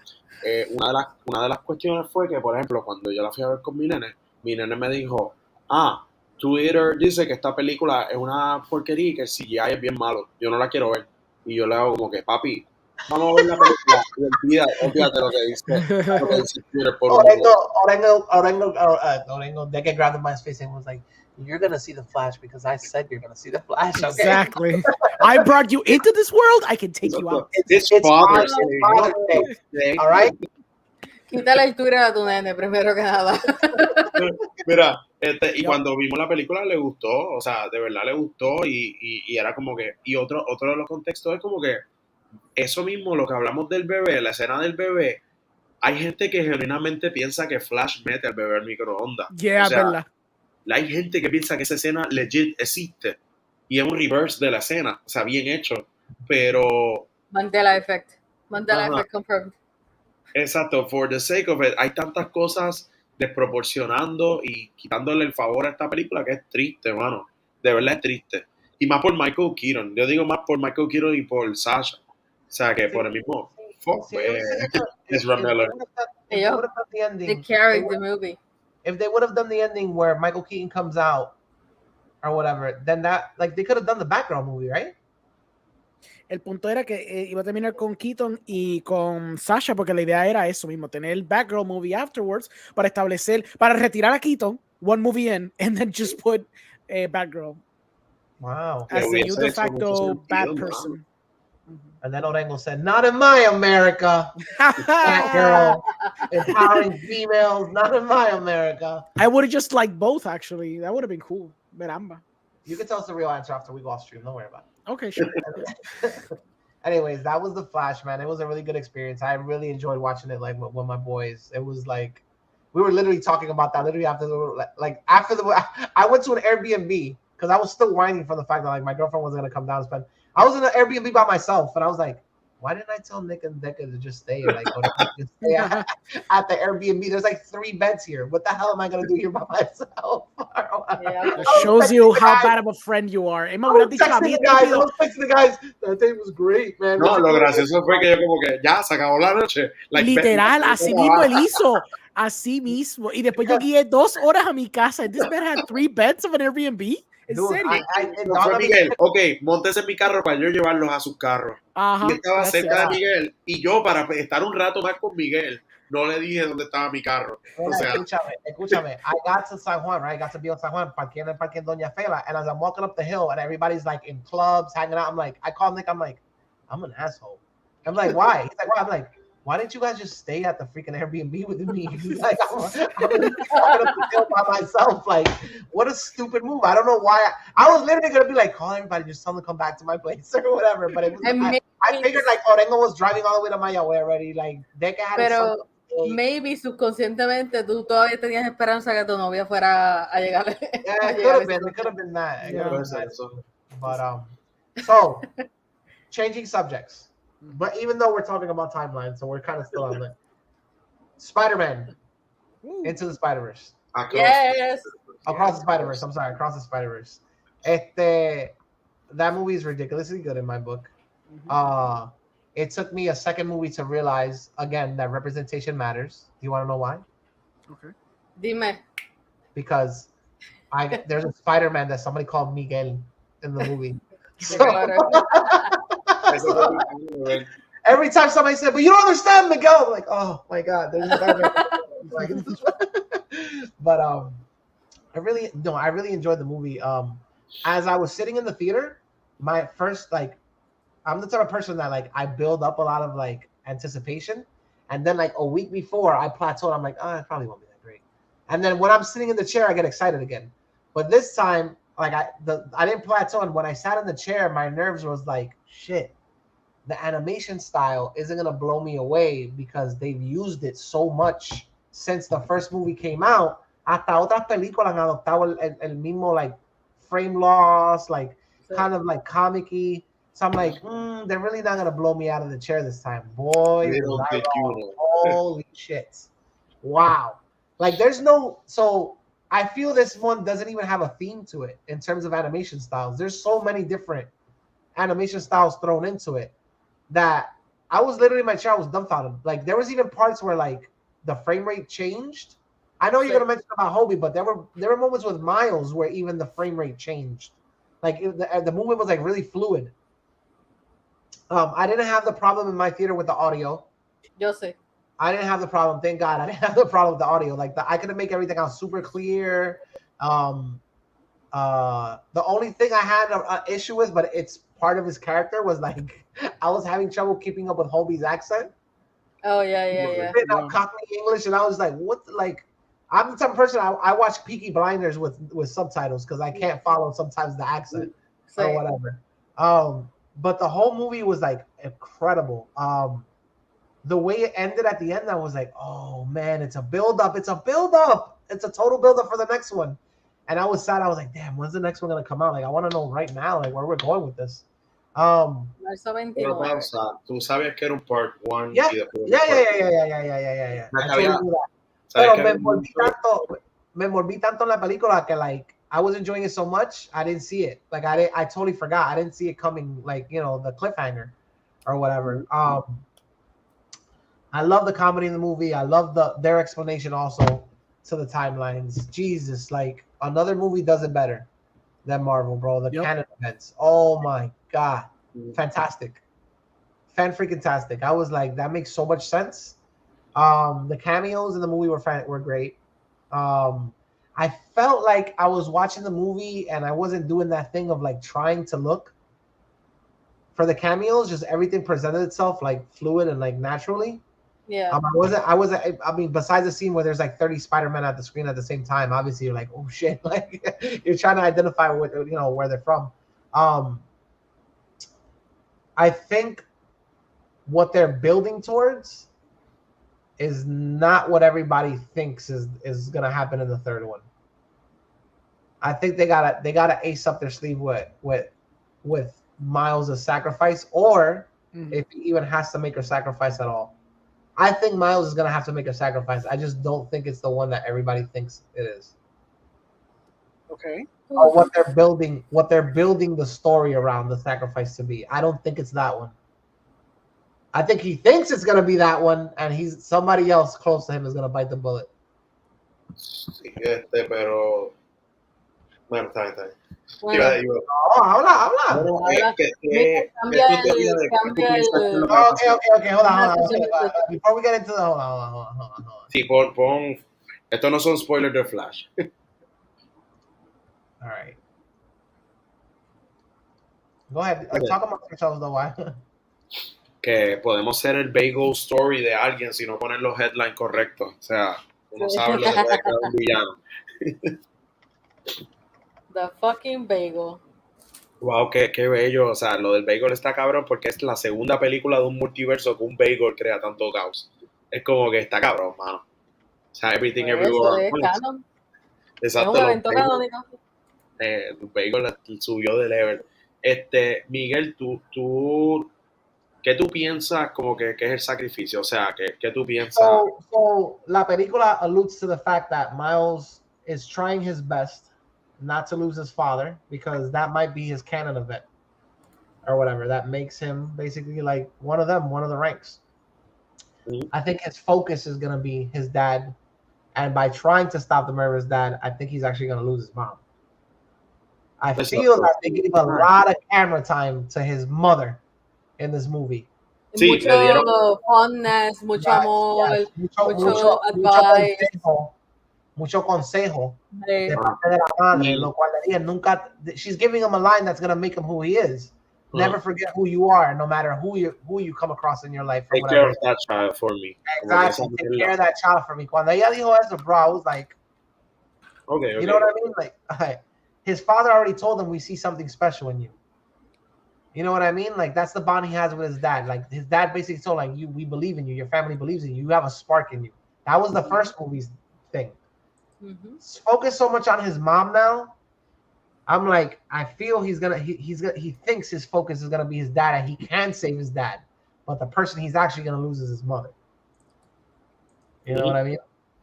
una de las cuestiones fue que, por ejemplo, cuando yo la fui a ver con mi nene me dijo, Twitter dice que esta película es una porquería y que el CGI es bien malo, yo no la quiero ver. Y yo le hago como que, papi, vamos a ver la película y olvídate lo que dice Twitter por Orengo, they get grabbed in my face and was like, you're gonna see the Flash because I said you're gonna see the Flash. Okay? Exactly. I brought you into this world, I can take you out. It's Father's Day. All right? Quítale el Twitter a tu nene, primero que nada. Mira, y cuando vimos la película le gustó, o sea, de verdad le gustó y era como que, y otro de los contextos es como que eso mismo, lo que hablamos del bebé, la escena del bebé, hay gente que genuinamente piensa que Flash mete al bebé al microondas. Yeah, o sea, verdad. Hay gente que piensa que esa escena legit existe y es un reverse de la escena, o sea, bien hecho, pero... Mandela Effect confirmed. Exacto, for the sake of it, hay tantas cosas desproporcionando y quitándole el favor a esta película que es triste, mano. De verdad es triste. Y más por Michael Keaton. Yo digo más por Michael Keaton y por Sasha. O sea, que por el mismo... Ezra Miller. They carried the movie. If they would have done the ending where Michael Keaton comes out or whatever, then that, like, they could have done the background movie, right? El punto era que iba a terminar con Keaton y con Sasha, porque la idea era eso mismo, tener el Batgirl movie afterwards para retirar a Keaton, one movie in, and then just put Batgirl. Wow. As the de facto bad person. And then Orengo said, not in my America. Batgirl, empowering females, not in my America. I would have just liked both, actually. That would have been cool. Beramba. You can tell us the real answer after we go off stream. Don't worry about it. Okay, sure. Anyways, that was the Flash, man. It was a really good experience. I really enjoyed watching it, like, with my boys. It was like, we were literally talking about that literally after I went to an Airbnb because I was still whining from the fact that, like, my girlfriend wasn't gonna come down and spend. I was in an Airbnb by myself, and I was like, why didn't I tell Nick and Decca to just stay at the Airbnb? There's like 3 beds here. What the hell am I gonna do here by myself? It shows you how bad of a friend you are. I was texting the guys. That day was great, man. No, lo gracioso fue que yo como que ya se acabó la noche. Like, literal, así mismo él hizo. Así mismo. Y después yo guié 2 horas a mi casa. This man had 3 beds of an Airbnb. ¿En serio? No fue Miguel. Ok, móntese en mi carro para yo llevarlos a sus carros. Ajá, y estaba cerca de Miguel. Y yo, para estar un rato más con Miguel, no le dije dónde estaba mi carro. O sea, escúchame. I got to San Juan, right? I got to be on San Juan, parqué en el parque Doña Fela. And as I'm walking up the hill and everybody's like in clubs, hanging out, I'm like, I call Nick, I'm like, I'm an asshole. I'm like, why? He's like, why? I'm like, why didn't you guys just stay at the freaking Airbnb with me? He's like, I'm walking up the hill by myself. Like, what a stupid move. I don't know why. I was literally going to be like, call everybody, just tell them to come back to my place or whatever. But it was, I figured, like, Orengo was driving all the way to Mayagüez already. Like, Deca had Pero maybe subconscientemente tú todavía tenías esperanza que tu novia fuera a llegar. Yeah, it could have been that. But, so, changing subjects. But even though we're talking about timelines, so we're kind of still on it. Spider-Man Into the Spider-Verse. Yes. Across the Spider-Verse. I'm sorry, Across the Spider-Verse. That movie is ridiculously good in my book. It took me a second movie to realize, again, that representation matters. Do you want to know why? Okay. Dime. because there's a Spider-Man that somebody called Miguel in the movie. So, every time somebody said, "But you don't understand, Miguel," I'm like, "Oh my God, there's a Spider-Man." But I really enjoyed the movie. As I was sitting in the theater, my first I'm the type of person that I build up a lot of anticipation, and then a week before I plateaued. I'm like, it probably won't be that great. And then when I'm sitting in the chair, I get excited again. But this time, I didn't plateau, and when I sat in the chair, my nerves was like, shit. The animation style isn't gonna blow me away because they've used it so much since the first movie came out. Hasta otras películas han adoptado el mismo frame loss, kind of comic-y. So I'm like, they're really not gonna blow me out of the chair this time. Boy, was I wrong. Holy shit. Wow. There's no, so I feel this one doesn't even have a theme to it in terms of animation styles. There's so many different animation styles thrown into it that I was literally in my chair, I was dumbfounded. There was even parts where the frame rate changed. I know you're gonna mention about Hobie, but there were moments with Miles where even the frame rate changed. The movement was really fluid. I didn't have the problem in my theater with the audio. Yo sé. I didn't have the problem. Thank God, I didn't have the problem with the audio. I couldn't make everything out super clear. The only thing I had an issue with, but it's part of his character, was I was having trouble keeping up with Hobie's accent. Oh yeah. Cockney English, and I was like, what? I'm the type of person I watch Peaky Blinders with subtitles because I can't follow sometimes the accent or whatever. But the whole movie was incredible. The way it ended at the end, I was like, oh man, it's a build up. It's a total build up for the next one. And I was sad. I was like, damn, when's the next one gonna come out? I want to know right now, where we're going with this. Tú sabías que era un part 1. Yeah. Pero me envolví tanto en la película que I was enjoying it so much, I didn't see it. I totally forgot. I didn't see it coming. The cliffhanger or whatever. I love the comedy in the movie. I love their explanation also to the timelines. Jesus, another movie does it better than Marvel, bro. The canon events. Oh my God. Fantastic. Fan-freaking-tastic. I was like, that makes so much sense. The cameos in the movie were great. I felt like I was watching the movie and I wasn't doing that thing of trying to look for the cameos. Just everything presented itself fluid and naturally. Yeah. I wasn't. I mean, besides the scene where there's 30 Spider-Man at the screen at the same time, obviously you're like, oh shit, you're trying to identify where they're from. I think what they're building towards is not what everybody thinks is gonna happen in the third one. I think they gotta ace up their sleeve with Miles' sacrifice, or if he even has to make a sacrifice at all. I think Miles is gonna have to make a sacrifice. I just don't think it's the one that everybody thinks it is. Okay. Or what they're building the story around the sacrifice to be. I don't think it's that one. I think he thinks it's gonna be that one, and somebody else close to him is gonna bite the bullet. Sí, pero bueno, está bien. Bueno. Habla. Okay, hold on. Before we get into the hold on. Sí, pon. Estos no son spoilers de Flash. All right. Go ahead. Talk about yourselves though. Why? Que podemos ser el bagel story de alguien si no ponen los headlines correctos. O sea, uno sabe lo que puede crear un villano. The fucking bagel. Wow, qué bello. O sea, lo del bagel está cabrón porque es la segunda película de un multiverso que un bagel crea tanto caos. Es como que está cabrón, mano. O sea, everything everywhere. Es canon. Exacto. Es un evento canónico. El bagel subió de level. Miguel, tú ¿qué tú piensas como que es el sacrificio? O sea, ¿qué tú piensas? So la película alludes to the fact that Miles is trying his best not to lose his father because that might be his canon event or whatever. That makes him basically one of the ranks. Mm-hmm. I think his focus is going to be his dad And by trying to stop the murder of his dad, I think he's actually going to lose his mom. I feel that they gave a lot of camera time to his mother in this movie. Sí, mucho fondness, mucho amor, mucho advice. Mucho consejo de parte de la madre, lo cual nunca, she's giving him a line that's going to make him who he is. Never forget who you are, no matter who you come across in your life. Take care of that child for me. Exactly, take care of that child for me. Cuando ella dijo eso, bro, I was like, okay. You know what I mean? Like, his father already told him, we see something special in you. You know what I mean? Like, that's the bond he has with his dad. Like, his dad basically told, like, we believe in you. Your family believes in you. You have a spark in you. That was the first movie's thing. Focus so much on his mom now. I'm like, I feel he thinks his focus is gonna be his dad, and he can save his dad, but the person he's actually gonna lose is his mother. You know what I mean?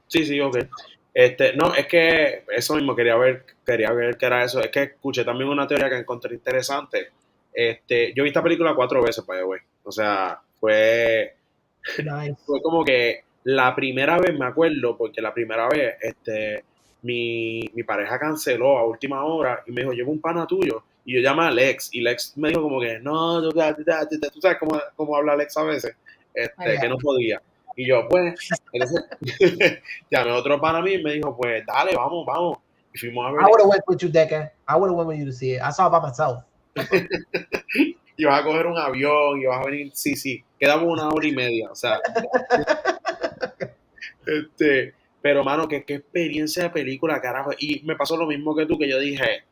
Sí, okay. No, es que eso mismo quería ver qué era eso. Es que escuché también una teoría que encontré interesante. Yo vi esta película 4 veces, by the way. O sea, fue como que la primera vez me acuerdo, porque la primera vez mi pareja canceló a última hora y me dijo, llevo un pana tuyo. Y yo llamé a Lex y Lex me dijo como que no, tú sabes cómo habla Lex a veces, que no podía. Y yo, pues, llamé a otro pana a mí y me dijo, pues, dale, vamos. Y fuimos a ver. I would have went with you, Deca. I would have went with you to see it. I saw it by myself. Y vas a coger un avión y vas a venir, sí, quedamos 1 hora y media, o sea. Pero, mano, qué experiencia de película, carajo. Y me pasó lo mismo que tú, que yo dije,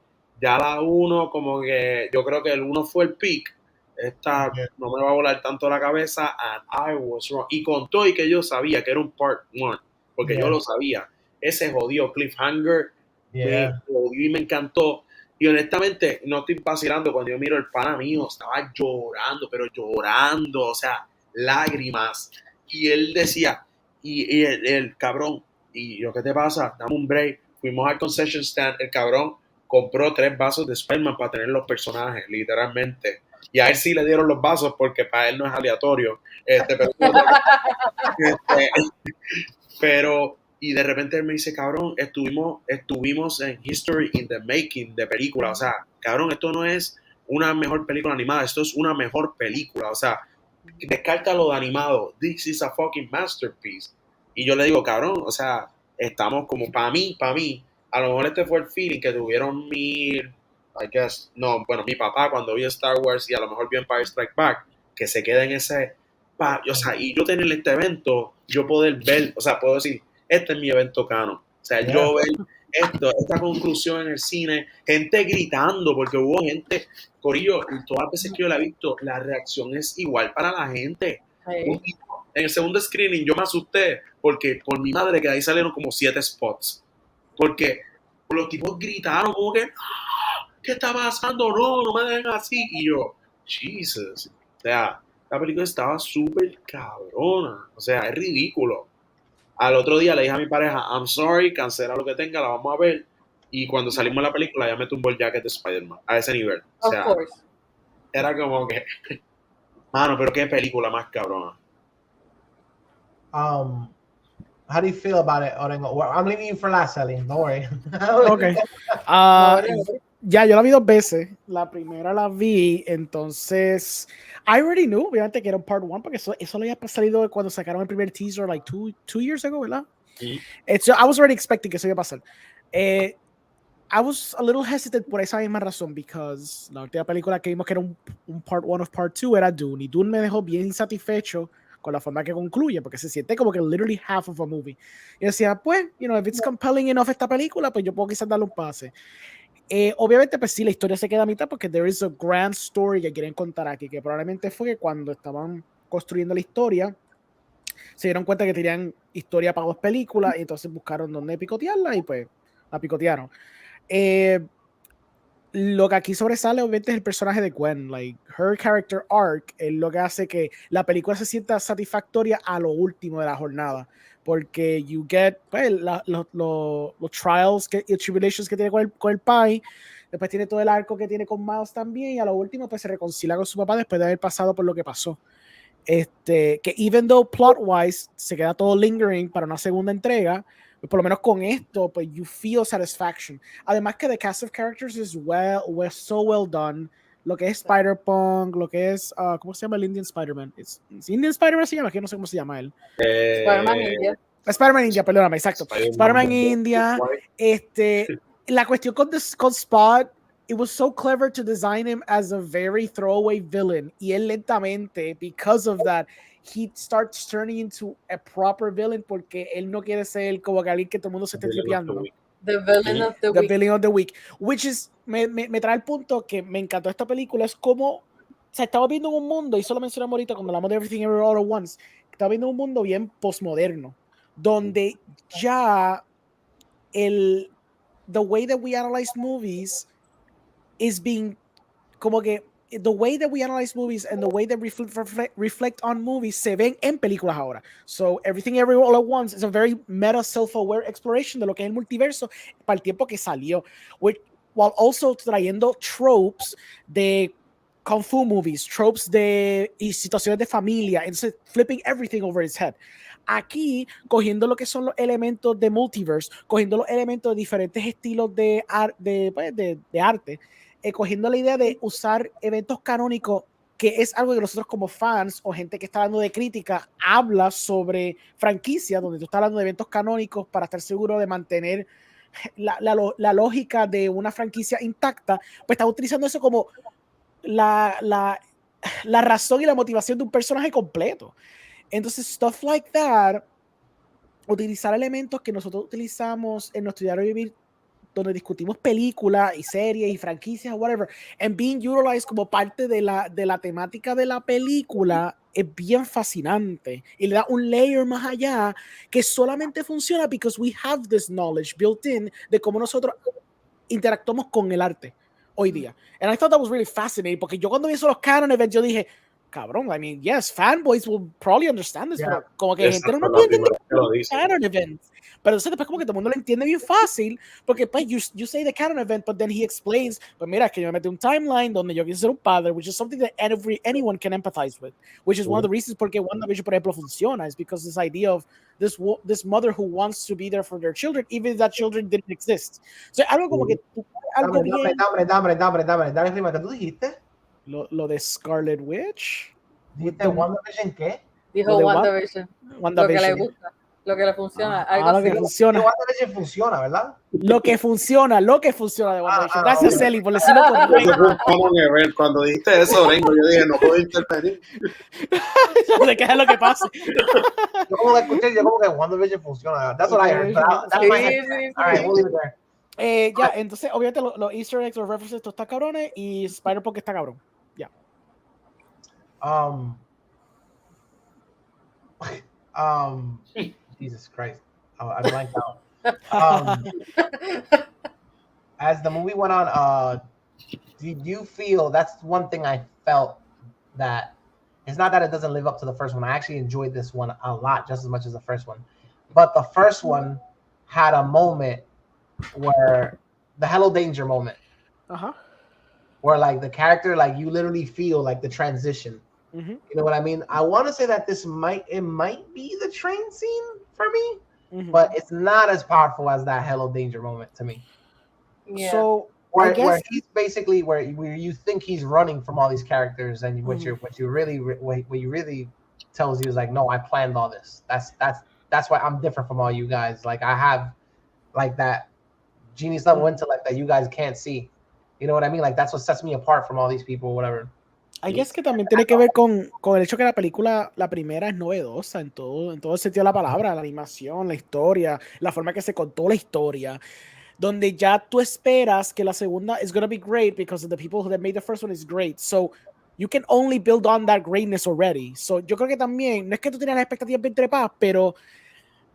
ya la 1, como que yo creo que el 1 fue el peak. Esta no me va a volar tanto la cabeza, and I was wrong. Y con todo y que yo sabía que era un part 1, porque yo lo sabía. Ese jodido cliffhanger me jodió y me encantó. Y honestamente, no estoy vacilando, cuando yo miro el pana mío, estaba llorando, pero llorando, o sea, lágrimas. Y él decía, y el cabrón, y yo, ¿qué te pasa? Dame un break. Fuimos al concession stand, el cabrón compró 3 vasos de Spider-Man para tener los personajes, literalmente. Y a él sí le dieron los vasos porque para él no es aleatorio. Pero y de repente él me dice, cabrón, estuvimos en History in the Making de película. O sea, cabrón, esto no es una mejor película animada, esto es una mejor película. O sea, descarta lo de animado. This is a fucking masterpiece. Y yo le digo, cabrón, o sea, estamos como, para mí, a lo mejor este fue el feeling que tuvieron mi papá cuando vio Star Wars y a lo mejor vio Empire Strike Back, que se queda en ese, o sea, y yo tener este evento, yo poder ver, o sea, puedo decir, este es mi evento canon. O sea, yo ver esta conclusión en el cine, gente gritando, porque hubo gente, corillo, y todas las veces que yo la he visto, la reacción es igual para la gente. En el segundo screening yo me asusté, porque por mi madre que ahí salieron como 7 spots. Porque los tipos gritaron como que, ¿qué está pasando? No me dejen así. Y yo, Jesus. O sea, la película estaba súper cabrona. O sea, es ridículo. Al otro día le dije a mi pareja, I'm sorry, cancela lo que tenga, la vamos a ver. Y cuando salimos de la película ya me tumbó el jacket de Spider-Man. A ese nivel. O sea, era como que, mano, pero qué película más cabrona. How do you feel about it, Orengo? Well, I'm leaving you for last, Ellie. Don't worry. Okay. Ya, yo la vi 2 veces. La primera la vi, entonces I already knew, obviamente, que era un part 1, porque eso lo había salido cuando sacaron el primer teaser, like two years ago, ¿verdad? So I was already expecting que eso iba a pasar. I was a little hesitant por esa misma razón, because la última película que vimos que era un part 1 of part 2 era Dune, y Dune me dejó bien insatisfecho con la forma que concluye, porque se siente como que literally half of a movie. Y decía, pues, if it's compelling enough esta película, pues yo puedo quizás darle un pase. Obviamente, pues sí, la historia se queda a mitad porque there is a grand story que quieren contar aquí, que probablemente fue que cuando estaban construyendo la historia, se dieron cuenta que tenían historia para 2 películas, y entonces buscaron dónde picotearla, y pues la picotearon. Lo que aquí sobresale obviamente es el personaje de Gwen, like her character arc es lo que hace que la película se sienta satisfactoria a lo último de la jornada, porque you get pues, los trials y tribulations que tiene con el pai, después tiene todo el arco que tiene con Miles también, y a lo último pues se reconcilia con su papá después de haber pasado por lo que pasó. Que even though plot wise se queda todo lingering para una segunda entrega, pues por lo menos con esto, pues you feel satisfaction. Además que the cast of characters is so well done. Lo que es Spider-Punk, lo que es, ¿cómo se llama el Indian Spider-Man? ¿Es Indian Spider-Man se llama? Que no sé cómo se llama él. Spider-Man India. Spider-Man India, perdóname, exacto. Spider-Man India, la cuestión con Spot, it was so clever to design him as a very throwaway villain. Y él lentamente, because of that, he starts turning into a proper villain porque él no quiere ser como que alguien que todo el mundo se esté tripeando. The villain of the week. The villain of the week. Which is, me trae el punto que me encantó esta película. Es como, o sea, estaba viendo un mundo, y eso lo mencionamos ahorita cuando hablamos de Everything Everywhere All at Once, estaba viendo un mundo bien postmoderno, donde ya the way that we analyze movies is being como que the way that we analyze movies and the way that reflect on movies se ven en películas ahora. So Everything Everywhere All at Once is a very meta self-aware exploration de lo que es el multiverso para el tiempo que salió, while also trayendo tropes de kung fu movies, tropes de y situaciones de familia, and flipping everything over its head. Aquí, cogiendo lo que son los elementos de multiverse, cogiendo los elementos de diferentes estilos de arte, cogiendo la idea de usar eventos canónicos, que es algo que nosotros como fans o gente que está hablando de crítica habla sobre franquicias, donde tú estás hablando de eventos canónicos para estar seguro de mantener la lógica de una franquicia intacta, pues estás utilizando eso como la razón y la motivación de un personaje completo. Entonces, stuff like that, utilizar elementos que nosotros utilizamos en nuestro diario vivir, donde discutimos películas y series y franquicias, whatever, and being utilized como parte de la temática de la película, es bien fascinante y le da un layer más allá que solamente funciona because we have this knowledge built in de cómo nosotros interactuamos con el arte hoy día. And I thought that was really fascinating, porque yo cuando vi esos los canon events, yo dije, cabrón, I mean, yes, fanboys will probably understand this, pero como que gente no entiende canon events. Pero entonces después como que todo el mundo lo entiende bien fácil, porque pues you say the canon event, but then he explains, pues mira, que yo me metí un timeline donde yo quise ser un padre, which is something that anyone can empathize with, which is one of the reasons porque WandaVision, por ejemplo, funciona, is because this idea of this mother who wants to be there for their children, even if that children didn't exist. So algo como que algo bien... Dame encima que tú dijiste. Lo de Scarlet Witch. ¿Dijiste WandaVision qué? Dijo WandaVision. Lo que le gusta, lo que le funciona. Lo que funciona. WandaVision funciona, ¿verdad? Lo que funciona de WandaVision. Gracias, Celi, por decirlo correcto. Cuando dijiste eso, Rengo, yo dije, no puedo intervenir. ¿De qué es lo que pasa? Yo como que escuché, yo como que WandaVision funciona. That's what I heard. That's my head. All right, we'll leave it there. Ya, entonces, obviamente, los Easter eggs, los references, todo está cabrones, y Spider-Punk está cabrón. Ya. Jesus Christ. I blanked out. As the movie went on, did you feel, that's one thing I felt, that it's not that it doesn't live up to the first one. I actually enjoyed this one a lot, just as much as the first one. But the first one had a moment where the Hello Danger moment, where like the character, like you literally feel like the transition. You know what I mean? I want to say that it might be the train scene for me, but it's not as powerful as that Hello Danger moment to me. Yeah. So where he's basically where you think he's running from all these characters, and what you really tells you is like, no, I planned all this. That's why I'm different from all you guys. Like I have like that genius level intellect that you guys can't see. You know what I mean? Like that's what sets me apart from all these people or whatever. I guess que también tiene que ver con el hecho que la película, la primera, es novedosa en todo el sentido de la palabra, la animación, la historia, la forma que se contó la historia, donde ya tú esperas que la segunda is going to be great because the people that made the first one is great. So you can only build on that greatness already. So yo creo que también, no es que tú tienes las expectativas bien trepadas, pero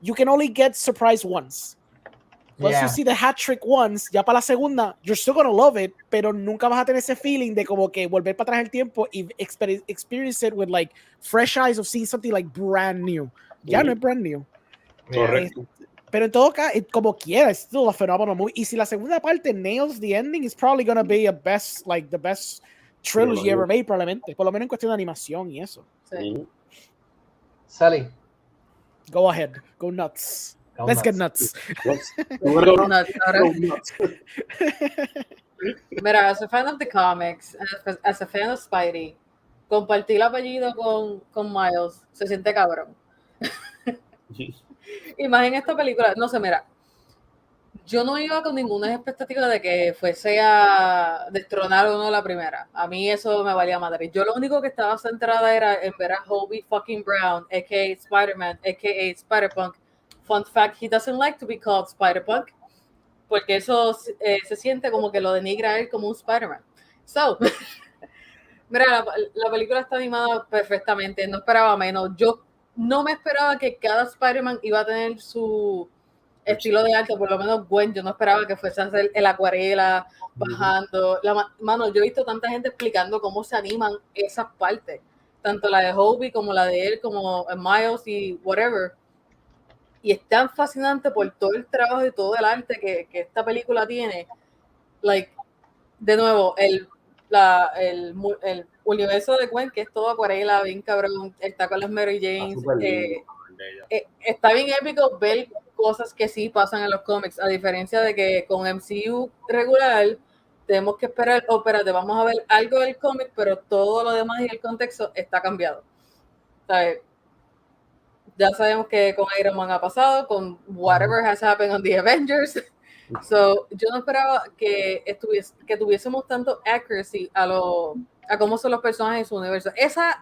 you can only get surprised once. Once you see the hat trick once, ya para la segunda, you're still gonna love it, pero nunca vas a tener ese feeling de como que volver para atrás el tiempo y experience it with like fresh eyes of seeing something like brand new. Ya no es brand new. Correcto. Pero en todo caso, como quiera, it's still a phenomenal movie. Y si la segunda parte nails the ending, it's probably gonna be the best trilogy ever made, probablemente. Por lo menos en cuestión de animación y eso. Sí. Sally. Go ahead. Go nuts. Let's get nuts. Nuts, ahora. Mira, as a fan of the comics, as a fan of Spidey, compartir el apellido con Miles se siente cabrón. Y más en esta película, no sé, mira, yo no iba con ninguna expectativa de que fuese a destronar o no la primera. A mí eso me valía madre. Yo lo único que estaba centrada era en ver a Hobie fucking Brown, a.k.a. Spider-Man, a.k.a. Spider-Punk. Fun fact, he doesn't like to be called Spider-Punk, porque eso se siente como que lo denigra a él como un Spider-Man. So, mira, la película está animada perfectamente, no esperaba menos. Yo no me esperaba que cada Spider-Man iba a tener su estilo de arte, por lo menos Gwen, yo no esperaba que fuese a hacer el acuarela, bajando. Mano, yo he visto tanta gente explicando cómo se animan esas partes, tanto la de Hobie como la de él, como Miles y whatever. Y es tan fascinante por todo el trabajo y todo el arte que esta película tiene. Like, de nuevo, el universo de Gwen, que es todo acuarela, bien cabrón, está con las Mary Janes. Está bien épico ver cosas que sí pasan en los cómics, a diferencia de que con MCU regular tenemos que esperar, espérate, vamos a ver algo del cómic, pero todo lo demás y el contexto está cambiado. ¿Sabes? Ya sabemos que con Iron Man ha pasado, con whatever has happened on the Avengers. So, yo no esperaba que tuviésemos tanto accuracy a cómo son los personajes en su universo.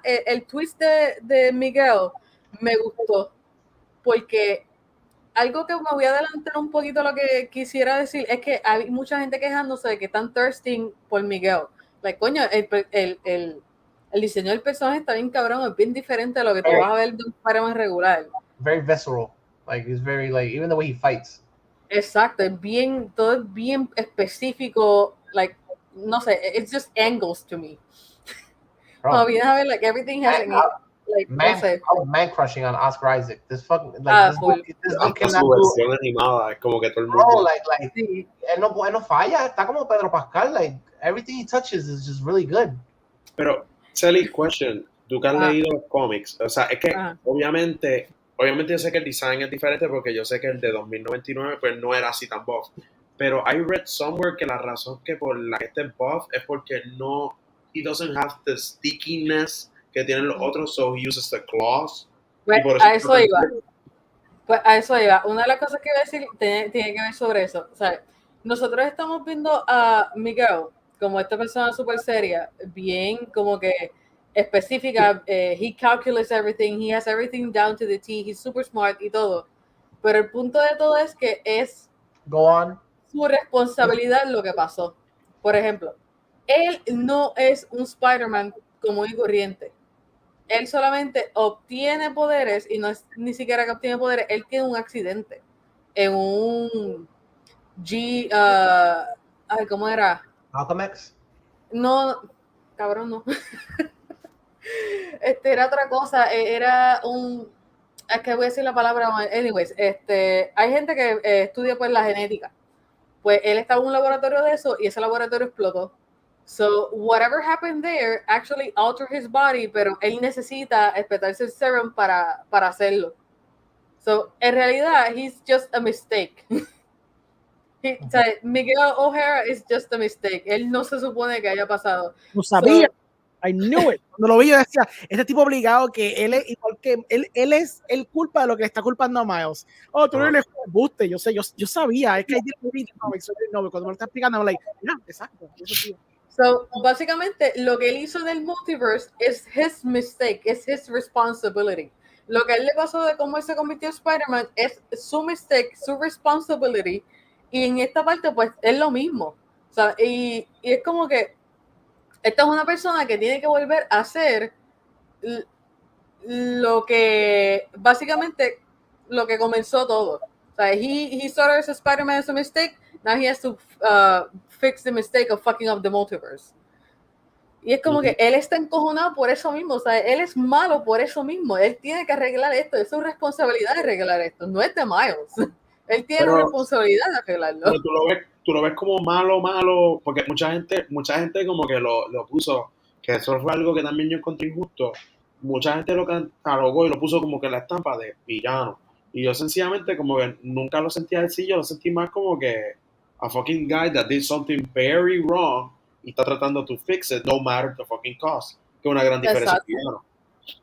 El twist de Miguel me gustó, porque algo que me voy a adelantar un poquito lo que quisiera decir es que hay mucha gente quejándose de que están thirsting por Miguel. Like, coño, el diseño del personaje está bien cabrón, es bien diferente a lo que tú vas a ver de un Spider-Man regular. Very visceral. Like, he's very, like, even the way he fights. Exacto, todo es bien específico, like, no sé, it's just angles to me. Cuando vienes a ver, like, everything has like, man, no sé. Man crushing on Oscar Isaac. This fucking, like, this book cannot do. Animada, es como que todo el mundo. Bro, like, sí. él no falla, está como Pedro Pascal, like, everything he touches is just really good. Pero, Sally, question, tú que has leído los cómics, o sea, es que obviamente yo sé que el design es diferente porque yo sé que el de 2099 pues no era así tan buff, pero I read somewhere que la razón que por la que este buff es porque he doesn't have the stickiness que tienen los otros, so he uses the claws. Pues, a eso iba. Pues a eso iba. Una de las cosas que iba a decir tiene que ver sobre eso. O sea, nosotros estamos viendo a Miguel como esta persona súper seria, bien como que específica, he calculates everything, he has everything down to the T, he's super smart y todo. Pero el punto de todo es que es su responsabilidad lo que pasó. Por ejemplo, él no es un Spider-Man común y corriente. Él solamente obtiene poderes, y no es ni siquiera que obtiene poderes, él tiene un accidente en un ¿cómo era? Malcolm X. No, cabrón, no. Era otra cosa, era es que voy a decir la palabra, anyways, hay gente que estudia pues la genética. Pues él estaba en un laboratorio de eso y ese laboratorio explotó. So, whatever happened there actually altered his body, pero él necesita espetarse el serum para hacerlo. So, en realidad, he's just a mistake. O sea, Miguel O'Hara is just a mistake. Él no se supone que haya pasado. No sabía. I knew it. Cuando lo vi, yo decía, este tipo obligado que él es igual que él es el culpa de lo que le está culpando a Miles. Oh, tú no eres un buste. Yo sé, yo sabía. Es que cuando me lo está explicando, I'm like, yeah, exacto. So, básicamente, lo que él hizo del multiverse es his mistake, es his responsibility. Lo que a él le pasó de cómo él se convirtió en Spider-Man es su mistake, su responsibility. Y en esta parte, pues, es lo mismo. O sea, y es como que esta es una persona que tiene que volver a hacer lo que, básicamente, lo que comenzó todo. O sea, he started as a Spider-Man as a mistake, now he has to fix the mistake of fucking up the multiverse. Y es como que él está encojonado por eso mismo, o sea, él es malo por eso mismo, él tiene que arreglar esto, es su responsabilidad de arreglar esto, no es de Miles. Él tiene una responsabilidad de arreglarlo. Pero tú lo ves como malo, porque mucha gente como que lo puso, que eso fue algo que también yo encontré injusto. Mucha gente lo catalogó y lo puso como que la estampa de villano. Y yo sencillamente como que nunca lo sentía así, yo lo sentí más como que a fucking guy that did something very wrong y está tratando to fix it no matter the fucking cost. Que es una gran diferencia.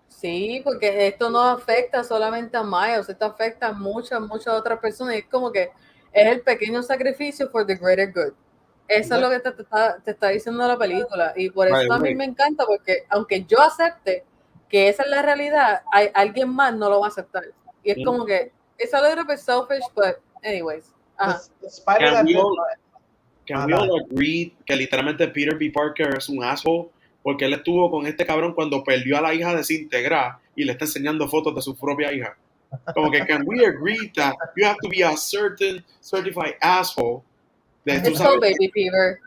Sí, porque esto no afecta solamente a Miles, esto afecta a muchas otras personas. Y es como que es el pequeño sacrificio for the greater good. Eso es lo que te está diciendo la película. Y por eso también me encanta, porque aunque yo acepte que esa es la realidad, alguien más no lo va a aceptar. Y es como que it's a little bit selfish, but anyways. Can we all agree que literalmente Peter B. Parker es un asshole? Porque él estuvo con este cabrón cuando perdió a la hija desintegrada y le está enseñando fotos de su propia hija. Como que, can we agree that you have to be a certain certified asshole? It's so baby fever.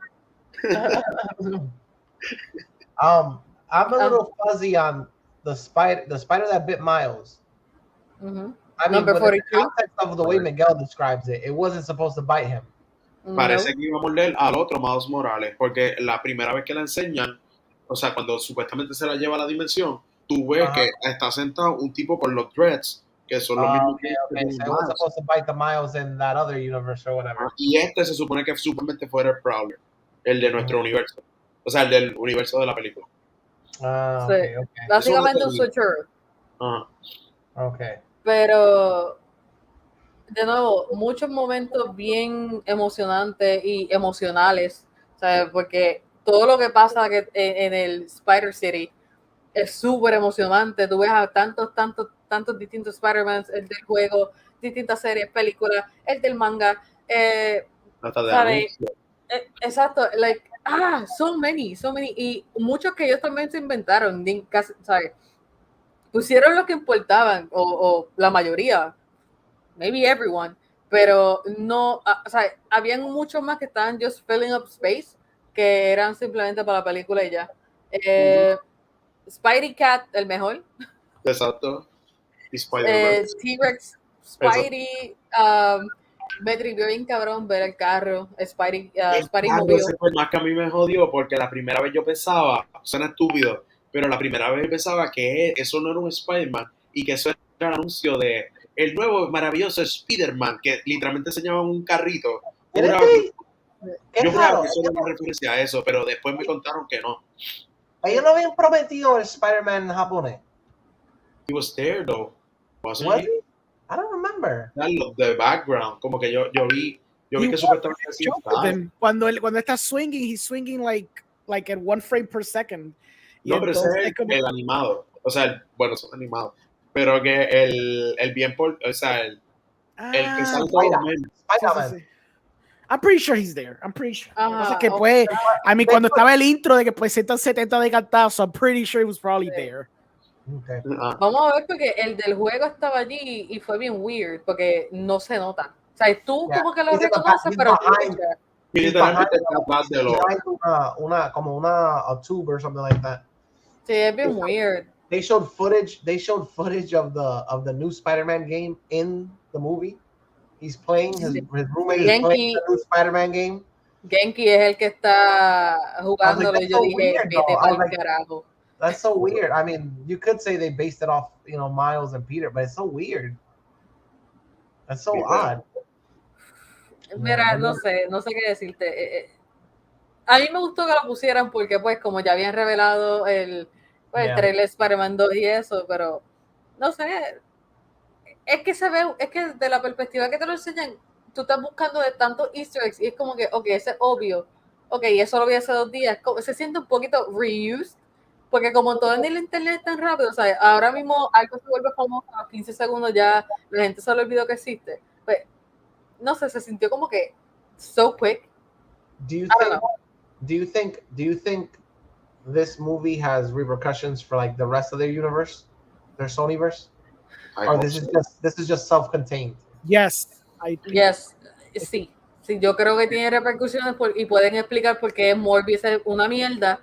I'm a little fuzzy on the spider that bit Miles. Mm-hmm. I mean, Number 42? the context of the way Miguel describes it, it wasn't supposed to bite him. Parece que iba a morder al otro Miles Morales, porque la primera vez que la enseñan, o sea, cuando supuestamente se la lleva a la dimensión, tú ves que está sentado un tipo con los dreads, que son los mismos que so it was supposed to bite the Miles in that other universe or whatever. Y este se supone que supuestamente fuera el Prowler, el de nuestro universo. O sea, el del universo de la película. Sí. Básicamente un switcher. Okay. Pero de nuevo, muchos momentos bien emocionantes y emocionales, ¿sabes? Porque todo lo que pasa en el Spider City es súper emocionante. Tú ves a tantos distintos Spider-Man, el del juego, distintas series, películas, el del manga. ¿Sabes? Exacto, like, so many. Y muchos que ellos también se inventaron, ¿sabes? Pusieron lo que importaban, o la mayoría, maybe everyone, pero no, o sea, habían muchos más que estaban just filling up space, que eran simplemente para la película y ya. Spidey Cat, el mejor. Exacto. T-Rex, Spidey, me trivió bien cabrón ver el carro, Spidey movió. Ese fue más que a mí me jodió, porque la primera vez yo pensaba, suena estúpido, pero la primera vez pensaba que eso no era un Spider-Man y que eso era el anuncio de el nuevo maravilloso Spider-Man, que literalmente enseñaban un carrito. Yo creo que eso era una referencia a eso, pero después me contaron que no. Ellos no habían prometido el Spider-Man japonés. He was there, though. Wasn't Was he? he? I don't remember. The background, como que yo vi que supuestamente así cuando está swinging, he's swinging like at 1 frame per second. No, pero ese es el animado. O sea, bueno, son animados. Pero que el bien por, o sea, el que sale todos los memes. Spider-Man. I'm pretty sure he's there. I'm pretty sure. Que pues, I mean, cuando estaba el intro de que pues 170 de cantazo, I'm pretty sure he was probably there. Okay. Vamos a ver, porque el del juego estaba allí y fue bien weird, porque no se nota. O sea, tú como que lo reconoces, pero como una tube or something like that. Sí, es bien weird. They showed footage of the new Spider-Man game in the movie. He's playing, his roommate is playing the new Spider-Man game. Genki es el que está jugándolo, y yo dije, vete pa'l carajo. That's so weird. I mean, you could say they based it off, Miles and Peter, but it's so weird. That's so odd. Mira, no sé qué decirte. A mí me gustó que lo pusieran porque, pues, como ya habían revelado el trailer Spider-Man 2 y eso, pero no sé. Es que es que de la perspectiva que te lo enseñan, tú estás buscando de tantos Easter eggs y es como que, ok, ese es obvio. Ok, eso lo vi hace 2 días. Se siente un poquito reused. Porque como todo en el internet es tan rápido, o sea, ahora mismo algo se vuelve famoso, a los 15 segundos ya la gente se le olvidó que existe. Pues, no sé, se sintió como que so quick. Do you think this movie has repercussions for like the rest of their universe, their Sonyverse? Or this is just self-contained? Yes. Sí, yo creo que tiene repercusiones y pueden explicar por qué Morbius es una mierda.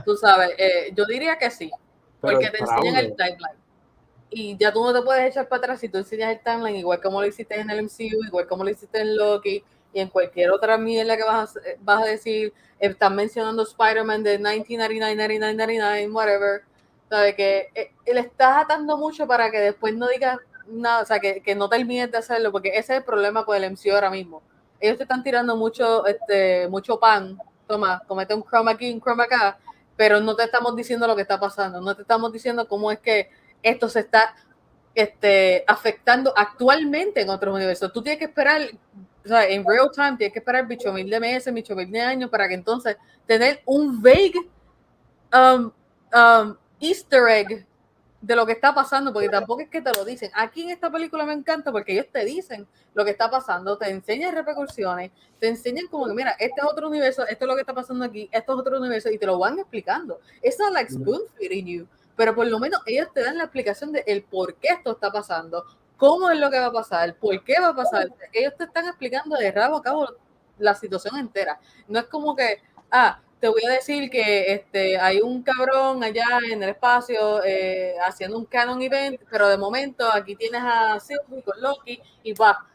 Tú sabes, yo diría que sí, porque te enseñan el timeline y ya tú no te puedes echar para atrás si tú enseñas el timeline, igual como lo hiciste en el MCU, igual como lo hiciste en Loki y en cualquier otra mierda que vas a decir. Están mencionando Spider-Man de 1999, whatever. ¿sabes? Que le estás atando mucho para que después no digas nada, o sea, que no termines de hacerlo, porque ese es el problema con el MCU ahora mismo. Ellos te están tirando mucho pan, toma, comete un chroma aquí, un chroma acá, pero no te estamos diciendo lo que está pasando, no te estamos diciendo cómo es que esto se está afectando actualmente en otros universos. Tú tienes que esperar, o sea, en real time, tienes que esperar bicho mil de meses, bicho mil de años, para que entonces tener un vague easter egg de lo que está pasando, porque tampoco es que te lo dicen. Aquí en esta película me encanta porque ellos te dicen lo que está pasando, te enseñan repercusiones, te enseñan como que, mira, este es otro universo, esto es lo que está pasando aquí, esto es otro universo, y te lo van explicando. It's not like spoon feeding you, pero por lo menos ellos te dan la explicación de el por qué esto está pasando, cómo es lo que va a pasar, por qué va a pasar. Ellos te están explicando de rabo a cabo la situación entera. No es como que, te voy a decir que hay un cabrón allá en el espacio haciendo un canon event, pero de momento aquí tienes a Sylvie con Loki y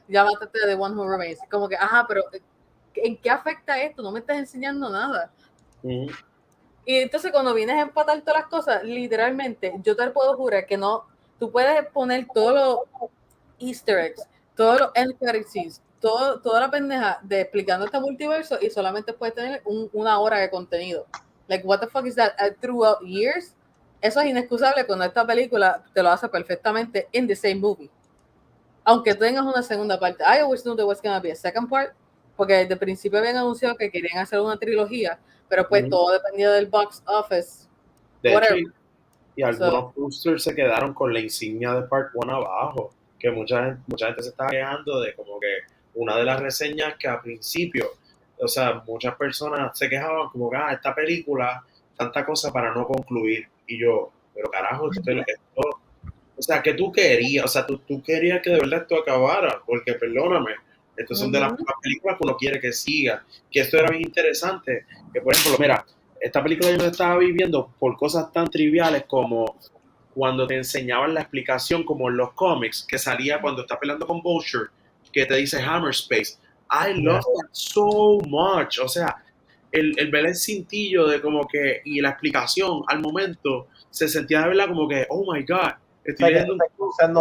ya mátate de One Who Remains. Como que, pero ¿en qué afecta esto? No me estás enseñando nada. Y entonces cuando vienes a empatar todas las cosas, literalmente, yo te puedo jurar que no, tú puedes poner todos los easter eggs, todos los end credit scenes, toda la pendeja de explicando este multiverso y solamente puedes tener una hora de contenido. Like, what the fuck is that? Throughout years, eso es inexcusable cuando esta película te lo hace perfectamente in the same movie. Aunque tengas una segunda parte. I always knew there was going to be a second part, porque desde el principio habían anunciado que querían hacer una trilogía, pero pues todo dependía del box office. De hecho, y algunos posters se quedaron con la insignia de Part 1 abajo, que mucha gente se estaba quejando de como que una de las reseñas que al principio, o sea, muchas personas se quejaban como que, esta película, tanta cosa para no concluir. Y yo, pero carajo, esto, o sea, ¿qué tú querías? O sea, tú querías que de verdad esto acabara, porque perdóname, estas son de las películas que uno quiere que siga, que esto era bien interesante, que por ejemplo, mira, esta película yo la estaba viviendo por cosas tan triviales como cuando te enseñaban la explicación como en los cómics, que salía cuando está peleando con Vulture, que te dice Hammer Space. I love that so much. O sea, el ver el cintillo de como que, y la explicación al momento, se sentía de verdad como que, oh my God. Estoy leyendo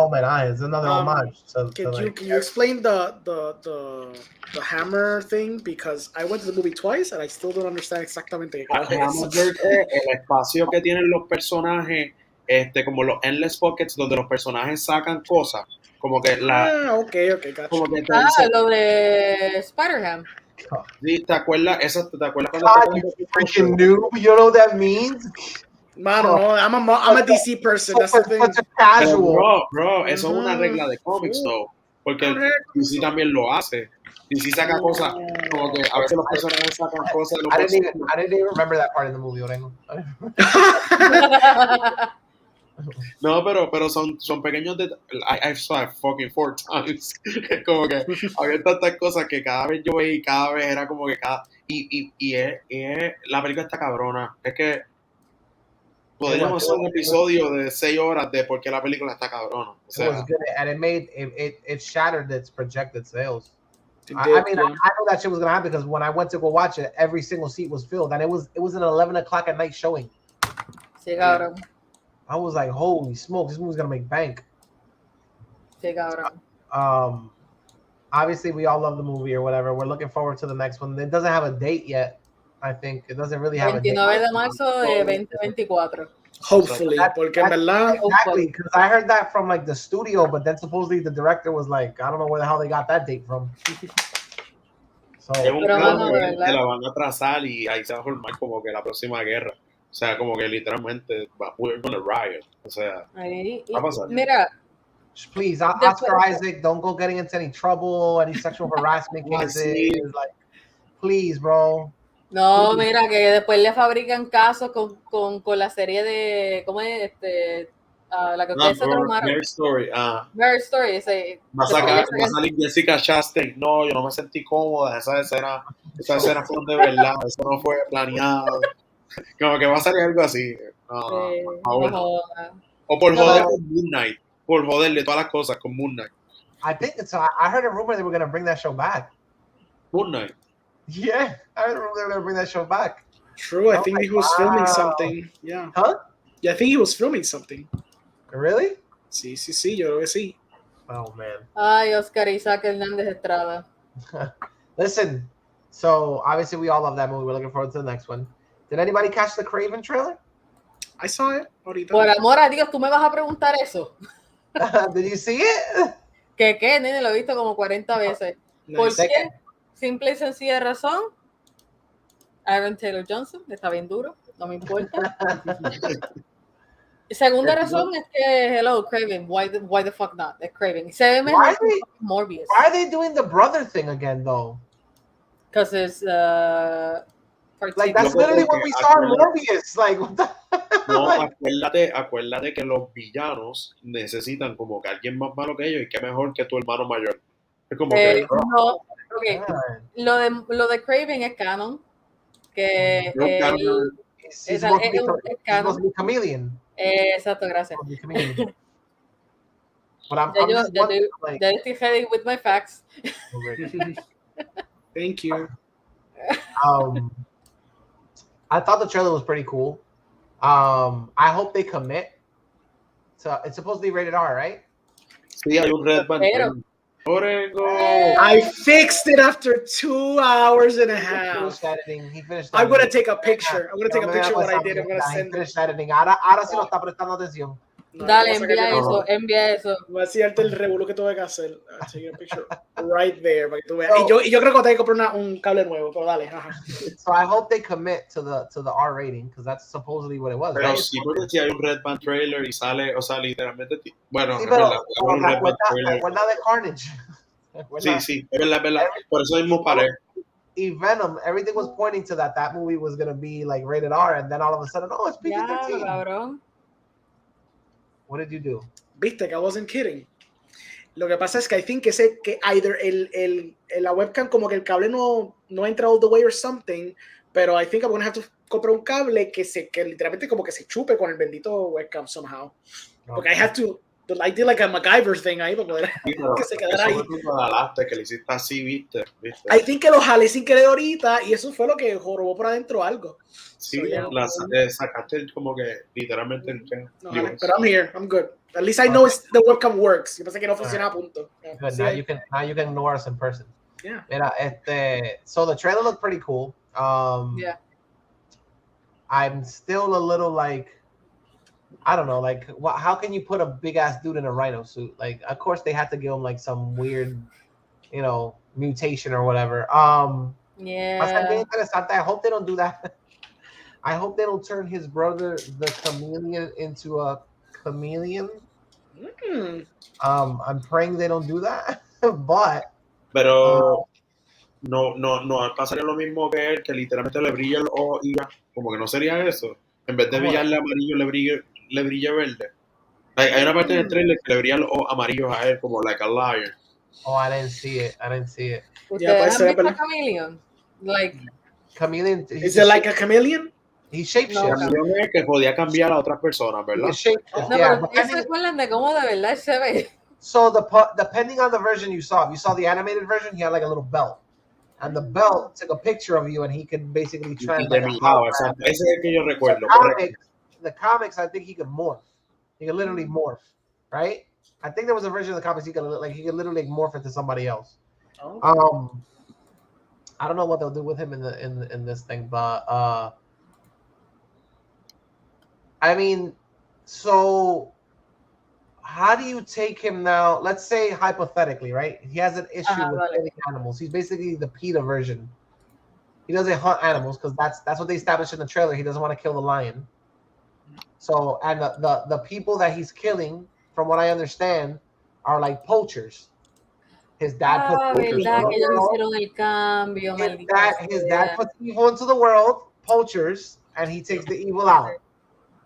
homenajes, another homage. Can you explain the hammer thing? Because I went to the movie twice and I still don't understand exactamente qué es. El espacio que tienen los personajes, como los endless pockets donde los personajes sacan cosas, como que okay, gotcha. Como que lo de Spider-Ham. Sí, ¿te acuerdas? ¿Te acuerdas cuando God, you freaking noob? You know what that means? Mano, no, I'm a DC person. That's the thing. Casual. Bro, eso es una regla de cómics, though. Porque DC también lo hace. DC saca cosas, como que a veces los personajes sacan cosas. I didn't even remember that part in the movie, Orengo. No, pero son pequeños detalles. I saw it fucking 4 times. Como que había tantas cosas que cada vez yo veía y cada vez era como que la película está cabrona. Es que podríamos hacer un episodio de 6 horas de por qué la película está cabrona. O sea, it was good, and it shattered its projected sales. I mean, I know that shit was gonna happen because when I went to go watch it, every single seat was filled, and it was an 11 o'clock at night showing. Sí, cabrón. I was like, holy smoke, this movie's gonna make bank. Sí, cabrón. Obviously, we all love the movie or whatever. We're looking forward to the next one. It doesn't have a date yet. I think it doesn't really have a date. 29 de marzo de 2024. Hopefully, porque en verdad. Exactly, because I heard that from like the studio, but then supposedly the director was like, I don't know where the hell they got that date from. So, que la van a atrasar y ahí se va a formar como que la próxima guerra. O sea, como que literalmente we're gonna riot. O sea, va a pasar. Mira, please, Oscar Isaac, don't go getting into any trouble, any sexual harassment cases. Like, please, bro. No, mira, que después le fabrican casos con la serie de, ¿cómo es? La que ustedes se tomaron. Marriage Story. Marriage Story, ese. Va a salir Jessica Chastain. No, yo no me sentí cómoda. Esa escena fue de verdad. Eso no fue planeado. Como que va a salir algo así. O por joder con Moon Knight. Por joderle todas las cosas con Moon Knight. I think I heard a rumor they were going to bring that show back. Moon Knight. Yeah, I heard a rumor they were going to bring that show back. True, I think he was filming something. Yeah. Huh? Yeah, I think he was filming something. Really? Sí, yo creo que sí. Oh man. Ay, Oscar Isaac Hernández Estrada. Listen, so obviously we all love that movie. We're looking forward to the next one. Did anybody catch the Craven trailer? I saw it ahorita. Por amor a Dios, tú me vas a preguntar eso. Did you see it? ¿Qué, nene? Lo he visto como 40 veces. Nice. ¿Por qué? Simple y sencilla razón. Aaron Taylor Johnson está bien duro, no me importa. Segunda razón es que, hello, Craven, why the fuck not? Es Craven. Se ve mejor que Morbius. Why are they doing the brother thing again, though? Because it's like that's literally what we saw in Morbius. Like, what the no, acuérdate que los villanos necesitan como que alguien más malo que ellos y que mejor que tu hermano mayor. Es como que no, okay. Lo de Craven es canon. Que he's supposed to be chameleon. Exacto, gracias. Ya estoy ready with my facts. Thank you. I thought the trailer was pretty cool. I hope they commit. So it's supposed to be rated R, right? Sí, hay un red band. I fixed it after 2 hours and a half. He finished editing. I'm gonna take a picture. I'm gonna take a picture of what I did. I'm gonna send it. He finished editing. Ahora sí lo está prestando atención. No, dale, envía eso. Voy a enseñarte el revuelo que tuve que hacer. Take a picture right there para que tú veas. Y yo creo que tengo que comprar un cable nuevo, pero dale. So I hope they commit to the R rating because that's supposedly what it was. Pero right? sí, porque si hay un Red Band trailer y sale, o sea, literalmente, bueno, sí, es pero verdad, recuerda de Carnage. Sí, es verdad. Por eso mismo paré. Y Venom, everything was pointing to that movie was gonna be like rated R, and then all of a sudden, oh, it's PG-13. Ya, cabrón. What did you do? Viste que I wasn't kidding. Lo que pasa es que I think que either la webcam como que el cable no entra all the way or something, pero I think I'm gonna have to comprar un cable que literalmente como que se chupe con el bendito webcam somehow. Porque I did like a MacGyver thing ahí para poder que se quedara ahí. Que le hiciste así, ¿viste? I think que lo jalé sin querer ahorita y eso fue lo que jorobó por adentro algo. Sí, sacaste como que literalmente el no, pero I'm here, I'm good. At least I know the webcam works. Yo pensé que no funcionaba a punto. Good. Now you can ignore us in person. Yeah. Mira, so the trailer looked pretty cool. Yeah. I'm still a little like, I don't know, like how can you put a big ass dude in a rhino suit? Like, of course they had to give him like some weird, mutation or whatever. Yeah. I hope they don't do that. I hope they don't turn his brother, the chameleon, into a chameleon. I'm praying they don't do that, but. Pero no pasaría lo mismo que él, que literalmente le brilla el ojo y ya, como que no sería eso. En vez de brillarle amarillo, le brilla verde. Hay una parte del trailer que le brilla los ojos amarillos a él, como like a lion. Oh, I didn't see it. ¿Ustedes han visto a Chameleon? Like, chameleon. Is it like a chameleon? He shapeshifts. Chameleon es que podía cambiar a otras personas, ¿verdad? Pero ¿se acuerdan de cómo de verdad se ve? So depending on the version you saw, if you saw the animated version, he had like a little belt. And the belt took a picture of you, and he could basically translate. Ese es el que yo recuerdo. The comics, I think he could morph. He could literally morph, right? I think there was a version of the comics he could literally morph into somebody else. Oh. I don't know what they'll do with him in this thing, but I mean, so how do you take him now? Let's say hypothetically, right? He has an issue with killing animals. He's basically the PETA version. He doesn't hunt animals because that's what they established in the trailer. He doesn't want to kill the lion. So, and the people that he's killing, from what I understand, are like poachers. His dad put his dad puts evil into the world, poachers, and he takes the evil out.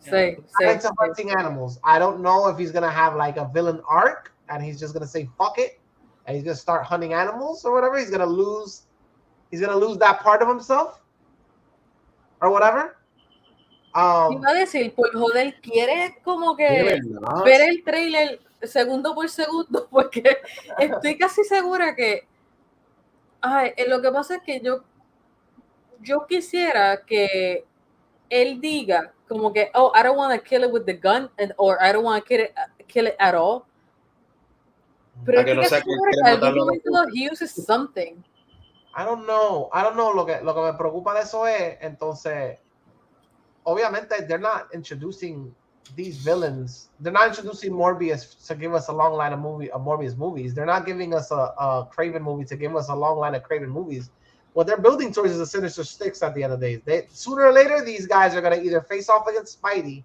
Into hunting animals. I don't know if he's gonna have like a villain arc and he's just gonna say fuck it and he's gonna start hunting animals or whatever. He's gonna lose that part of himself or whatever. Iba a decir, por joder, ¿quieres como que ver el trailer segundo por segundo? Porque estoy casi segura que lo que pasa es que yo quisiera que él diga como que, oh, I don't want to kill it with the gun, or I don't want to kill it at all. Pero que no sea que en algún momento he uses something. I don't know. Lo que me preocupa de eso es, entonces, obviamente, they're not introducing these villains. They're not introducing Morbius to give us a long line of Morbius movies. They're not giving us a Craven movie to give us a long line of Craven movies. What they're building towards is a Sinister Six at the end of the day. Sooner or later, these guys are going to either face off against Spidey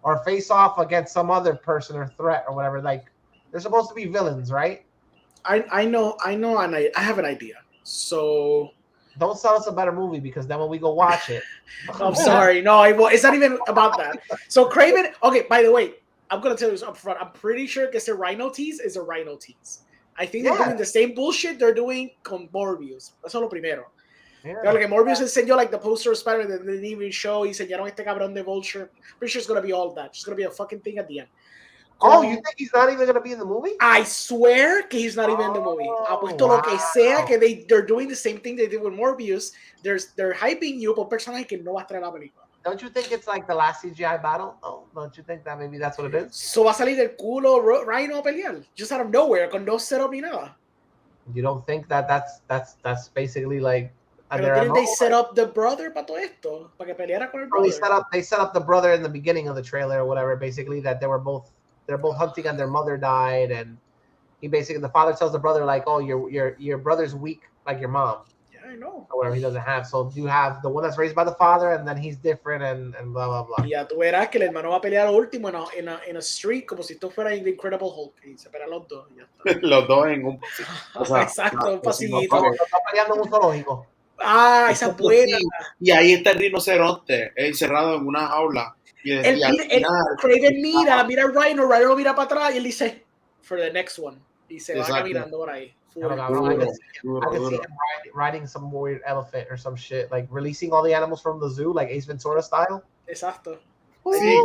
or face off against some other person or threat or whatever. Like, they're supposed to be villains, right? I know, and I have an idea. So don't sell us a better movie, because then when we go watch it, I'm sorry, no, it's not even about that. So Craven, okay, by the way, I'm gonna tell you this up front. I'm pretty sure que ese Rhino tease is a Rhino tease. I think they're doing the same bullshit they're doing con Morbius. Eso es lo primero. Claro que Morbius enseñó like the poster of Spider-Man that they didn't even show. Y enseñaron este cabrón de Vulture. Pretty sure it's gonna be all that. It's gonna be a fucking thing at the end. Oh, you think he's not even going to be in the movie? I swear que he's not even in the movie. Apuesto lo que sea que they're doing the same thing they did with Morbius. They're hyping you por personaje que no va a estar en la película. Don't you think it's like the last CGI battle? Oh, don't you think that maybe that's what it is? So va a salir del culo Rhino a pelear, just out of nowhere, con no setup ni nada. You don't think that's basically like? Pero didn't they set up the brother para todo esto, para que peleara con el brother? They set up the brother in the beginning of the trailer or whatever. Basically, that they're both hunting and their mother died, and the father tells the brother like, oh, your brother's weak like your mom. Yeah, I know. Or whatever he doesn't have. So you have the one that's raised by the father, and then he's different, and blah blah blah. Ya tú verás que el hermano va a pelear al último en a street como si esto fuera The Incredible Hulk y se pelean los dos. Ya está. Los dos en un. O sea, exacto, un pasillito. Están peleando en un zoológico. Ah, esa es buena. Y ahí está el rinoceronte encerrado en una jaula. El Craven mira a Rhino mira para atrás y él dice, for the next one. Y se va caminando por ahí. I can see him riding some weird elephant or some shit, like releasing all the animals from the zoo, like Ace Ventura style. Exacto. Sí.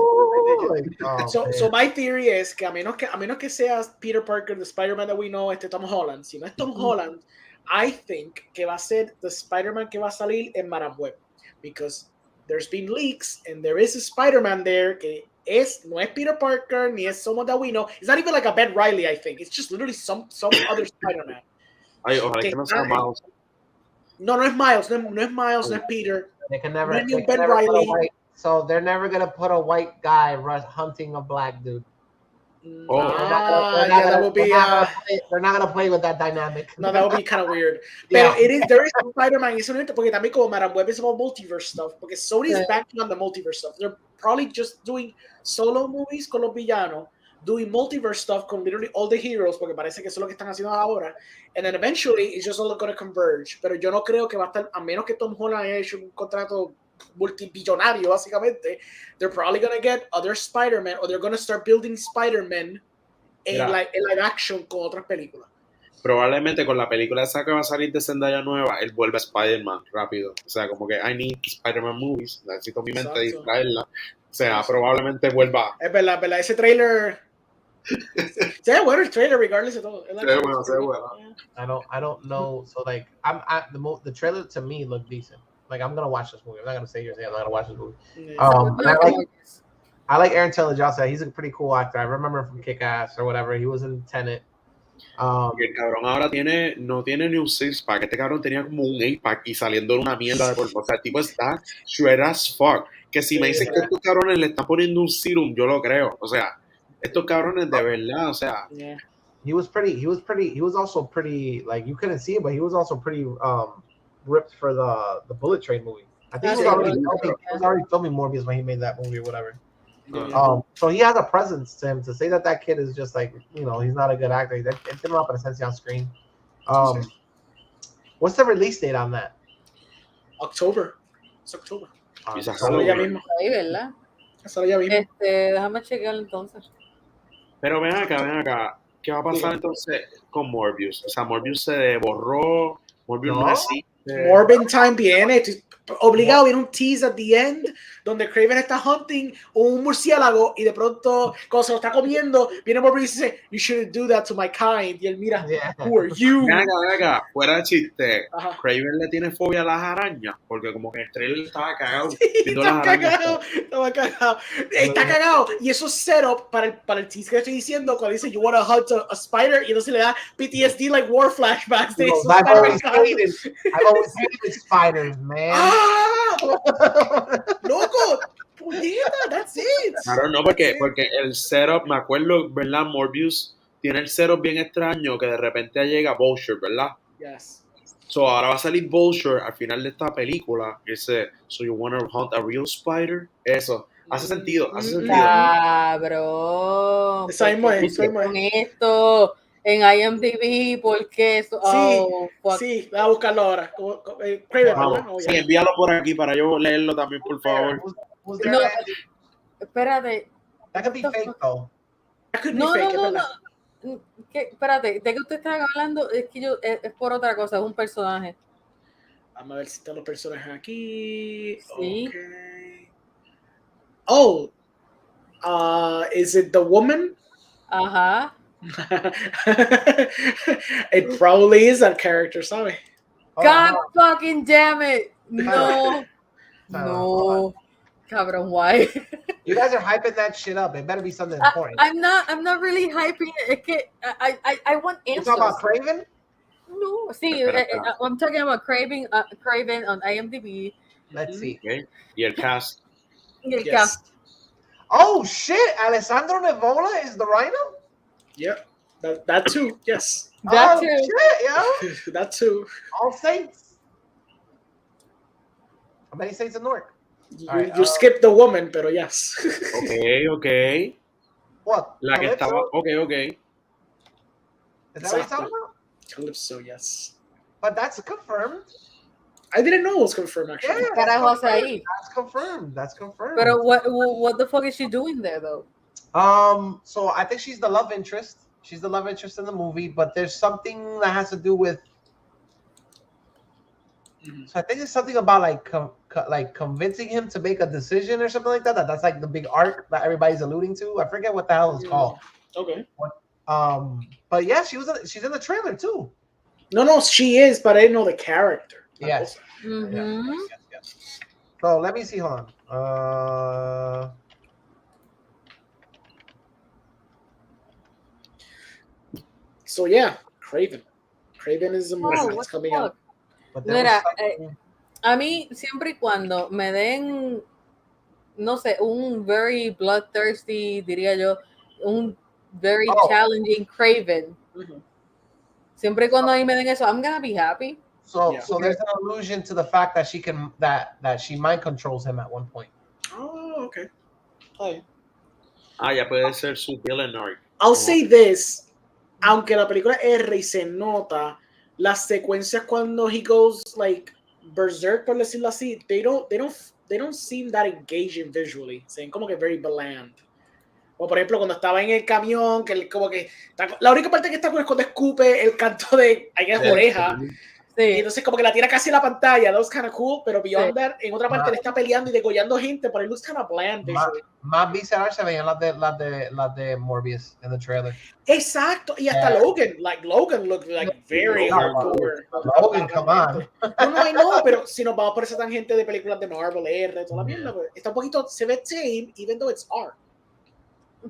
So my theory es que a menos que sea Peter Parker, the Spider-Man that we know, Tom Holland, si no es Tom Holland, I think que va a ser the Spider-Man que va a salir en Madame Web, because there's been leaks and there is a Spider-Man there que no es Peter Parker ni es someone that we know. It's not even like a Ben Reilly, I think. It's just literally some other Spider-Man. Ay, ojalá que no sea Miles. No es Miles. No es Miles, no es Peter. They can never, no Ben Reilly. So they're never gonna put a white guy hunting a black dude. They're not gonna play with that dynamic. No, that would be kind of weird. Pero there is Spider-Man. Porque también como Madame Web is about multiverse stuff. Porque Sony's backing on the multiverse stuff. They're probably just doing solo movies con los villanos, doing multiverse stuff con literally all the heroes, porque parece que eso es lo que están haciendo ahora. And then eventually it's just all going to converge. Pero yo no creo que va a estar, a menos que Tom Holland haya hecho un contrato multibillonario, básicamente, they're probably going to get other Spider-Man, or they're going to start building Spider-Man en live action con otras películas. Probablemente con la película esa que va a salir de Zendaya nueva, él vuelve a Spider-Man rápido. O sea, como que I need Spider-Man movies. Necesito mi mente distraerla. O sea, probablemente vuelva. Es verdad. Ese trailer... se ve bueno el trailer, regardless de todo. Se ve bueno. I don't know. So, like, the trailer to me looked decent. Like, I'm gonna watch this movie. I'm not gonna say I'm not gonna watch this movie. I like Aaron Taylor-Johnson. He's a pretty cool actor. I remember him from Kick-Ass or whatever. He was in Tenet. El cabrón ahora no tiene ni un six-pack. Este cabrón tenía como un 8-pack y saliendo de una mierda de polvo. O sea, el tipo está shred as fuck. Que si me dicen que estos cabrones le están poniendo un serum, yo lo creo. O sea, estos cabrones de verdad, o sea. He was also pretty, like, you couldn't see it, but he was also pretty ripped for the Bullet Train movie. I think he was already filming Morbius when he made that movie or whatever. So he has a presence to him. To say that kid is just like, you know, he's not a good actor. Él tiene una presencia on screen. What's the release date on that? October. It's October. Sale ya mismo. Ahí, ¿verdad? Sale ya mismo. Déjame chequear entonces. Pero ven acá. ¿Qué va a pasar entonces con Morbius? O sea, Morbius se borró. Morbius no existe. Morbin Time viene. Obligado, viene un tease at the end donde Craven está hunting un murciélago y de pronto, cuando se lo está comiendo, viene Morbin y dice, "You shouldn't do that to my kind." Y él mira, "Who are you?" Venga, fuera de chiste. Ajá. Craven le tiene fobia a las arañas, porque como que el trailer estaba cagado. Sí, viendo está las arañas. cagado, está cagado. Y eso es setup para el tease que estoy diciendo cuando dice you wanna hunt a spider y entonces le da PTSD like war flashbacks de esos I've always hated spiders, man. Loco, puñeta, that's it. Claro, no, porque el setup, me acuerdo, ¿verdad? Morbius tiene el setup bien extraño que de repente llega Vulture, ¿verdad? Yes. So ahora va a salir Vulture al final de esta película. Y dice, so you wanna hunt a real spider? Eso. Hace sentido. Cabrón. Esa misma es. Con esto en IMDb, porque eso. Sí, voy a buscarlo ahora. Craven, vamos. Sí, envíalo por aquí para yo leerlo también, por favor. No, espérate. That could be fake, though. No. Espérate, de que usted está hablando es que es por otra cosa, es un personaje. Vamos a ver si están los personajes aquí. Sí. Okay. Oh, is it the woman? Ajá. It probably is that character, ¿sabes? God fucking damn it. No. Cabrón, why? You guys are hyping that shit up. It better be something important. I'm not really hyping it. Es que I want answers. You talking about Craven? No, sí, I'm talking about Craven on IMDb. Let's see. Okay. Y el cast. Cast. Oh shit! Alessandro Nivola is the Rhino? Yep. That too, yes. That too. Shit, yo. That too. All Saints. How many Saints in Newark? You skipped the woman, pero yes. Okay. What? La que estaba. Okay. Is that what you're talking about? Calypso, yes. But that's confirmed. I didn't know it was confirmed, actually. Yeah, that's confirmed. But what the fuck is she doing there, though? So I think she's the love interest. She's the love interest in the movie, but there's something that has to do with. So I think it's something about like convincing him to make a decision or something like that. That's like the big arc that everybody's alluding to. I forget what the hell it's called. Okay. But yeah, she's in the trailer too. No, she is, but I didn't know the character. Yes. Mm-hmm. Yes. So let me see. Hold on. So yeah, Craven is the movie that's coming out. Mira, a mí siempre y cuando me den, no sé, un very bloodthirsty, diría yo, un very challenging Craven. Mm-hmm. Siempre y cuando a mí me den eso, I'm gonna be happy. So there's an allusion to the fact that she can that she mind controls him at one point. Oh, okay. Ya puede ser su villain arc. I'll say this, aunque la película es R y se nota, las secuencias cuando he goes like berserk, por decirlo así, they don't seem that engaging visually. Se ven como que very bland. O por ejemplo cuando estaba en el camión, que él como que la única parte que está cool es cuando escupe el canto de oreja. Sí. Y entonces como que la tira casi en la pantalla. That was kind of cool, pero beyond that, en otra parte le está peleando y degollando gente, pero it looks kind of bland visually. Más visceral se veían las de Morbius en the trailer. Exacto, y hasta Logan looked like very hardcore. Logan, come on. No, pero si nos vamos por esa tangente de películas de Marvel, R, toda la mierda, pues, está un poquito, se ve tame, even though it's art.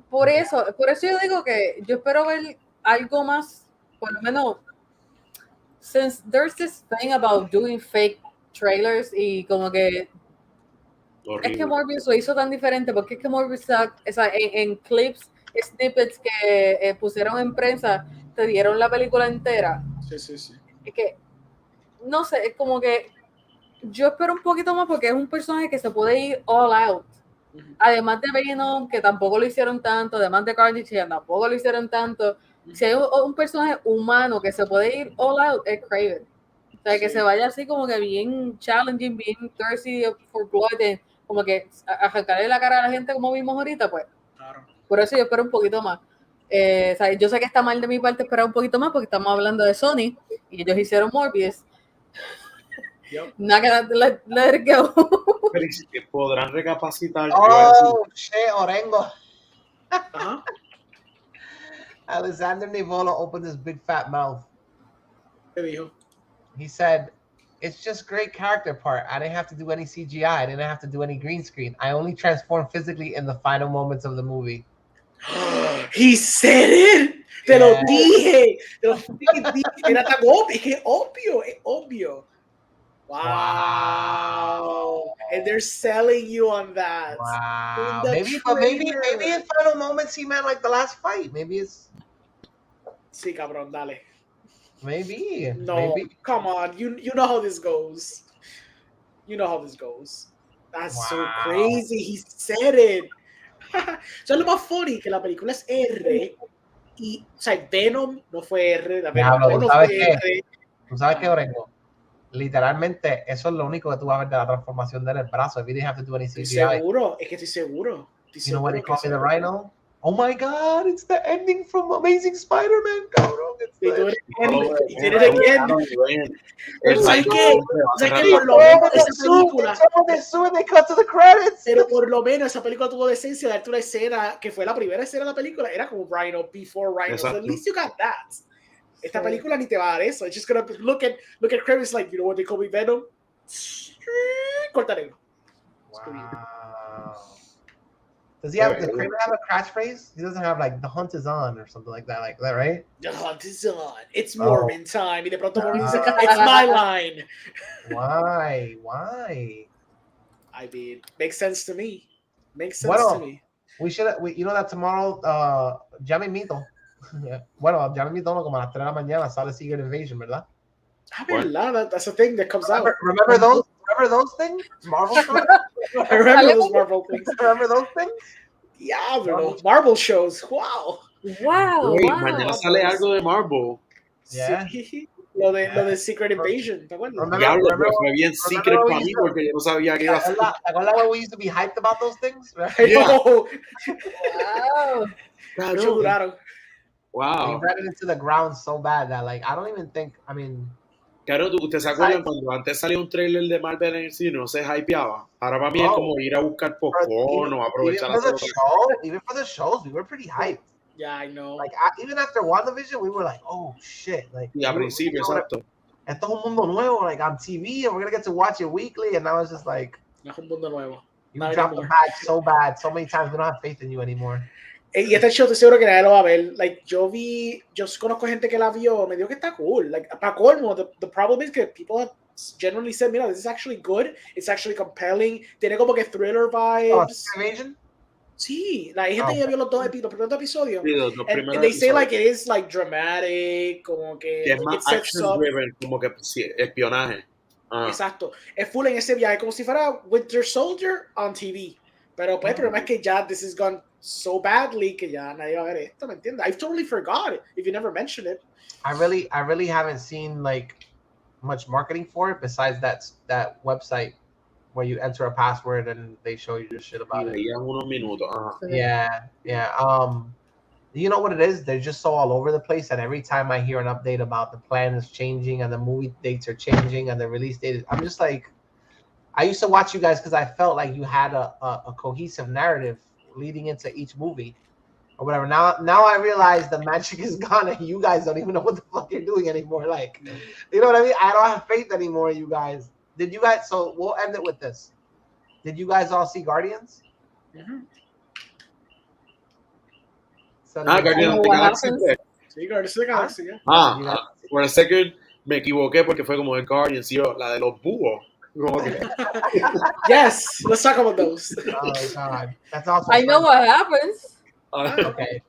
Por eso yo digo que yo espero ver algo más, por lo menos, since there's this thing about doing fake trailers y como que es que Morbius lo hizo tan diferente porque es que Morbius en clips, snippets que pusieron en prensa te dieron la película entera. Sí. Es que no sé, es como que yo espero un poquito más porque es un personaje que se puede ir all out. Además de Venom, que tampoco lo hicieron tanto, además de Carnage, que tampoco lo hicieron tanto. Si hay un personaje humano que se puede ir all out, es Craven. O sea, que se vaya así como que bien challenging, bien thirsty for blood, como que arrancarle la cara a la gente como vimos ahorita, pues. Claro. Por eso yo espero un poquito más. O sea, yo sé que está mal de mi parte esperar un poquito más porque estamos hablando de Sony y ellos hicieron Morbius. Yep. Not gonna let it go. Pero podrán recapacitar. Oh, shit, Orengo. Ajá. Alexander Nivola opened his big fat mouth. ¿Qué dijo? He said, "It's just great character part. I didn't have to do any CGI. I didn't have to do any green screen. I only transformed physically in the final moments of the movie." He said it. Te lo dije. Te lo freaking dije. Era tan obvio. Es que es obvio. Es obvio. Wow. And they're selling you on that. Wow. In the Maybe trailer. in final moments he meant like the last fight. Maybe it's. Sí, cabrón, dale. Maybe. No, Maybe. come on. You know how this goes. You know how this goes. That's so crazy. He said it. Eso es lo más funny, que la película es R y, o sea, Venom no fue R, la Venom Diablo, no ¿sabes fue qué? R. ¿Tú sabes qué, Orengo? Literalmente, eso es lo único que tú vas a ver de la transformación del brazo. If you didn't have to do any Estoy CGI. seguro, es que estoy seguro. You know what they call me the Rhino? Oh my God, it's the ending from Amazing Spider-Man, cabrón. He did it again. ¿Sabes qué? Por lo Oh, menos esa película, they cut to the credits. pero por lo menos esa película tuvo decencia de darte una escena que fue la primera escena de la película, era como Rhino, before Rhino. So at least you got that. Esta película ni te va a dar eso. It's just gonna look at credits like, you know what they call me, Venom? Corta negro. Wow. Does he have, the Kramer have a catchphrase? He doesn't have like, the hunt is on or something like that right? The hunt is on. It's Mormon time. Y de pronto Mormon dice, it's my line. Why? I mean, makes sense to me. Makes sense to me. We you know that tomorrow, ya mismito. Bueno, ya mismito como a las 3 de la mañana sale Secret Invasion, ¿verdad? That's a thing that comes out. Remember those things? Marvel shows? I remember those Marvel things. Remember those things? Yeah, Marvel shows. Wow. Mañana sale algo de Marvel. Yeah. Sí. Lo de Secret Invasion, ¿te acuerdas? Diablo, pero fue bien secret para mí porque yo no sabía que iba a ser. ¿Te acuerdas when we used to be hyped about those things? Right? Yeah. Wow. Mucho duraron. We Wow. ran it into the ground so bad that like I don't even think, I mean. Claro, ¿ustedes se acuerdan cuando antes salía un trailer de Marvel en el cine no se hypeaba? Ahora para mí es como ir a buscar popcorn o aprovechar Even for the shows, we were pretty hyped. Yeah, I know. Like even after WandaVision, we were like, oh shit. Like, y al principio, exacto. Esto es un mundo nuevo, like on TV, and we're gonna get to watch it weekly, and now it's just like, es un mundo nuevo. You dropped the bag so bad, so many times, we don't have faith in you anymore. Y este show te seguro que nadie lo va a ver. Like, yo conozco gente que la vio, me dijo que está cool. Like, para colmo, the problem is that people have generally said, mira, this is actually good, it's actually compelling, tiene como que thriller vibes. Invasion? Sí, la gente ya vio los primeros episodios. Sí, and they say like it is like dramatic, como que es más action driven, como que espionaje. Exacto. Es full en ese viaje, como si fuera Winter Soldier on TV. Pero pues el problema es que ya this has gone so badly que ya nadie va a ver esto, ¿me entiendes? I've totally forgot it if you never mentioned it. I really haven't seen like much marketing for it besides that website where you enter a password and they show you the shit about it. Unos minutos. Yeah. You know what it is? They're just so all over the place, and every time I hear an update about the plan is changing and the movie dates are changing and the release date is, I'm just like, I used to watch you guys because I felt like you had a cohesive narrative leading into each movie or whatever. Now I realize the magic is gone and you guys don't even know what the fuck you're doing anymore. Like, you know what I mean? I don't have faith anymore, you guys. Did you guys? So we'll end it with this. Did you guys all see Guardians? Mm-hmm. So Guardians of the Galaxy. Sí, Guardians of the Galaxy. Yeah. Por a second me equivoqué porque fue como el Guardians, yo, la de los búhos. Yes, let's talk about those. Oh God, that's awesome. I know what happens. Okay,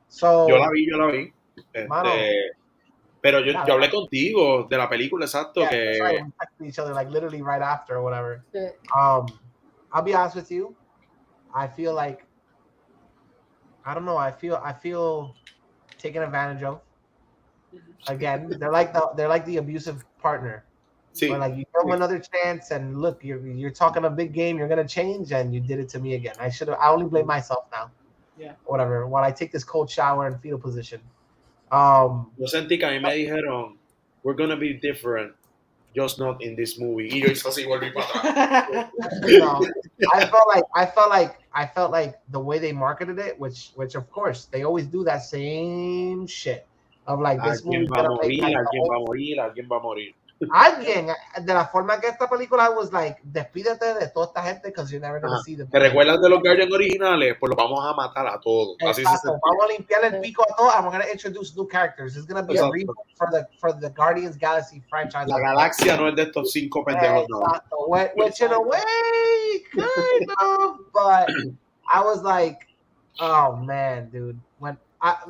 so yo la vi. Pero yo hablé contigo de la película, exacto. Yeah, que we texted each other like literally right after or whatever. Yeah. I'll be honest with you. I feel like I don't know. I feel taken advantage of. Again, they're like the abusive partner. Sí. Where like you give them another chance, and look, you're talking a big game. You're gonna change, and you did it to me again. I only blame myself now. Yeah. Whatever. While I take this cold shower in fetal position. Yo sentí que a mí me dijeron, we're gonna be different. just not in this movie. Y yo hice así, volví para atrás. No, I felt like the way they marketed it, which of course they always do that same shit of like this movie Alguien va a morir, alguien va a morir, alguien va a morir. Alguien, de la forma que esta película was like, despídete de toda esta gente because you're never gonna see them. ¿Te recuerdas de los Guardians originales? Pues los vamos a matar a todos. Así se Exacto, vamos a limpiarle el pico a todos and we're gonna introduce new characters. It's gonna be a reboot for the Guardians Galaxy franchise. La galaxia no es de estos 5 pendejos, no. Exacto, which in a way, kind of, but I was like, oh man, dude. When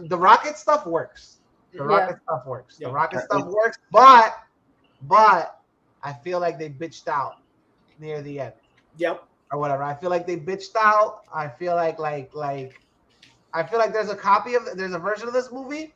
the rocket stuff works. The rocket stuff works. The rocket stuff works, but I feel like they bitched out near the end. Yep. Or whatever. I feel like they bitched out. I feel like I feel like there's a version of this movie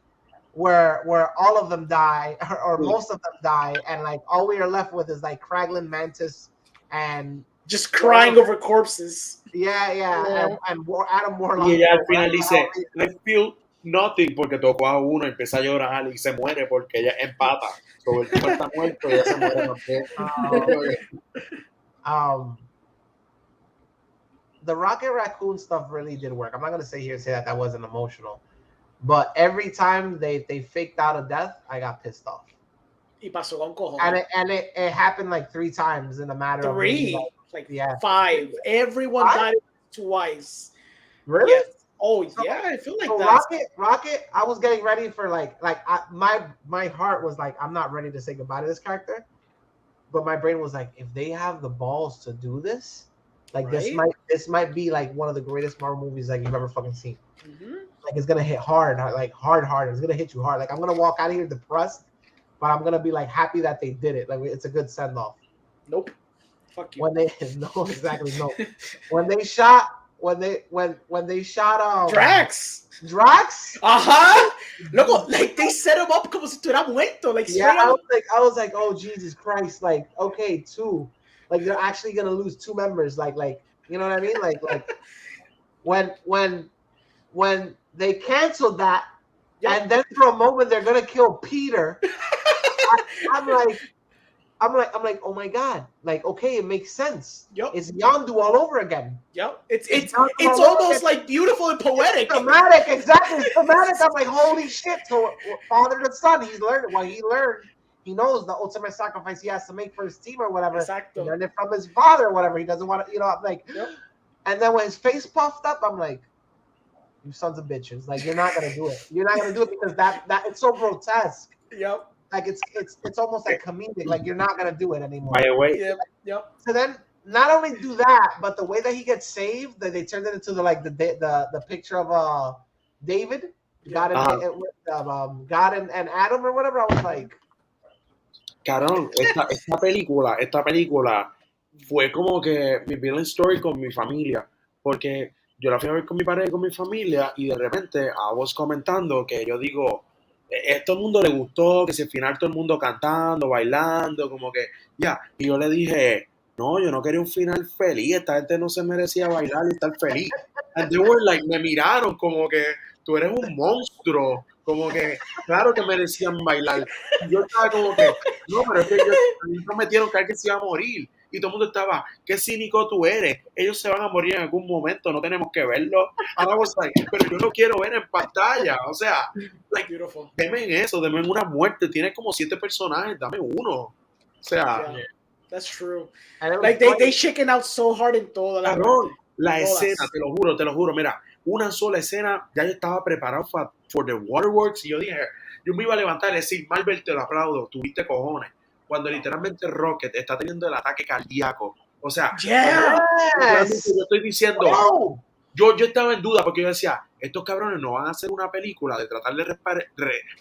where all of them die or most of them die, and like all we are left with is like Kraglin, Mantis, and just crying over corpses. Yeah. And Adam Warlock. Y ella al final dice, I feel nothing, porque tocó a uno y empieza a llorar y se muere porque ella empata. Todo el tipo está muerto y ella se muere. The Rocket Raccoon stuff really did work. I'm not gonna say that wasn't emotional, but every time they faked out a death, I got pissed off. Y pasó con cojones. And it happened like 3 times in a matter of 5. Everyone died twice. Really? Yes. Oh so, yeah, I feel like that. Rocket. I was getting ready for my heart was like, I'm not ready to say goodbye to this character, but my brain was like, if they have the balls to do this, like this might be like one of the greatest Marvel movies like you've ever fucking seen. Mm-hmm. Like it's gonna hit hard. It's gonna hit you hard. Like I'm gonna walk out of here depressed, but I'm gonna be like happy that they did it. Like it's a good send off. Nope. Fuck you. When they no. When they shot Drax. Look, like they set him up como si estuviera muerto. Like I was like, oh Jesus Christ! Like okay, 2. Like they're actually gonna lose 2 members. Like you know what I mean? Like when they canceled that, and then for a moment they're gonna kill Peter. I'm like, oh my god! Like, okay, it makes sense. Yep. It's Yondu all over again. Yep. It's almost like beautiful and poetic. Thematic, exactly. It's thematic. I'm like, holy shit! So father to son, he's learned what he learned. He knows the ultimate sacrifice he has to make for his team or whatever. Exactly. He learned it from his father or whatever. He doesn't want to, you know. I'm like, and then when his face puffed up, I'm like, you sons of bitches! Like, you're not gonna do it. You're not gonna do it because that it's so grotesque. Yep. Like it's almost like comedic. Like you're not gonna do it anymore. By the way, yep. So then, not only do that, but the way that he gets saved, that they turned it into the picture of David, God and Adam or whatever. I was like, carón, esta película fue como que mi villain story con mi familia, porque yo la fui a ver con mi pareja y con mi familia, y de repente I was comentando que yo digo, todo el mundo le gustó, que si al final todo el mundo cantando, bailando, como que y yo le dije, no, yo no quería un final feliz, esta gente no se merecía bailar y estar feliz. And they were like, me miraron como que tú eres un monstruo, como que claro que merecían bailar. Y yo estaba como que, no, pero es que ellos prometieron que alguien se iba a morir. Y todo el mundo estaba, qué cínico tú eres, ellos se van a morir en algún momento, no tenemos que verlo. And I was like, pero yo no quiero ver en pantalla, o sea, like, deme en eso, deme en una muerte, tienes como 7 personajes, dame uno. O sea, that's true. Like they shaken out so hard en toda la escena, te lo juro, mira, una sola escena, ya yo estaba preparado for the waterworks y yo dije, yo me iba a levantar y decir, Marvel, te lo aplaudo, tuviste cojones. Cuando literalmente Rocket está teniendo el ataque cardíaco. O sea, yo estoy diciendo, yo estaba en duda porque yo decía, estos cabrones no van a hacer una película de tratar de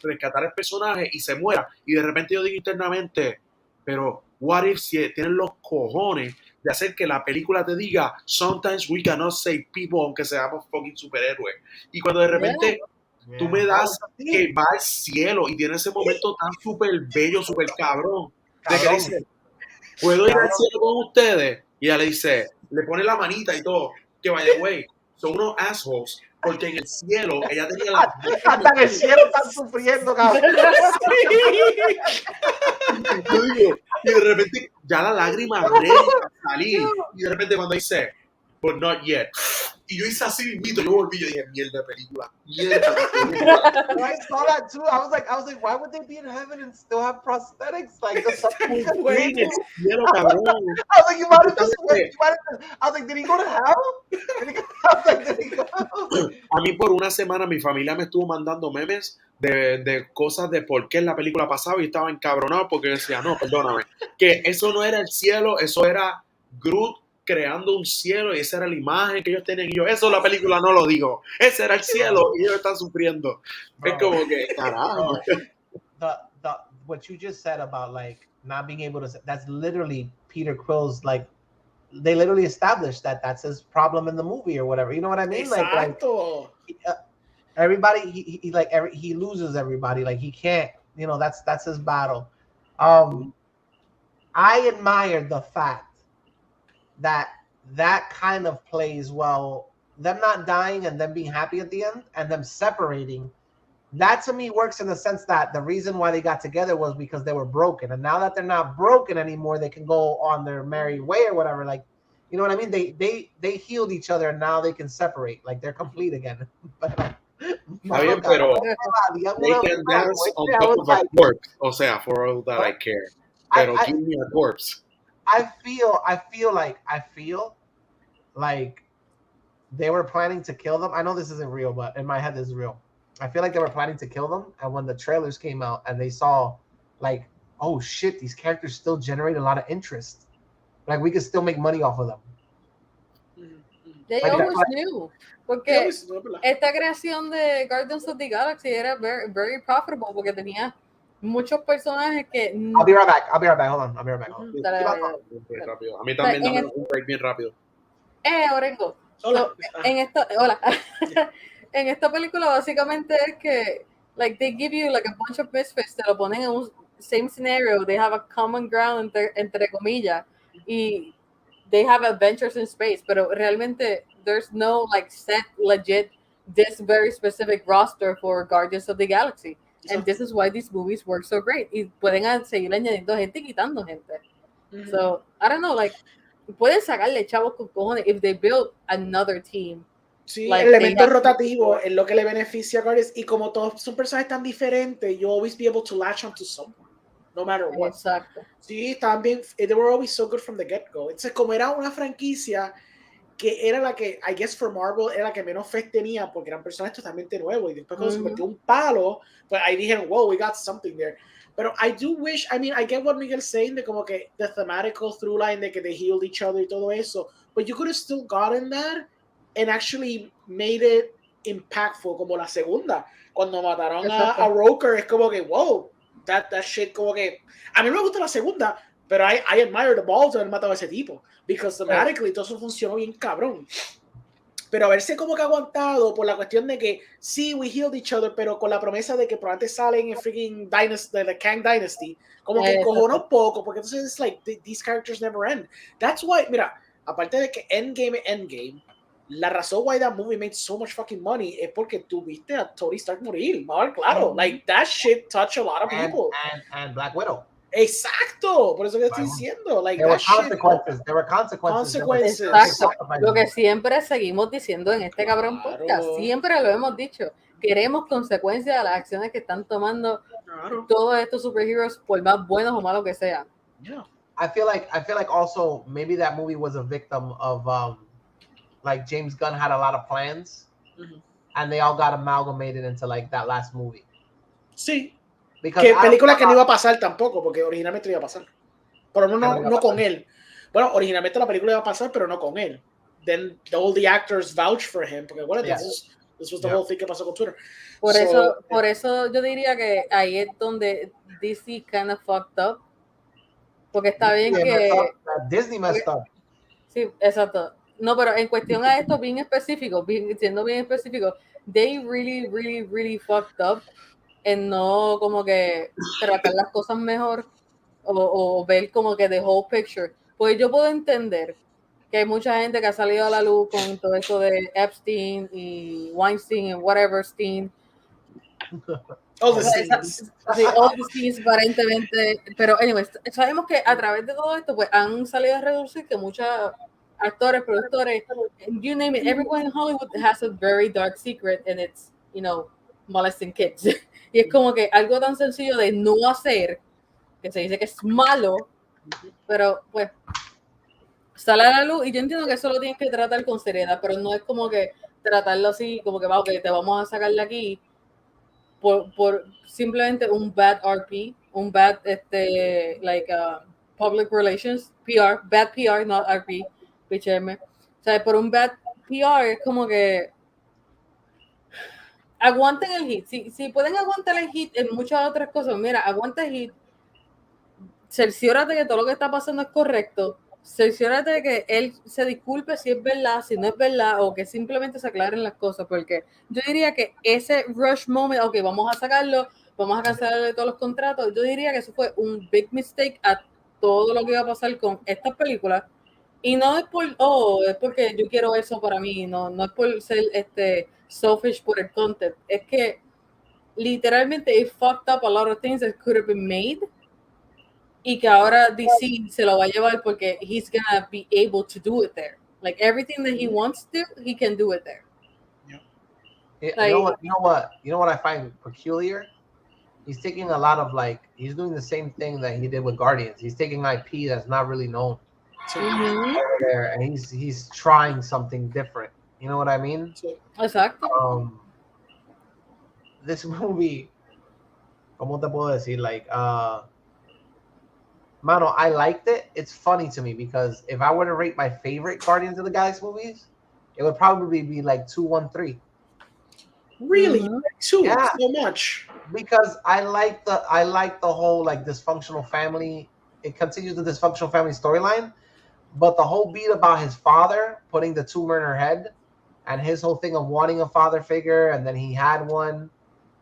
rescatar el personaje y se muera. Y de repente yo digo internamente, pero what if si tienen los cojones de hacer que la película te diga, sometimes we cannot save people aunque seamos fucking superhéroes. Y cuando de repente tú me das que va al cielo y tiene ese momento tan súper bello, súper cabrón, de que dice, ¿puedo ir al cielo con ustedes? Y ella le dice, le pone la manita y todo, que vaya, güey, son unos assholes, porque en el cielo ella tenía la... Hasta en el cielo están sufriendo, cabrón. Yo digo, y de repente ya la lágrima ready para salir, y de repente cuando dice, but not yet, y yo hice así mismo, yo volví, yo dije, mierda de película. I saw that too. I was like, why would they be in heaven and still have prosthetics? Like, the Cielo, cabrón. I was like, you might have just went. I was like, did he go to hell? I was like, did he go? A mí por una semana mi familia me estuvo mandando memes de cosas de por qué en la película pasaba y estaba encabronado porque decía, no, perdóname, que eso no era el cielo, eso era Groot creando un cielo y esa era la imagen que ellos tenían y yo, eso la película no lo digo, ese era el cielo y ellos están sufriendo. Bro, es como que, carajo. What you just said about like not being able to, that's literally Peter Quill's, like, they literally established that that's his problem in the movie or whatever. You know what I mean? Exacto. Like everybody, he loses everybody. Like, he can't, you know, that's his battle. I admire the fact that kind of plays well, them not dying and them being happy at the end and them separating. That to me works in the sense that the reason why they got together was because they were broken, and now that they're not broken anymore, they can go on their merry way or whatever. Like, you know what I mean? They healed each other, and now they can separate. Like, they're complete again. Está bien, pero they can dance on top of a corpse. O sea, for all that I care. Pero give me a corpse. I feel like they were planning to kill them. I know this isn't real, but in my head this is real. I feel like they were planning to kill them, and when the trailers came out and they saw, like, oh shit, these characters still generate a lot of interest. Like, we could still make money off of them. They always knew. Porque esta creación de Guardians of the Galaxy era very, very profitable porque tenía muchos personajes que... I'll be right back. Hold on. A mí también dame un break bien rápido. Orengo. Hola. Hola. En esta película básicamente es que, like, they give you like a bunch of misfits, te lo ponen en un same scenario, they have a common ground entre comillas, y they have adventures in space, pero realmente there's no like set legit this very specific roster for Guardians of the Galaxy. And this is why these movies work so great. Y pueden seguir añadiendo gente y quitando gente. So, I don't know, like, pueden sacarle chavos con cojones if they build another team. Sí, like, el elemento rotativo es lo que le beneficia a Guardians, y como todos son personajes tan diferentes, you always be able to latch onto someone, no matter what. Exacto. Sí, también, they were always so good from the get-go. Entonces, como era una franquicia que era la que, I guess for Marvel, era la que menos fe tenía, porque eran personajes totalmente nuevos, y después cuando se convirtió un palo, pues ahí dijeron, wow, we got something there. Pero I do wish, I mean, I get what Miguel's saying, de como que the thematical through line, de que they healed each other y todo eso, but you could have still gotten that and actually made it impactful, como la segunda. Cuando mataron a Roker, es como que, wow, that shit, como que, a mí me gusta la segunda, pero I admire the balls de haber matado a ese tipo, because thematically todo eso funcionó bien cabrón. Pero haberse como que aguantado por la cuestión de que sí, we healed each other, pero con la promesa de que probablemente salen en freaking Dynasty, the Kang Dynasty, como que cojonó un poco, porque entonces it's like, these characters never end. That's why, mira, aparte de que Endgame, la razón why that movie made so much fucking money es porque tuviste a Tony Stark morir, claro, like, that shit touched a lot of people. And Black Widow. Exacto, por eso que estoy diciendo. Like, there were consequences. Exacto. Lo que siempre seguimos diciendo en este cabrón podcast, siempre lo hemos dicho. Queremos consecuencias de las acciones que están tomando todos estos superheroes, por más buenos o malos que sean. Yeah. I feel like also maybe that movie was a victim of like James Gunn had a lot of plans, and they all got amalgamated into like that last movie. Sí. Que película que no iba a pasar tampoco, porque originalmente iba a pasar. Pero no con él. Bueno, originalmente la película iba a pasar, pero no con él. Then all the actors vouched for him, porque bueno, this was the whole thing que pasó con Twitter. Por eso yo diría que ahí es donde DC kind of fucked up. Porque está bien que... Disney messed up. Sí, exacto. No, pero en cuestión a esto bien específico, siendo bien específico, they really, really, really fucked up en no como que tratar las cosas mejor o ver como que the whole picture. Pues yo puedo entender que hay mucha gente que ha salido a la luz con todo esto de Epstein y Weinstein y whatever Stein. All the scenes. Sí, all the scenes aparentemente, pero anyways, sabemos que a través de todo esto pues han salido a reducir que muchos actores, productores, you name it, everyone in Hollywood has a very dark secret and it's, you know, molesting kids. Y es como que algo tan sencillo de no hacer, que se dice que es malo, pero pues sale a la luz y yo entiendo que eso lo tienes que tratar con seriedad, pero no es como que tratarlo así, como que va, ok, te vamos a sacar de aquí por simplemente un bad RP, un bad like public relations, PR, bad PR, not RP, picharme. O sea, por un bad PR es como que aguanten el hit. Si pueden aguantar el hit en muchas otras cosas, mira, aguanta el hit, cerciórate que todo lo que está pasando es correcto, cerciórate de que él se disculpe si es verdad, si no es verdad, o que simplemente se aclaren las cosas, porque yo diría que ese rush moment, ok, vamos a sacarlo, vamos a cancelarle todos los contratos, yo diría que eso fue un big mistake a todo lo que iba a pasar con estas películas, y no es es porque yo quiero eso para mí, no es por ser selfish por el content, es que literalmente it fucked up a lot of things that could have been made, y que ahora DC se lo va a llevar porque he's gonna be able to do it there. Like everything that he wants to, he can do it there. You know what I find peculiar? He's taking a lot of he's doing the same thing that he did with Guardians. He's taking IP that's not really known over there, and he's trying something different. You know what I mean? Exactly. This movie, ¿cómo te puedo decir? Mano, I liked it. It's funny to me because if I were to rate my favorite Guardians of the Galaxy movies, it would probably be like 2, 1, 3. Really? 2? Yeah. So much. Because I like the whole dysfunctional family. It continues the dysfunctional family storyline, but the whole beat about his father putting the tumor in her head, and his whole thing of wanting a father figure, and then he had one,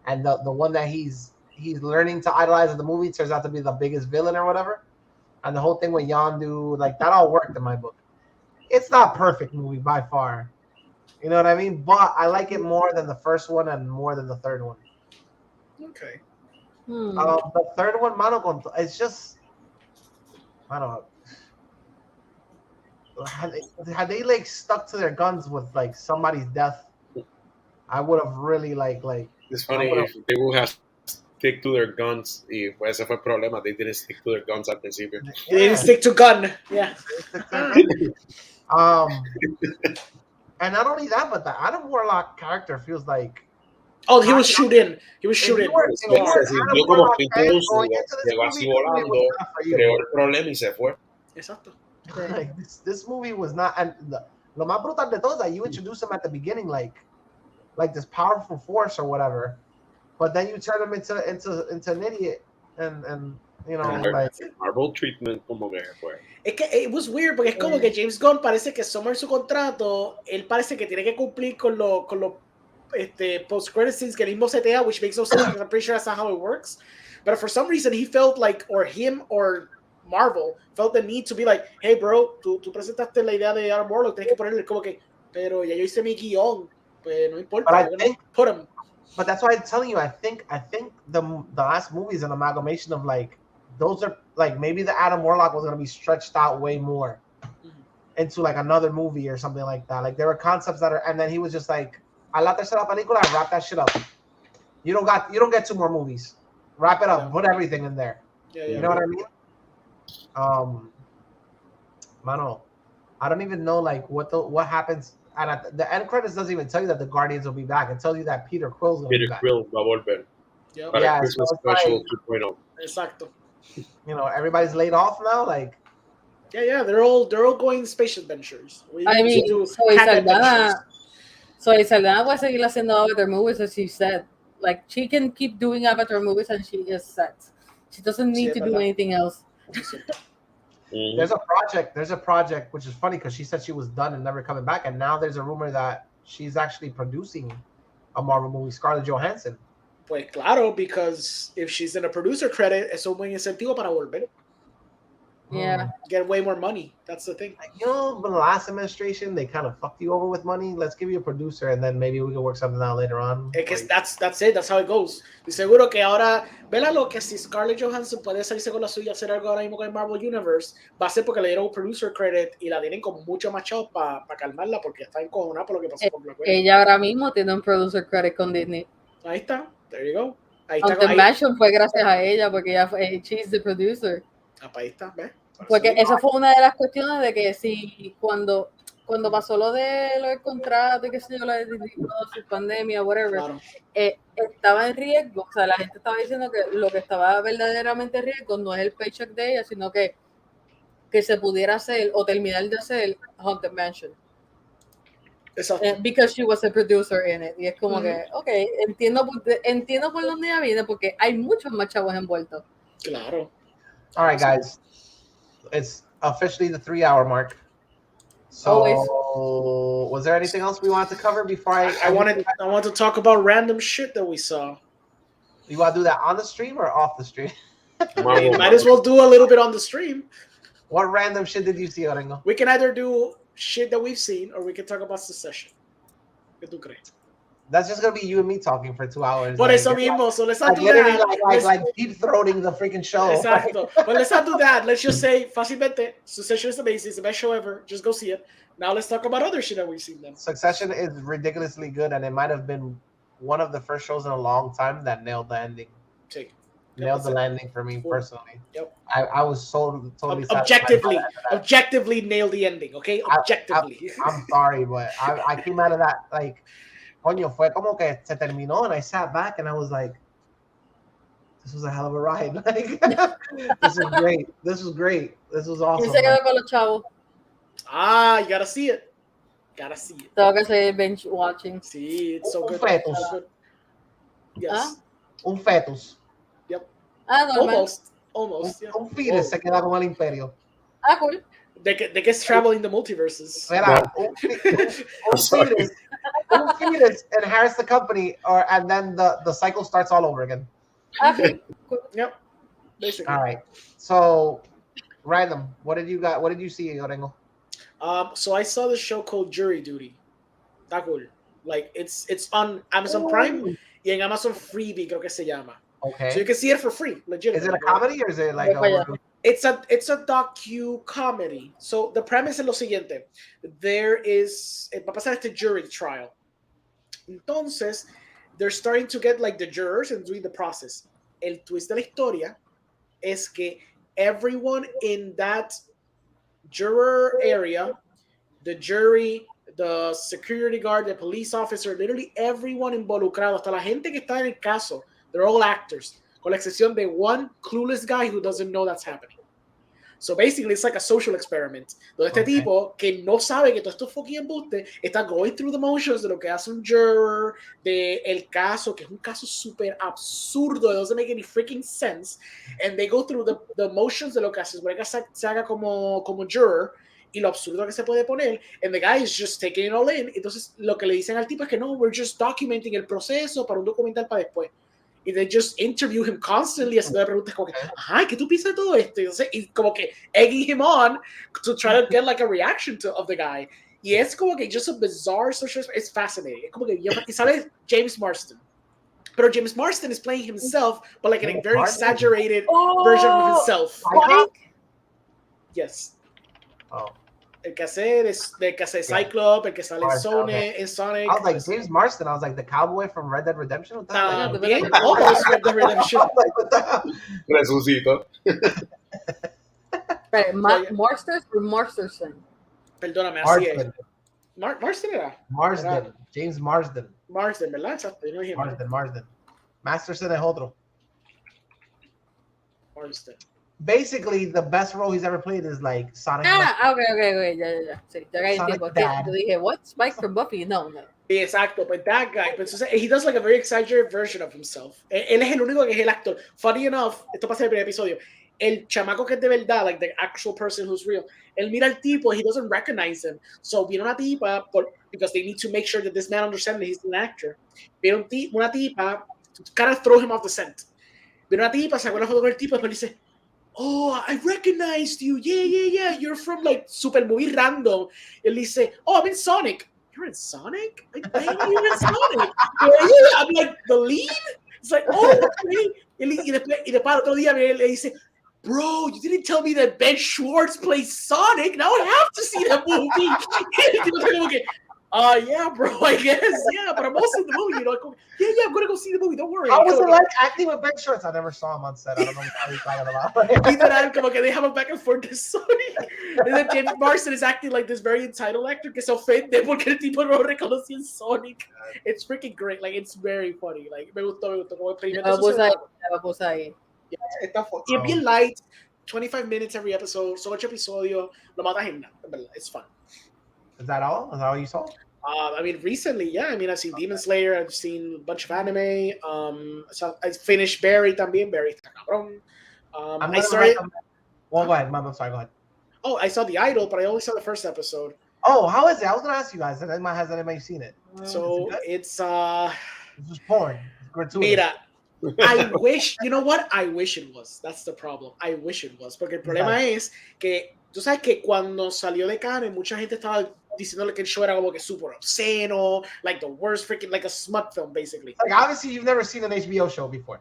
and the one that he's learning to idolize in the movie turns out to be the biggest villain or whatever. And the whole thing with Yondu, that all worked in my book. It's not perfect movie by far. You know what I mean? But I like it more than the first one and more than the third one. Okay. The third one, Mano, it's just, I don't know. Had they stuck to their guns with somebody's death, I would have really It's funny if they would have stick to their guns, y pues ese fue el problema. They didn't stick to their guns al principio. They didn't stick to gun. Yeah. And not only that, but the Adam Warlock character feels like. Oh, he was shooting. He was shooting. Exacto. This movie was not, and lo más brutal de todo is that you introduce him at the beginning like this powerful force or whatever, but then you turn him into an idiot, and you know, Marvel treatment como que fue. Es que it was weird porque es como que James Gunn parece que somewhere en su contrato él parece que tiene que cumplir con los post-credit scenes que el mismo setea, which makes no sense because I'm pretty sure that's not how it works. But for some reason he felt like, or him or Marvel felt the need to be like, hey bro, tú presentaste la idea de Adam Warlock, tienes que ponerle como que, pero ya yo hice mi guión, pues no importa. But I think, put him. But that's why I'm telling you, I think the last movie is an amalgamation of those are maybe the Adam Warlock was going to be stretched out way more into another movie or something like that. There were concepts that are, and then he was just like, a la tercera película, wrap that shit up. You don't get 2 more movies. Wrap it up. Put everything in there. Yeah, you know what I mean? Mano, I don't even know what happens. And the end credits doesn't even tell you that the Guardians will be back. It tells you that Peter Quill's going to be back. Peter Quill va a volver. Yep. Para Christmas Special 2.0. Exacto. You know, everybody's laid off now. Yeah, they're all going space adventures. I mean, Zoe Saldana puede seguir haciendo Avatar movies, as she said. She can keep doing Avatar movies and she is set. She doesn't need to do anything else. There's a project, which is funny because she said she was done and never coming back, and now there's a rumor that she's actually producing a Marvel movie, Scarlett Johansson. Pues claro, because if she's in a producer credit, es un buen incentivo para volver. Yeah. Get way more money. That's the thing. You know, the last administration, they kind of fucked you over with money. Let's give you a producer, and then maybe we can work something out later on. Es que that's it. That's how it goes. Y seguro que ahora, vela lo que si Scarlett Johansson puede salirse con la suya hacer algo ahora mismo con el Marvel Universe, va a ser porque le dieron un producer credit y la tienen con mucho más chavos para calmarla porque está encojonada por lo que pasó con Black Widow. Ella ahora mismo tiene un producer credit con Disney. Ahí está. There you go. Ahí está. Haunted Mansion fue gracias a ella porque ella fue, she's the producer. Ahí está, ¿ves? Porque esa fue una de las cuestiones de que si cuando pasó lo del contrato y qué sé yo, la de su pandemia, whatever, Claro. estaba en riesgo. O sea, la gente estaba diciendo que lo que estaba verdaderamente en riesgo no es el paycheck de ella, sino que se pudiera hacer o terminar de hacer Haunted Mansion. Exacto. Because she was a producer in it. Y es como que, ok, entiendo por dónde ella viene porque hay muchos más chavos envueltos. Claro. All right, guys. It's officially the 3-hour mark. So, Always. was there anything else we wanted to cover before I wanted to talk about random shit that we saw. You want to do that on the stream or off the stream? Might as well do a little bit on the stream. What random shit did you see, Orengo? We can either do shit that we've seen or we can talk about Succession. ¿Qué tú crees? That's just gonna be you and me talking for 2 hours. Por eso mismo, so let's not do that. Like deep throating the freaking show. Exacto. But let's not do that. Let's just say, fácilmente, Succession is amazing. It's the best show ever. Just go see it. Now let's talk about other shit that we've seen then. Succession is ridiculously good, and it might have been one of the first shows in a long time that nailed the ending. Nailed the landing for me personally. Yep. I was so totally objectively nailed the ending. Okay, objectively. I'm sorry, but I came out of that like, coño, fue como que se terminó, and I sat back and I was like, this was a hell of a ride. Like, this is great. This was great. This was awesome. ¿Quién se quedó con los chavos? You gotta see it. Tengo que seguir bench watching. Sí, it's so good. Fetus. So good. Yes. Un fetus. Yep. Normal. Almost. Yeah. Un fetus se queda con el imperio. Cool. They get traveling the multiverses. Mira, un fetus inherits the company, and then the cycle starts all over again. Okay. Cool. Yep. Basically. All right. So, random. What did you got? What did you see, Orengo? So I saw this show called Jury Duty. Está cool. Like it's on Amazon Prime y en Amazon Freebie creo que se llama. Okay. So you can see it for free. Legit. Is it a comedy or is it like It's a docu-comedy. So the premise es lo siguiente. Va a pasar este jury trial. Entonces, they're starting to get like the jurors and doing the process. El twist de la historia es que everyone in that juror area, the jury, the security guard, the police officer, literally everyone involucrado, hasta la gente que está en el caso, they're all actors, con la excepción de one clueless guy who doesn't know that's happening. So basically, it's like a social experiment. Donde este tipo que no sabe que todo esto fucking embuste está going through the motions de lo que hace un juror, de el caso, que es un caso súper absurdo, it doesn't make any freaking sense. And they go through the motions de lo que hace, para que se haga como juror y lo absurdo que se puede poner. And the guy is just taking it all in. Entonces, lo que le dicen al tipo es que no, we're just documenting el proceso para un documental para después. Y they just interview him constantly haciendo preguntas como que, ¿qué tú piensas de todo esto? Y como que egging him on to try to get like a reaction of the guy. Y es como que just a bizarre social, it's fascinating. Es como que, y sale James Marsden. Pero James Marsden is playing himself, but like in a very exaggerated version of himself. Yes. Oh. El que hace Cyclops, el que sale en Sonic. I was like, James Marsden. I was like, the cowboy from Red Dead Redemption. Almost Red Dead Redemption. Resucito. Masterson. Perdóname, así es. Marsden era. James Marsden. Marsden, ¿verdad? Exacto. Yo no dije Marsden. Masterson es otro. Marsden. Basically, the best role he's ever played is like Sonic. Okay, ya. Sí, ya caí en tiempo. Yo dije, what? Spike from Buffy? No. Exacto, but that guy, but he does like a very exaggerated version of himself. Él es el único que es el actor. Funny enough, esto pasa en el primer episodio. El chamaco que es de verdad, like the actual person who's real, él mira al tipo, he doesn't recognize him. So viene una tipa, because they need to make sure that this man understands that he's an actor. Viene una tipa to kind of throw him off the scent. Viene una tipa, se acuerda la foto con el tipo, después dice, oh, I recognized you. Yeah. You're from like super movie random. Él dice, oh, I'm in Sonic. You're in Sonic? You're in Sonic. Yeah, I'm like, the lead? It's like, oh, okay. Y después al otro día le dice, bro, you didn't tell me that Ben Schwartz plays Sonic. Now I have to see that movie. Yeah, bro, I guess. Yeah, but I'm also in the movie, you know. Yeah, I'm going to go see the movie. Don't worry. How was it like acting with Ben Schwartz? I never saw him on set. I don't know how he's talking about. Literal, como que they have a back and forth de Sonic. And then James Marsden is acting like this very entitled actor que se ofende porque el tipo no reconocía en Sonic. It's freaking great. Like, it's very funny. Like, me gustó. Como Vamos ahí. Yeah, y es bien light. 25 minutes every episode. Son 8 episodios. Lo matas en nada. It's fun. Is that all? Is that all you saw? I mean, recently, yeah. I mean, I've seen Demon Slayer. I've seen a bunch of anime. So I finished Barry también. Barry está cabrón. I started. Well, go ahead. I'm sorry. Go ahead. Oh, I saw The Idol, but I only saw the first episode. Oh, how is it? I was gonna ask you guys. Has anybody seen it? So it's It's just porn. It's gratuitous. Mira, I wish. You know what? I wish it was. That's the problem. I wish it was. Porque el problema es que tú sabes que cuando salió de Cannes, mucha gente estaba diciéndole que el show era como que super obsceno, like the worst freaking, like a smut film, basically. Like, obviously, you've never seen an HBO show before.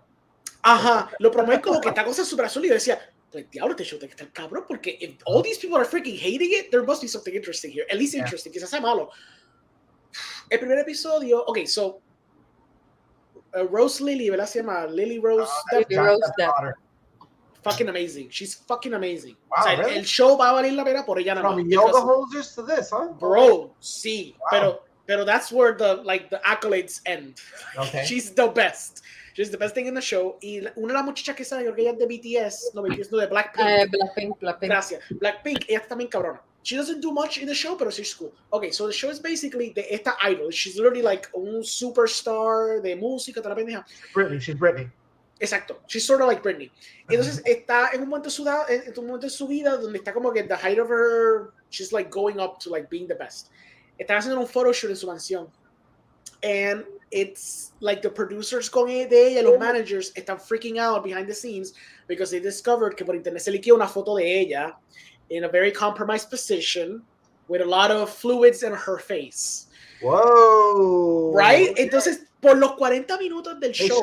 Ajá, lo promueven como que esta cosa super azul y yo decía, pues diablo, este show tiene que estar cabrón, porque if all these people are freaking hating it, there must be something interesting here. At least interesting, quizás sea malo. El primer episodio, okay, so Rose Lily, ¿verdad? Se llama Lily Rose. Lily Rose Depp. Fucking amazing. She's fucking amazing. Wow, o sea, really? El show va a valer la pena por ella nada más. From yoga hosers to this, huh? Bro, sí. Wow. Pero that's where the accolades end. Okay. She's the best. She's the best thing in the show. Y una de las muchachas que sale, creo que ella es de BTS, no, de Blackpink. Blackpink. Gracias. Blackpink, ella está también cabrona. She doesn't do much in the show, pero she's cool. Okay, so the show is basically de esta idol. She's literally like un superstar de música, toda la pendeja. She's Britney. Exacto. She's sort of like Britney. Entonces está en un momento de su vida donde está como que at the height of her, she's like going up to like being the best. Están haciendo un photoshoot en su mansión. And it's like the producers con de ella, los managers están freaking out behind the scenes because they discovered que por internet se liqueó una foto de ella in a very compromised position with a lot of fluids in her face. Whoa. Right? Entonces, por los 40 minutos del show.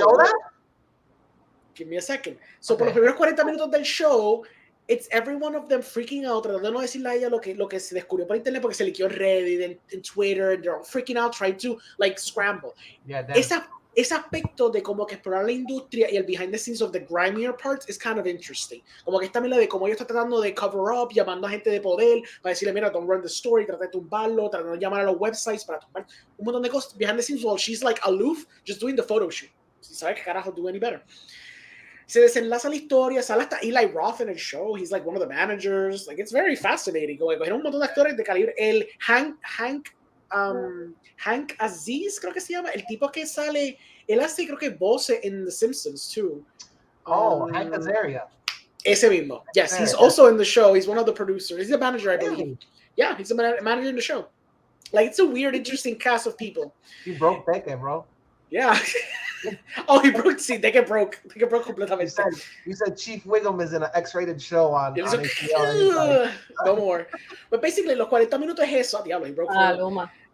Give me a second. So, por los primeros 40 minutos del show, it's every one of them freaking out, tratando de no decirle a ella lo que se descubrió por internet porque se liqueó en Reddit, en Twitter, and they're all freaking out, trying to, like, scramble. Yeah, ese aspecto de como que explorar la industria y el behind the scenes of the grimier parts is kind of interesting. Como que esta mela de cómo ellos están tratando de cover up, llamando a gente de poder para decirle, mira, don't run the story, trata de tumbarlo, tratando de llamar a los websites para tumbar un montón de cosas behind the scenes while she's like aloof, just doing the photo shoot. Si sabe que carajo do any better. Se desenlaza la historia, sale hasta Eli Roth en el show. He's like one of the managers. Like, it's very fascinating. Cogieron un montón de actores de calibre. El Hank Aziz, creo que se llama. El tipo que sale, él hace, creo que voce en The Simpsons, too. Hank Azaria. Ese mismo. Yes, he's also in the show. He's one of the producers. He's the manager, I believe. Yeah, he's a manager in the show. Like, it's a weird, interesting cast of people. You broke Becca, bro. Yeah. Oh, he broke. See, they get broke completamente. You said Chief Wiggum is in an X-rated show on HBO. No more. But basically, los 40 minutos es eso. Diablo, he broke.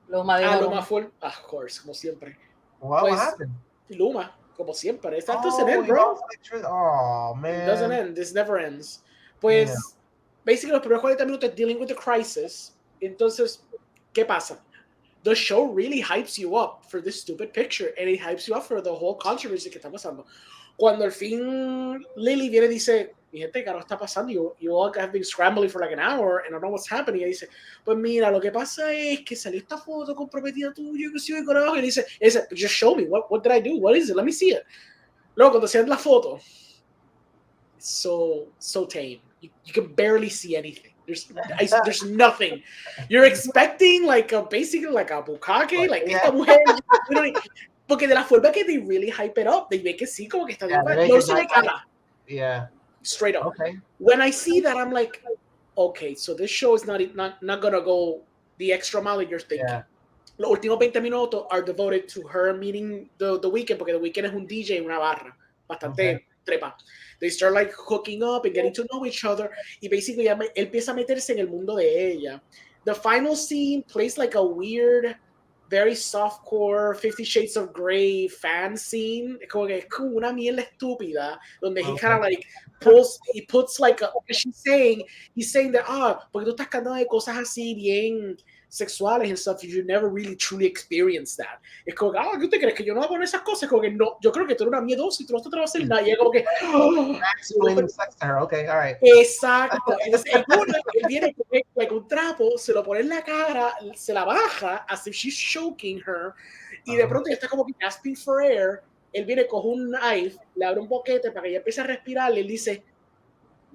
Luma full. Of course, como siempre. What happened? Luma, como siempre. It doesn't end, bro. Oh, man. It doesn't end. This never ends. Pues, basically, los primeros 40 minutos es dealing with the crisis. Entonces, ¿qué pasa? The show really hypes you up for this stupid picture, and it hypes you up for the whole controversy que está pasando. Cuando al fin Lily viene y dice, mi gente, ¿qué está pasando? You all have been scrambling for like an hour, and I don't know what's happening. Y dice, pues mira, lo que pasa es que salió esta foto comprometida tuya, que sí, carajo. Y dice, just show me, what did I do? What is it? Let me see it. Luego, cuando se dan la foto, it's so tame. You can barely see anything. There's nothing. You're expecting basically like a bukkake, like esta mujer. Porque de la forma que they really hype it up, they make it see como que está bien. No se ve cara. Yeah. Straight up. Okay. When I see that, I'm like, okay, so this show is not gonna go the extra mile you're thinking. Yeah. Los últimos 20 minutos are devoted to her meeting the Weeknd, porque The Weeknd es un DJ en una barra. Bastante trepa. They start like hooking up and getting to know each other. Y basically él empieza a meterse en el mundo de ella. The final scene plays like a weird, very softcore 50 Shades of Grey fan scene. Es como que es como una mierda estúpida donde he kind of like he puts like he's saying that porque tú estás cantando de cosas así bien sexuales and stuff, you never really truly experienced that. Es como que, ¿qué usted crees? Que yo no voy a poner esas cosas. Como que no, yo creo que tú eres una miedosa y tú no te vas a hacer nada. Y es como que, okay, all right. Exacto. Entonces, él viene con un trapo, se lo pone en la cara, se la baja, as if she's choking her, y de pronto ella está como que gasping for air. Él viene, coge un knife, le abre un boquete para que ella empiece a respirar, y él dice,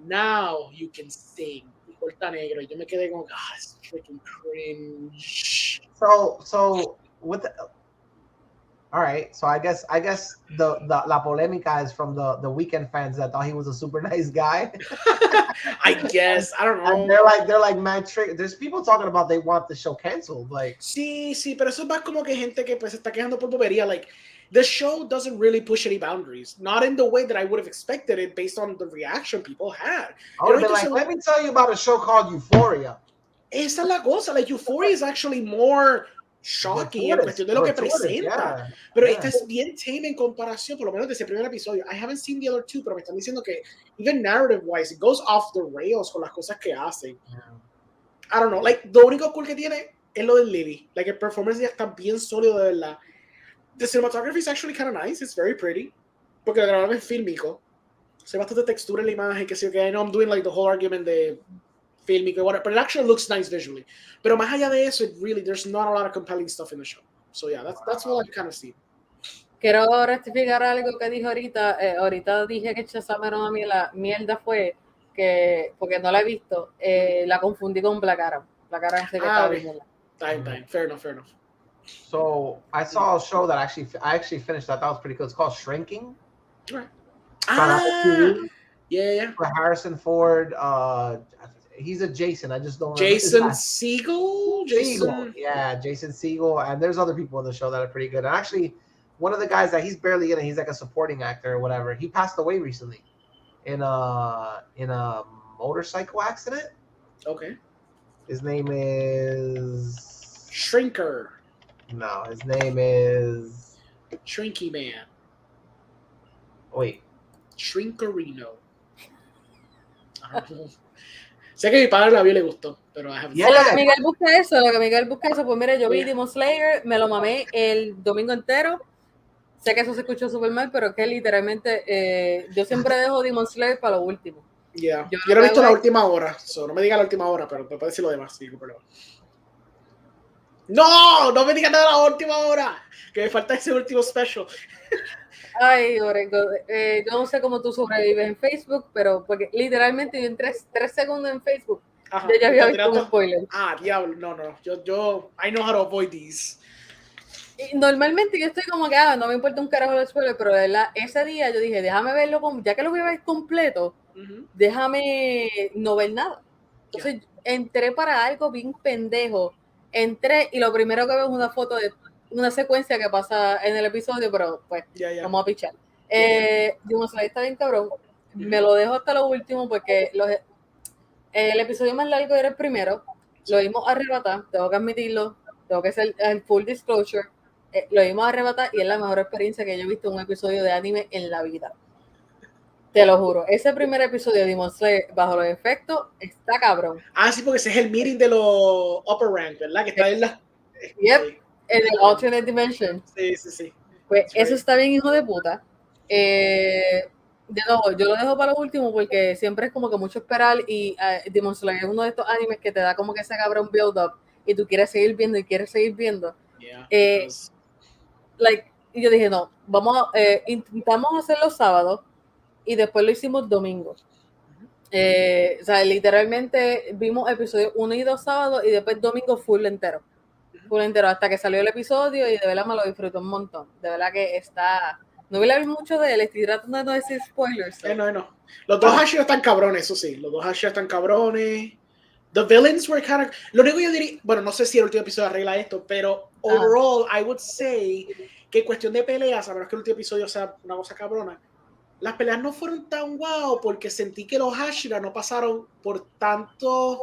now you can sing. Y corta negro. Y yo me quedé como, it's freaking cringe. So with all right, so I guess the la polémica is from the Weekend fans that thought he was a super nice guy. I guess, I don't know. And they're like mad trick. There's people talking about they want the show canceled. Like, sí, pero eso es más como que gente que pues está quejando por bobería. Like, the show doesn't really push any boundaries, not in the way that I would have expected it based on the reaction people had. I would have been like, let me tell you about a show called Euphoria. Esa es la cosa. Like, Euphoria is actually more shocking en cuestión de lo que presenta. Pero esta es bien tame en comparación, por lo menos de ese primer episodio. I haven't seen the other two, pero me están diciendo que even narrative-wise, it goes off the rails con las cosas que hacen. I don't know. Like, lo único cool que tiene es lo de Lily. Like, el performance ya está bien sólido, de verdad. The cinematography is actually kind of nice. It's very pretty. Porque lo grabaron en fílmico. Se ve bastante textura en la imagen, que sí, okay, I know I'm doing like the whole argument de fílmico, whatever, but it actually looks nice visually. Pero más allá de eso, there's not a lot of compelling stuff in the show. So yeah, that's what I kind of see. Quiero rectificar algo que dije ahorita. Ahorita dije que Shazam era una mierda, fue que, porque no la he visto, la confundí con Black Adam. Black Adam sé que estaba bien. Time. Fair enough. So I saw a show that I actually finished that was pretty cool. It's called Shrinking. Right. Yeah. For Harrison Ford. He's a Jason. I just don't remember. Jason Segel? Yeah, Jason Segel. And there's other people in the show that are pretty good. And actually, one of the guys that he's barely in it, he's like a supporting actor or whatever. He passed away recently in a motorcycle accident. Okay. His name is Shrinker. No, his name is Shrinky Man. Wait. Shrinkerino. Sé que mi padre la vio y le gustó, pero lo que Miguel busca eso, pues mire, yo vi Demon Slayer, me lo mamé el domingo entero. Sé que eso se escuchó súper mal, pero que literalmente yo siempre dejo Demon Slayer para lo último. Yeah. Yo lo he visto la última hora, no me diga la última hora, pero te puedo decir lo demás, sí, pero... No me digas nada de la última hora, que me falta ese último special. Ay, Orengo, yo no sé cómo tú sobrevives en Facebook, pero porque literalmente yo en 3 segundos en Facebook, yo ya había visto un spoiler. Diablo, no. Yo I know how to avoid these. Y normalmente yo estoy como que, no me importa un carajo el spoiler, pero de verdad, ese día yo dije, déjame verlo, ya que lo voy a ver completo, déjame no ver nada. Entonces entré para algo bien pendejo, entré y lo primero que veo es una foto de una secuencia que pasa en el episodio, pero pues vamos a pichar. Demon Slayer está bien cabrón. Me lo dejo hasta lo último porque el episodio más largo era el primero. Lo vimos arrebatar, tengo que admitirlo, tengo que hacer el full disclosure. Lo vimos arrebatar y es la mejor experiencia que yo he visto en un episodio de anime en la vida. Te lo juro. Ese primer episodio de Demon Slayer, bajo los efectos, está cabrón. Sí, porque ese es el meeting de los upper rank, ¿verdad? Que está en la... Yep. En el alternate dimension. Sí. Pues eso está bien, hijo de puta. De nuevo, yo lo dejo para lo último porque siempre es como que mucho esperar y Demon Slayer es uno de estos animes que te da como que ese cabrón build up y tú quieres seguir viendo. Y yo dije, no, intentamos hacerlo sábado y después lo hicimos domingo. O sea, literalmente vimos episodios 1 y 2 sábados y después domingo full entero, hasta que salió el episodio y de verdad me lo disfruté un montón. De verdad que está... No voy a hablar mucho de él, estoy tratando de no decir spoilers. No. Los dos Hashira están cabrones, eso sí. Los dos Hashira están cabrones. The villains were kind of... Lo único que yo diría... Bueno, no sé si el último episodio arregla esto, pero overall, I would say que en cuestión de peleas, a menos que el último episodio sea una cosa cabrona, las peleas no fueron tan wow porque sentí que los Hashira no pasaron por tanto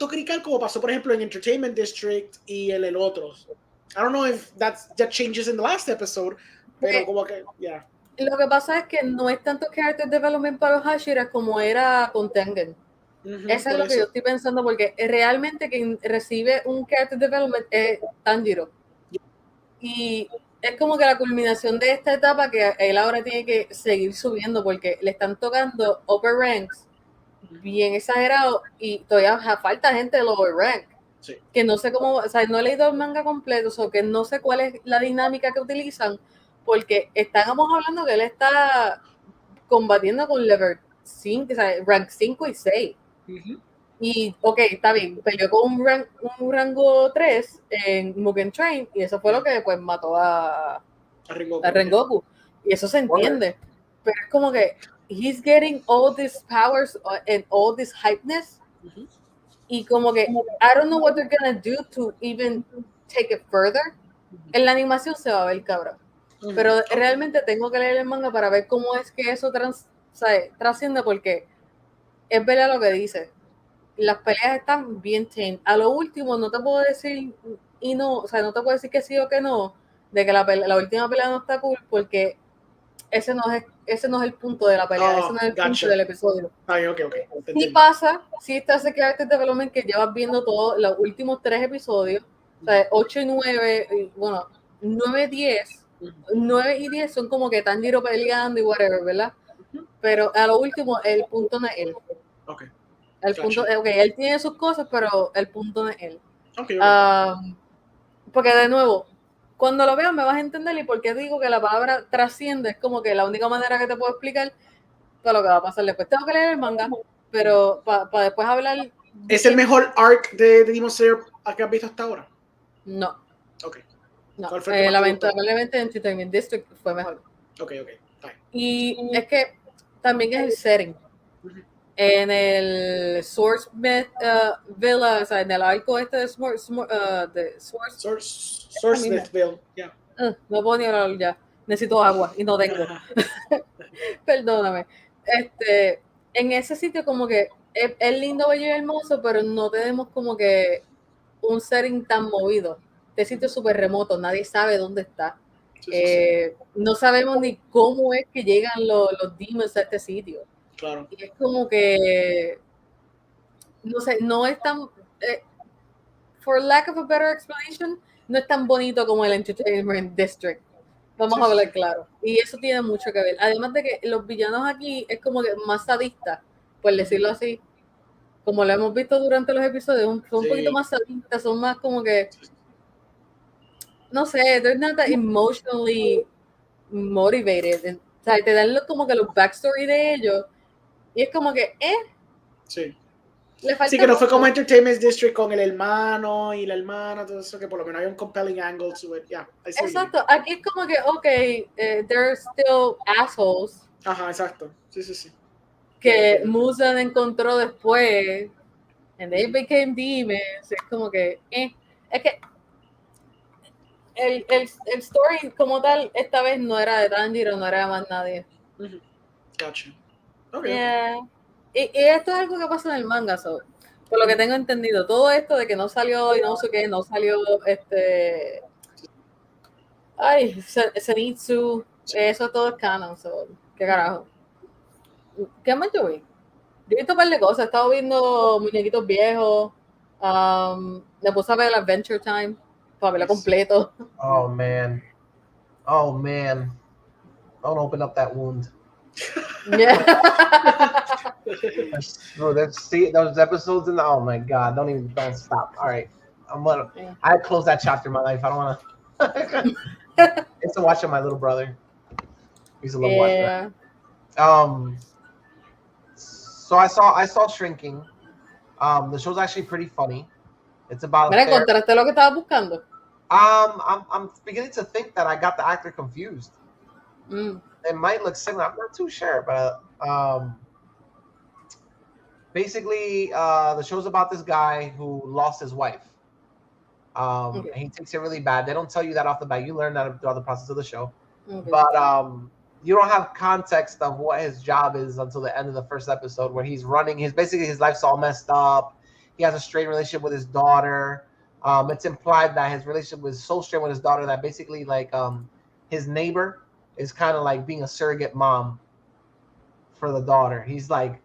crical como pasó, por ejemplo, en Entertainment District y en el otro. I don't know if that changes in the last episode, pero como que, yeah. Lo que pasa es que no es tanto character development para los Hashira como era con Tengen. Eso es lo que yo estoy pensando, porque realmente quien recibe un character development es Tanjiro. Y es como que la culminación de esta etapa que él ahora tiene que seguir subiendo porque le están tocando upper ranks bien exagerado y todavía falta gente de lower rank. Sí. Que no sé cómo, o sea, no he leído el manga completo, o que no sé cuál es la dinámica que utilizan, porque estábamos hablando que él está combatiendo con level 5, o sea, rank 5 y 6. Y, ok, está bien, peleó con un rango 3 en Mugen Train y eso fue lo que pues mató a Rengoku. Y eso se entiende. Pero es como que he's getting all these powers and all this hypeness. Y como que I don't know what they're gonna do to even take it further. En la animación se va a ver cabrón. Pero realmente tengo que leer el manga para ver cómo es que eso trasciende, porque es verdad lo que dice. Las peleas están bien tame. A lo último no te puedo decir no te puedo decir que sí o que no, de que la última pelea no está cool, porque ese no es el punto de la pelea, ese no es el punto del episodio. Sí pasa, sí está ese character development que llevas viendo todos los últimos 3 episodios, o sea, 8 y 9, bueno, 9 y 10, 9 y 10 son como que Tanjiro peleando y whatever, ¿verdad? Pero a lo último, el punto no es él. El punto, él tiene sus cosas, pero el punto no es él. Porque de nuevo, cuando lo veas me vas a entender, y por qué digo que la palabra trasciende es como que la única manera que te puedo explicar todo lo que va a pasar después. Tengo que leer el manga, pero para después hablar... ¿Es el mejor arc de Demon Slayer que has visto hasta ahora? No. No. ¿Cuál fue el que lamentablemente Entertainment District fue mejor. Fine. Y es que también es el setting. En el Swordsmith Villa, o sea, en el arco este de Swordsmithville, yeah. No puedo ni hablar ya. Necesito agua y no tengo. Perdóname. En ese sitio como que es lindo, bello y hermoso, pero no tenemos como que un setting tan movido. Este sitio es súper remoto, nadie sabe dónde está. No sabemos ni cómo es que llegan los demons a este sitio. Claro. Y es como que, no sé, no es tan, for lack of a better explanation, no es tan bonito como el Entertainment District. Vamos a hablar claro. Y eso tiene mucho que ver. Además de que los villanos aquí es como que más sadistas, por decirlo así. Como lo hemos visto durante los episodios, son un poquito más sadistas, son más como que, no sé, they're not that emotionally motivated. O sea, te dan como que los backstory de ellos. Y es como que, Sí. Le falta que no fue como Entertainment District con el hermano y la hermana, todo eso, que por lo menos hay un compelling angle to it. Yeah, exacto. Aquí es como que, they're still assholes. Ajá, exacto. Sí. Que Muzan encontró después. And they became demons. Es como que, Es que el story como tal, esta vez no era de Tanjiro, no era de más nadie. Gotcha. Yeah. Y esto es algo que pasa en el manga, por lo que tengo entendido. Todo esto de que no salió y no sé qué, no salió Zenitsu, eso todo es canon, qué carajo. ¿Qué más yo vi? Yo he visto un par de cosas, he estado viendo muñequitos viejos, me puse a ver el Adventure Time para verlo completo. Oh man, don't open up that wound. Yeah. Bro, those episodes in the, oh my god, don't stop. All right, I close that chapter in my life. I don't want to. I used to watch it with my little brother. We used to love watching that. So I saw Shrinking. The show's actually pretty funny. It's about. ¿Me encontraste lo que estaba buscando? I'm beginning to think that I got the actor confused. It might look similar. I'm not too sure, but basically, the show's about this guy who lost his wife. And he takes it really bad. They don't tell you that off the bat. You learn that throughout the process of the show. But you don't have context of what his job is until the end of the first episode, where he's running. Basically his life's all messed up. He has a strained relationship with his daughter. It's implied that his relationship was so strained with his daughter that basically like his neighbor is kind of like being a surrogate mom for the daughter. He's like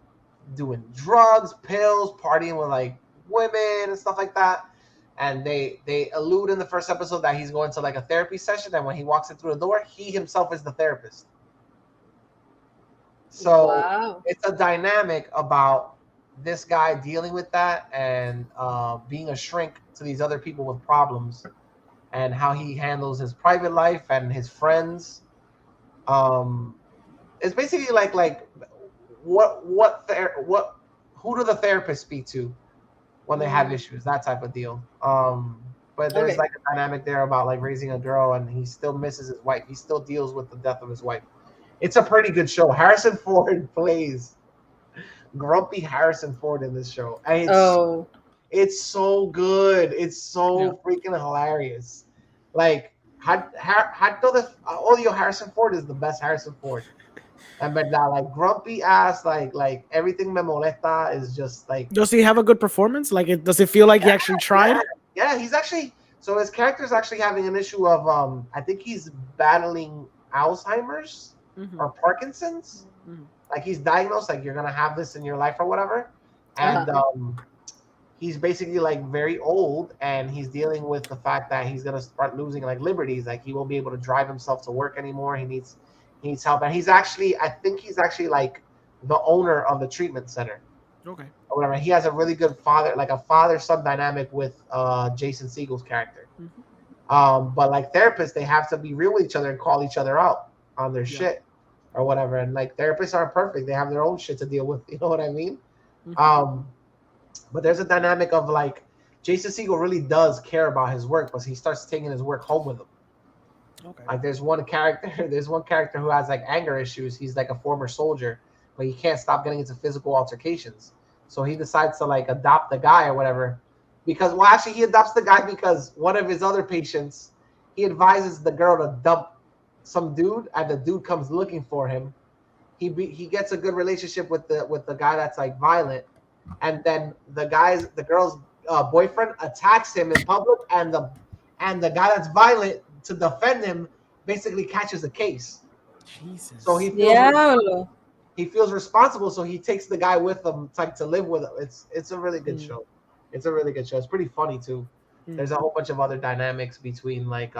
doing drugs, pills, partying with like women and stuff like that. And they allude in the first episode that he's going to like a therapy session, and when he walks in through the door, he himself is the therapist. So it's a dynamic about this guy dealing with that and being a shrink to these other people with problems, and how he handles his private life and his friends. It's basically like who do the therapists speak to when they have issues, that type of deal. But there's like a dynamic there about like raising a girl, and he still misses his wife. He still deals with the death of his wife. It's a pretty good show. Harrison Ford plays grumpy Harrison Ford in this show. And it's so good. It's so freaking hilarious. Like, Odio Harrison Ford is the best Harrison Ford. And but that like grumpy ass, like everything me molesta is just like. Does he have a good performance? Like, does it feel like he actually tried? Yeah, he's actually. So his character's actually having an issue of I think he's battling Alzheimer's or Parkinson's. Like he's diagnosed, like you're gonna have this in your life or whatever, and he's basically like very old, and he's dealing with the fact that he's gonna start losing like liberties. Like he won't be able to drive himself to work anymore. He needs help, and I think he's actually like the owner of the treatment center. Okay. Or whatever. He has a really good father-son dynamic with Jason Segel's character. But like therapists, they have to be real with each other and call each other out on their shit or whatever. And like therapists aren't perfect; they have their own shit to deal with. You know what I mean? But there's a dynamic of like Jason Segel really does care about his work, but he starts taking his work home with him. Okay. Like there's one character who has like anger issues. He's like a former soldier, but he can't stop getting into physical altercations. So he decides to like adopt the guy or whatever, because he adopts the guy because one of his other patients, he advises the girl to dump some dude, and the dude comes looking for him. He gets a good relationship with the guy that's like violent, and then the girl's boyfriend attacks him in public, and the guy that's violent, to defend him, basically catches the case. Jesus. So he feels responsible, so he takes the guy with him to live with him. It's a really good show. It's a really good show. It's pretty funny too. There's a whole bunch of other dynamics between like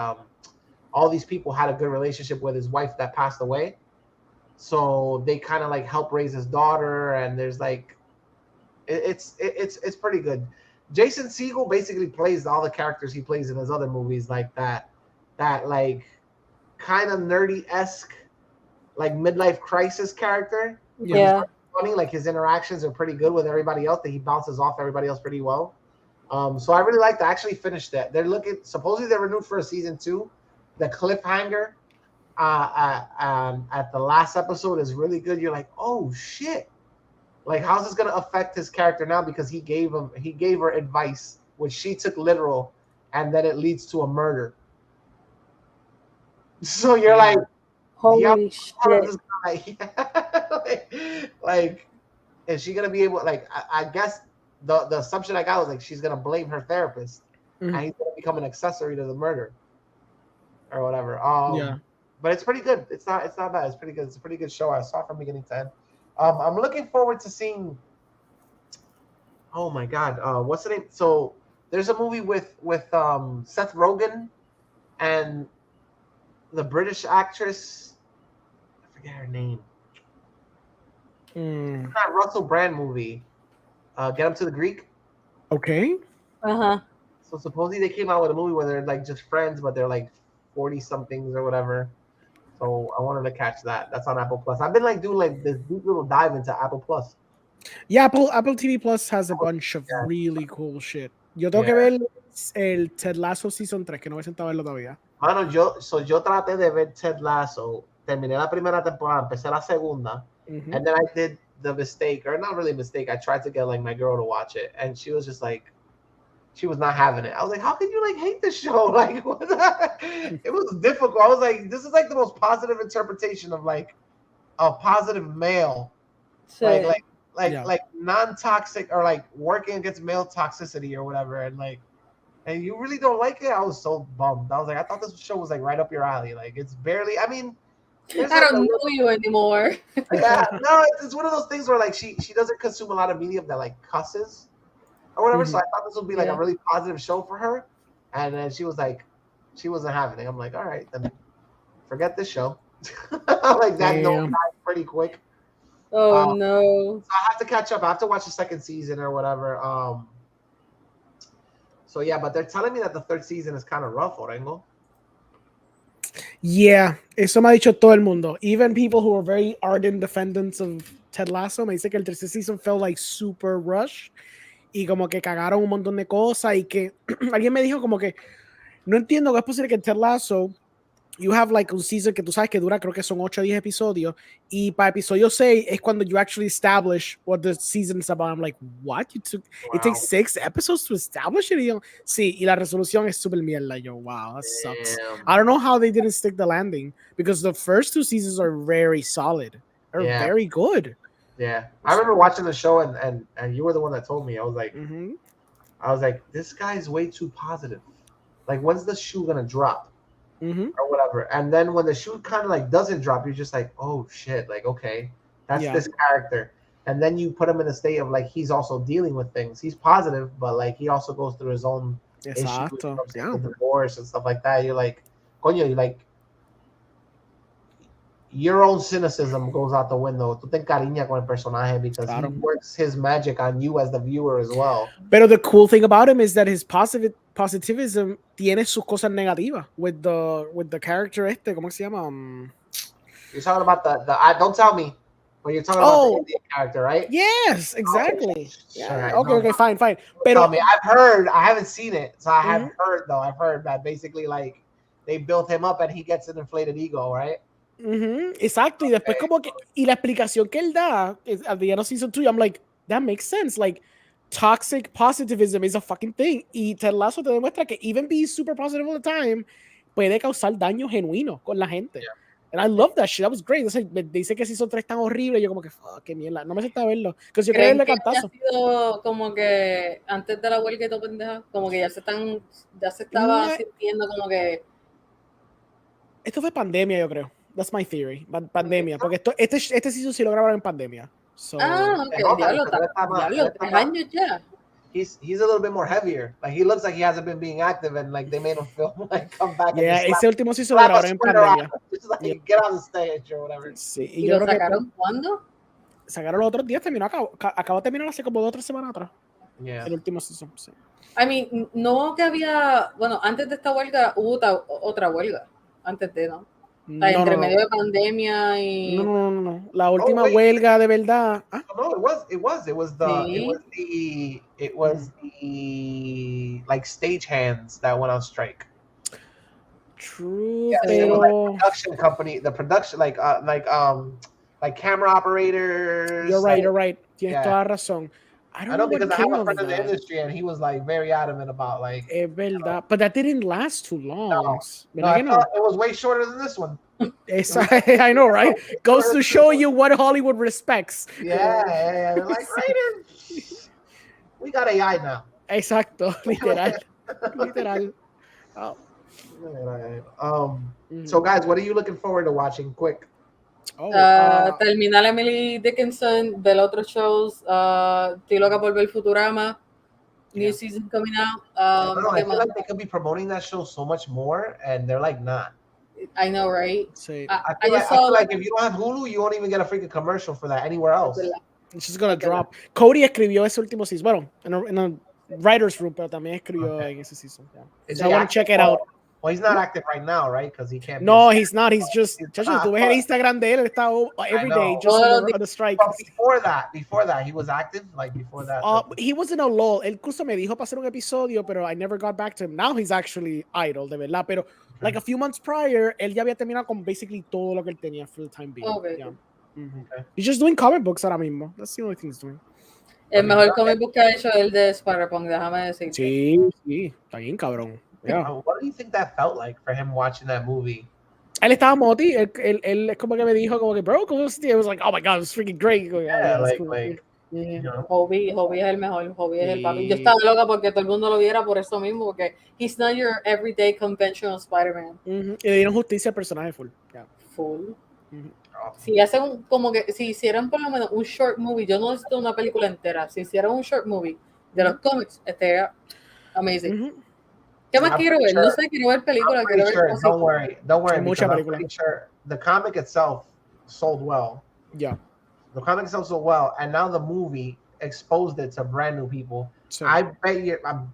all these people had a good relationship with his wife that passed away, so they kind of like help raise his daughter, and there's like it's pretty good. Jason Segel basically plays all the characters he plays in his other movies, like that like kind of nerdy-esque like midlife crisis character. Yeah. Funny, like his interactions are pretty good with everybody else, that he bounces off everybody else pretty well. So I really like to actually finish that. They're supposedly they're renewed for a season 2. The cliffhanger at the last episode is really good. You're like, oh shit, like how's this gonna affect his character now, because he gave her advice which she took literal, and then it leads to a murder. So you're like, holy shit. Like, is she gonna be able? Like, I guess the assumption I got was like she's gonna blame her therapist, and he's gonna become an accessory to the murder, or whatever. But it's pretty good. It's not bad. It's pretty good. It's a pretty good show. I saw from beginning to end. I'm looking forward to seeing. Oh my god, what's the name? So there's a movie with Seth Rogen and the British actress. I forget her name. It's that Russell Brand movie. Get Him to the Greek. Okay. So supposedly they came out with a movie where they're like just friends, but they're like 40-somethings or whatever. So I wanted to catch that. That's on Apple Plus. I've been like doing like this deep little dive into Apple Plus. Yeah, Apple TV Plus has a bunch of really cool shit. Yo tengo que ver el Ted Lasso Season 3, que no he sentado a verlo todavía. Mano, yo traté de ver Ted Lasso. Terminé la primera temporada, empecé la segunda. And then I did the mistake, or not really mistake. I tried to get like my girl to watch it, and she was just like, she was not having it. I was like, how can you like hate this show? Like, what it was difficult. I was like, this is like the most positive interpretation of like a positive male, Sí. like non-toxic or like working against male toxicity or whatever, and you really don't like it. I was so bummed. I was like, I thought this show was like right up your alley. Like it's barely. I mean, I don't know you anymore. Yeah, no, it's one of those things where like she doesn't consume a lot of medium that like cusses or whatever. So I thought this would be like a really positive show for her, and then she was like, she wasn't having it. I'm like, all right, then forget this show. Like that no pretty quick. Oh no! So I have to catch up. I have to watch the second season or whatever. So yeah, but they're telling me that the third season is kind of rough, Orengo. Yeah, eso me ha dicho todo el mundo. Even people who are very ardent defendants of Ted Lasso me dice que el tercer season felt like super rushed y como que cagaron un montón de cosas y que alguien me dijo como que no entiendo que es posible que Ted Lasso you have like un season que tú sabes que dura creo que son 8 o 10 episodios y para episodio 6 es cuando you actually establish what the season is about. I'm like, what? It takes 6 episodes to establish it? Y yo, sí, y la resolución es super mierda. Yo, wow, that sucks. I don't know how they didn't stick the landing because the first 2 seasons are very solid. They're very good. Yeah. I remember watching the show and you were the one that told me. I was like, this guy's way too positive. Like, when's the shoe gonna drop? Or whatever, and then when the shoe kind of like doesn't drop, you're just like, oh shit, like okay, that's this character, and then you put him in a state of like he's also dealing with things. He's positive, but like he also goes through his own issues, divorce and stuff like that. You're like, coño, you like your own cynicism goes out the window. Tú te encariñas con el personaje because he works his magic on you as the viewer as well. But the cool thing about him is that his positivism tiene sus cosas negativas with the character ¿cómo se llama? You're talking about the don't tell me, but you're talking about the Indian character, right? Yes, exactly. Okay, fine. But tell me, I've heard, I haven't seen it, so I have heard though. I've heard that basically like they built him up and he gets an inflated ego, right? Exacto, y después como que y la explicación que él da at the end of season 2, I'm like, that makes sense. Like toxic positivism is a fucking thing. Y Ted Lasso te demuestra que even being super positive all the time puede causar daño genuino con la gente. And I love that shit. That was great. Me dice que season 3 tan horrible. Yo como que, fuck, qué mierda. No me siento a verlo. Que yo creo que cantazo. Ha sido como que antes de la huelga y todo pendeja, como que ya se estaba sintiendo como que... Esto fue pandemia, yo creo. That's my theory. Pandemia. Porque este season sí lo grabaron en pandemia. So, ok. Diablo, 3 años ya. He's a little bit more heavier. Like he looks like he hasn't been being active, and like they made him feel like come back. Yeah, ese último season lo grabaron en pandemia. Just like get on the stage or whatever. Sí, ¿Y lo sacaron cuándo? Sacaron los otros días, acabó de terminar hace como 2 o 3 semanas atrás. Yeah. El último season, sí. I mean, no que había, bueno, antes de esta huelga hubo otra huelga, antes de, ¿no? Entre medio de pandemia y... No. La última huelga de verdad. No, it was the like stagehands that went on strike. True, pero like production company, the production like camera operators. You're right. Tienes toda razón. I know because I have a friend in the industry and he was like very adamant about like. Es verdad, but that didn't last too long. No, I thought it was way shorter than this one. I know, right? Goes to show you what Hollywood respects. Yeah. They're like, right, we got AI now. Exacto, literal. Oh. So guys, what are you looking forward to watching? Quick. Terminar Emily Dickinson, ver otros shows, estoy loca por ver Futurama, new season coming out. I feel like they could be promoting that show so much more, and they're like not. I know, right? Sí. I feel like if you don't have Hulu, you won't even get a freaking commercial for that anywhere else. It's just gonna drop. Cody escribió ese último season. Bueno, en a writer's room, pero también escribió en ese season. Yeah. So I want to check it out. Well, he's not active right now, right? Because he can't. No, he's not. He's just. Tú ves el Instagram de él. Él está every day just on the strike. But before that, he was active. Like before that. He was in a lull. Él incluso me dijo para hacer un episodio, pero I never got back to him. Now he's actually idle, de verdad. Pero like a few months prior, él ya había terminado con basically todo lo que él tenía for the time being. Okay. Yeah. Okay. He's just doing comic books ahora mismo. That's the only thing he's doing. El mejor comic book que ha hecho el de Spider-Punk, déjame decirte. Sí, está bien cabrón. Yeah. What do you think that felt like for him watching that movie? Él estaba moti, él es como que me dijo como que, bro, ¿cómo es? I was like, oh my god, it's freaking great. Like, Yeah, it's like, cool. like, Yeah. you know. Hobie es el mejor, Hobie es el papi. Yo estaba loca porque todo el mundo lo viera por eso mismo, porque he's not your everyday conventional Spider-Man. Y le dieron justicia al personaje full. Yeah. Full. Si hacen como que, si hicieran por lo menos un short movie, yo no necesito una película entera, si hicieran un short movie de los cómics, amazing. ¿Qué más quiero ver? No sé, quiero ver películas, quiero ver cosas. Don't worry, Mucha because I'm película. pretty sure the comic itself sold well. Yeah. The comic itself sold well, and now the movie exposed it to brand new people. So, I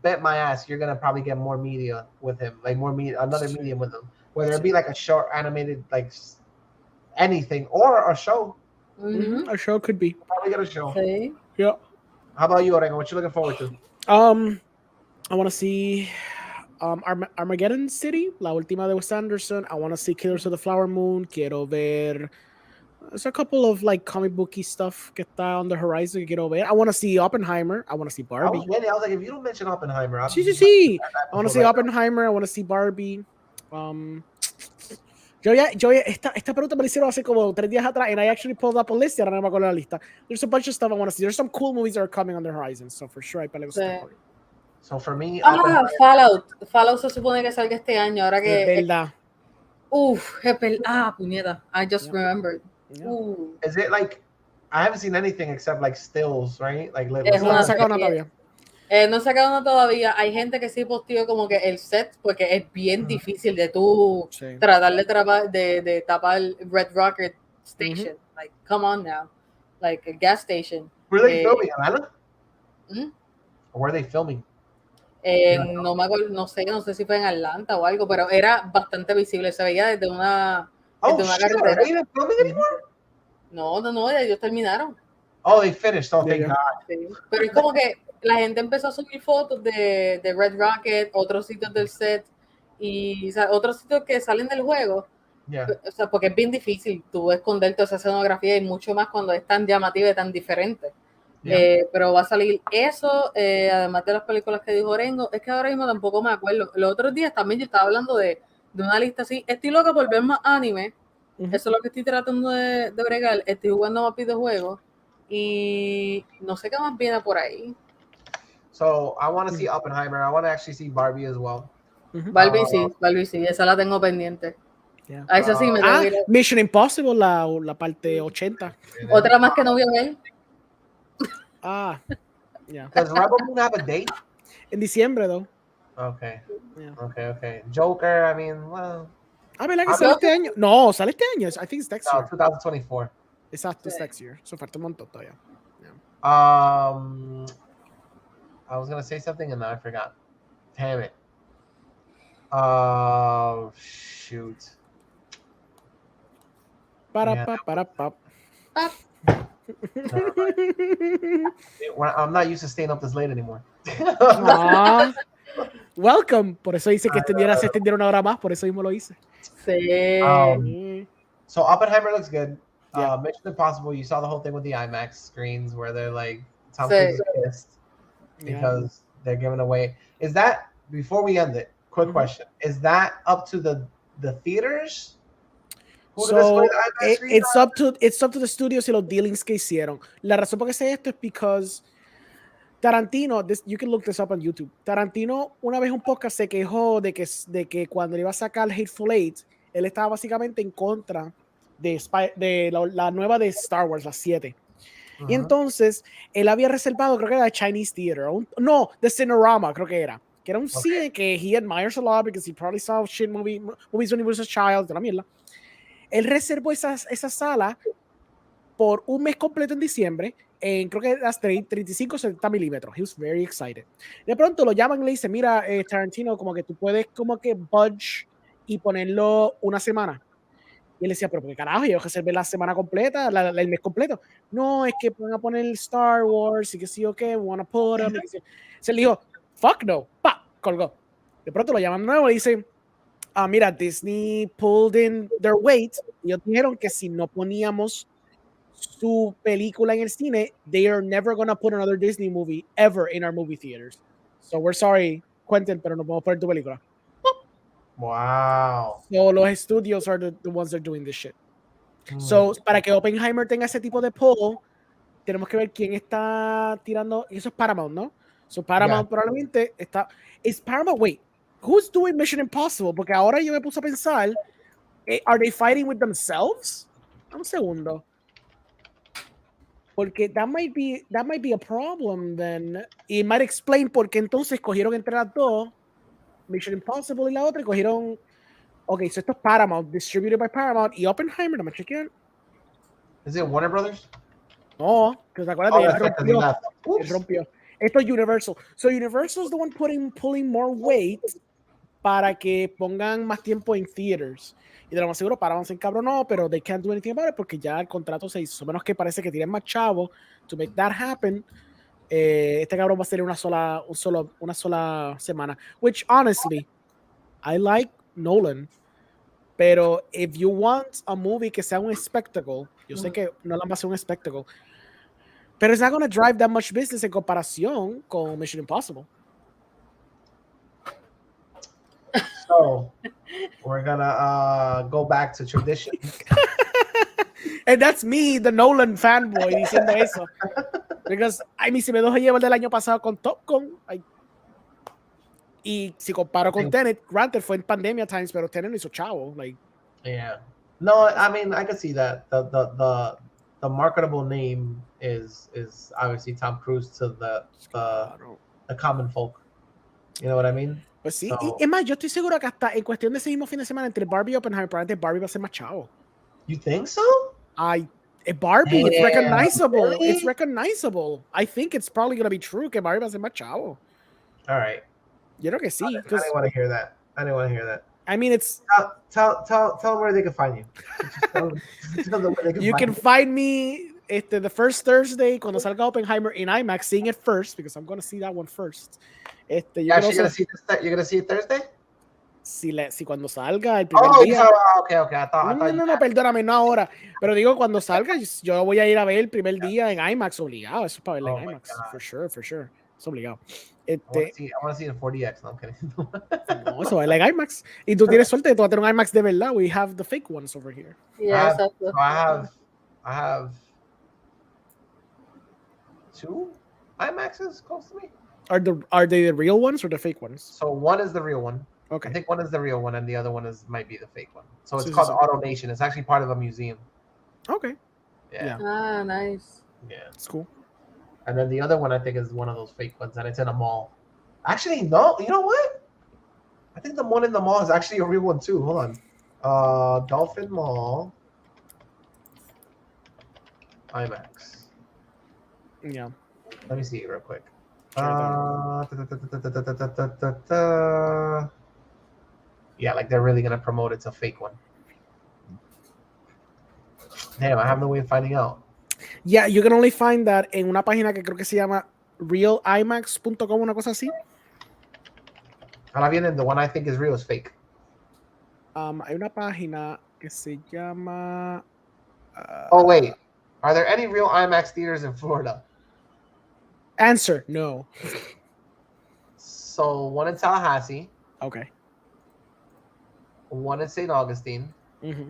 bet my ass you're gonna probably get more media with him, like more media, another medium with him, whether it be like a short animated, like anything, or a show. A show could be. Probably get a show. Sí. Yeah. How about you, Orengo? What you looking forward to? I want to see Armageddon City, la última de Wes Anderson. I want to see Killers of the Flower Moon. Quiero ver. There's a couple of like comic booky stuff que está on the horizon que quiero ver. I want to see Oppenheimer. I want to see Barbie. I was like, if you don't mention Oppenheimer, Sí. I want to see Oppenheimer. I want to see Barbie. Esta pregunta me la hicieron hace como 3 días atrás, and I actually pulled up a list y ahora no me acuerdo la lista. There's a bunch of stuff I want to see. There's some cool movies that are coming on the horizon, so for sure I probably will. So for me, Fallout se supone que salga este año, ahora que... Es verdad. Puñeta, I just remembered. Yeah. Is it like, I haven't seen anything except like stills, right? Like, No han sacado una todavía. No sacaron una todavía. Hay gente que sí posteó como que el set, porque es bien difícil de tú tratar de tapar Red Rocket Station. Like, come on now. Like a gas station. Were they filming, Alana? Or were they filming? No me acuerdo, no sé si fue en Atlanta o algo, pero era bastante visible. Se veía desde una carretera. Are they even filming anymore? No, ellos terminaron. Oh, they finished. Oh, thank God. Sí. Pero es como que la gente empezó a subir fotos de Red Rocket, otros sitios del set y otros sitios que salen del juego. O sea, porque es bien difícil tú esconder toda esa escenografía y mucho más cuando es tan llamativa y tan diferente. Pero va a salir eso, además de las películas que dijo Orengo. Es que ahora mismo tampoco me acuerdo. Los otros días también yo estaba hablando de una lista así. Estoy loca por ver más anime. Eso es lo que estoy tratando de bregar. Estoy jugando más videojuegos y no sé qué más viene por ahí. So I want to see Oppenheimer. I want to actually see Barbie as well. Barbie sí, esa la tengo pendiente. Yeah. Esa sí me tengo que ir. Mission Impossible, la parte 80. Otra más que no voy a ver. Yeah. Does Rebel Moon have a date? En diciembre, though. Okay. Yeah. Okay. Joker, I mean, well. ¿Verdad que sale este año? No, sale este año. I think it's next year. 2024. Exacto, it's next year. So falta un montón todavía. Yeah. I was gonna say something and then I forgot. Damn it. Oh shoot. I'm not used to staying up this late anymore. Welcome. Por eso dice que se extendiera una hora más, por eso mismo lo hice. Sí. So Oppenheimer looks good. Mission Impossible, you saw the whole thing with the IMAX screens where they're like Tom Cruise is pissed because they're giving away. Is that, before we end it, quick question, is that up to the theaters? So it's up to the studios y los dealings que hicieron. La razón por qué sé esto es because Tarantino, you can look this up on YouTube. Tarantino una vez un podcast se quejó de que cuando iba a sacar Hateful Eight, él estaba básicamente en contra de la nueva de Star Wars, la 7. Y entonces él había reservado, creo que era Chinese Theater, The Cinerama, creo que era un cine que he admires a lot because he probably saw shit movies when he was a child, de la mierda. Él reservó esa sala por un mes completo en diciembre, creo que las 35-70 milímetros. He was very excited. De pronto lo llaman y le dicen, mira, Tarantino, como que tú puedes como que budge y ponerlo una semana. Y él decía, pero ¿por qué carajo? Yo reservé la semana completa, el mes completo. No, es que van a poner Star Wars y que sí o qué, wanna put them. Se le dijo, fuck no, colgó. De pronto lo llaman de nuevo y dicen, mira, Disney pulled in their weight. Y ellos dijeron que si no poníamos su película en el cine, they are never going to put another Disney movie ever in our movie theaters. So we're sorry, Quentin, pero no podemos poner tu película. Wow. So los studios are the ones that are doing this shit. So, para que Oppenheimer tenga ese tipo de pull, tenemos que ver quién está tirando. Eso es Paramount, ¿no? So Paramount probablemente está. ¿Es Paramount? Wait, who's doing Mission Impossible? Porque ahora yo me puse a pensar, are they fighting with themselves? Un segundo. Porque that might be a problem then. It might explain por qué entonces cogieron entre las dos Mission Impossible y la otra y cogieron. Okay, so esto es Paramount, distributed by Paramount y Oppenheimer, dame chequear. Is it Warner Brothers? No, because acuérdate, él rompió. Esto es Universal. So Universal is the one pulling more weight para que pongan más tiempo en theaters. Y de lo más seguro, Paramount se encabronó, pero they can't do anything about it porque ya el contrato se hizo. A menos que parece que tienen más chavo to make that happen. Este cabrón va a ser una sola semana. Which, honestly, I like Nolan. Pero if you want a movie que sea un spectacle, yo sé que Nolan va a ser un spectacle, pero it's not going to drive that much business en comparación con Mission Impossible. So, we're gonna go back to tradition. And that's me, the Nolan fanboy, diciendo eso. Because, si me dejo llevar del año pasado con Top Gun, y si comparo con Tenet, granted, fue en pandemia times, pero Tenet hizo chavo. Like, yeah. No, I mean, I can see that. The marketable name is obviously Tom Cruise to the common folk. You know what I mean? Pues sí, so, y es más, yo estoy seguro que hasta en cuestión de ese mismo fin de semana entre Barbie y Oppenheimer, probablemente Barbie va a ser más chavo. You think so? Barbie, it's recognizable. Really? It's recognizable. I think it's probably going to be true que Barbie va a ser más chavo. All right. Yo creo que sí. I didn't want to hear that. I mean, it's... Tell them where they can find you. You can find me the first Thursday cuando salga Oppenheimer in IMAX, seeing it first, because I'm going to see that one first. You're going to see it Thursday? Si cuando salga el primer día. Okay. No, perdóname, no ahora. Pero digo, cuando salga, yo voy a ir a ver el primer día en IMAX, obligado. Eso es para verla en IMAX. For sure. Es obligado. I want to see it in 4DX. No, I'm kidding. No, eso es like IMAX. Y tú tienes suerte, tú vas a tener un IMAX de verdad. We have the fake ones over here. Yeah, I have 2 IMAXs close to me. Are they the real ones or the fake ones? So one is the real one. Okay. I think one is the real one, and the other one might be the fake one. So it's called Auto Nation. It's actually part of a museum. Okay. Yeah. Ah, nice. Yeah, it's cool. And then the other one I think is one of those fake ones, and it's in a mall. Actually, no. You know what? I think the one in the mall is actually a real one too. Hold on. Dolphin Mall. IMAX. Yeah. Let me see it real quick. Yeah, like they're really gonna promote it's a fake one. Damn, I have no way of finding out. Yeah, you can only find that en una página que creo que se llama realimax.com, una cosa así. Ahora viene, the one I think is real is fake. Hay una página que se llama... oh, wait. Are there any real IMAX theaters in Florida? Answer, no. So, one in Tallahassee. Okay. One in St. Augustine. Mm-hmm.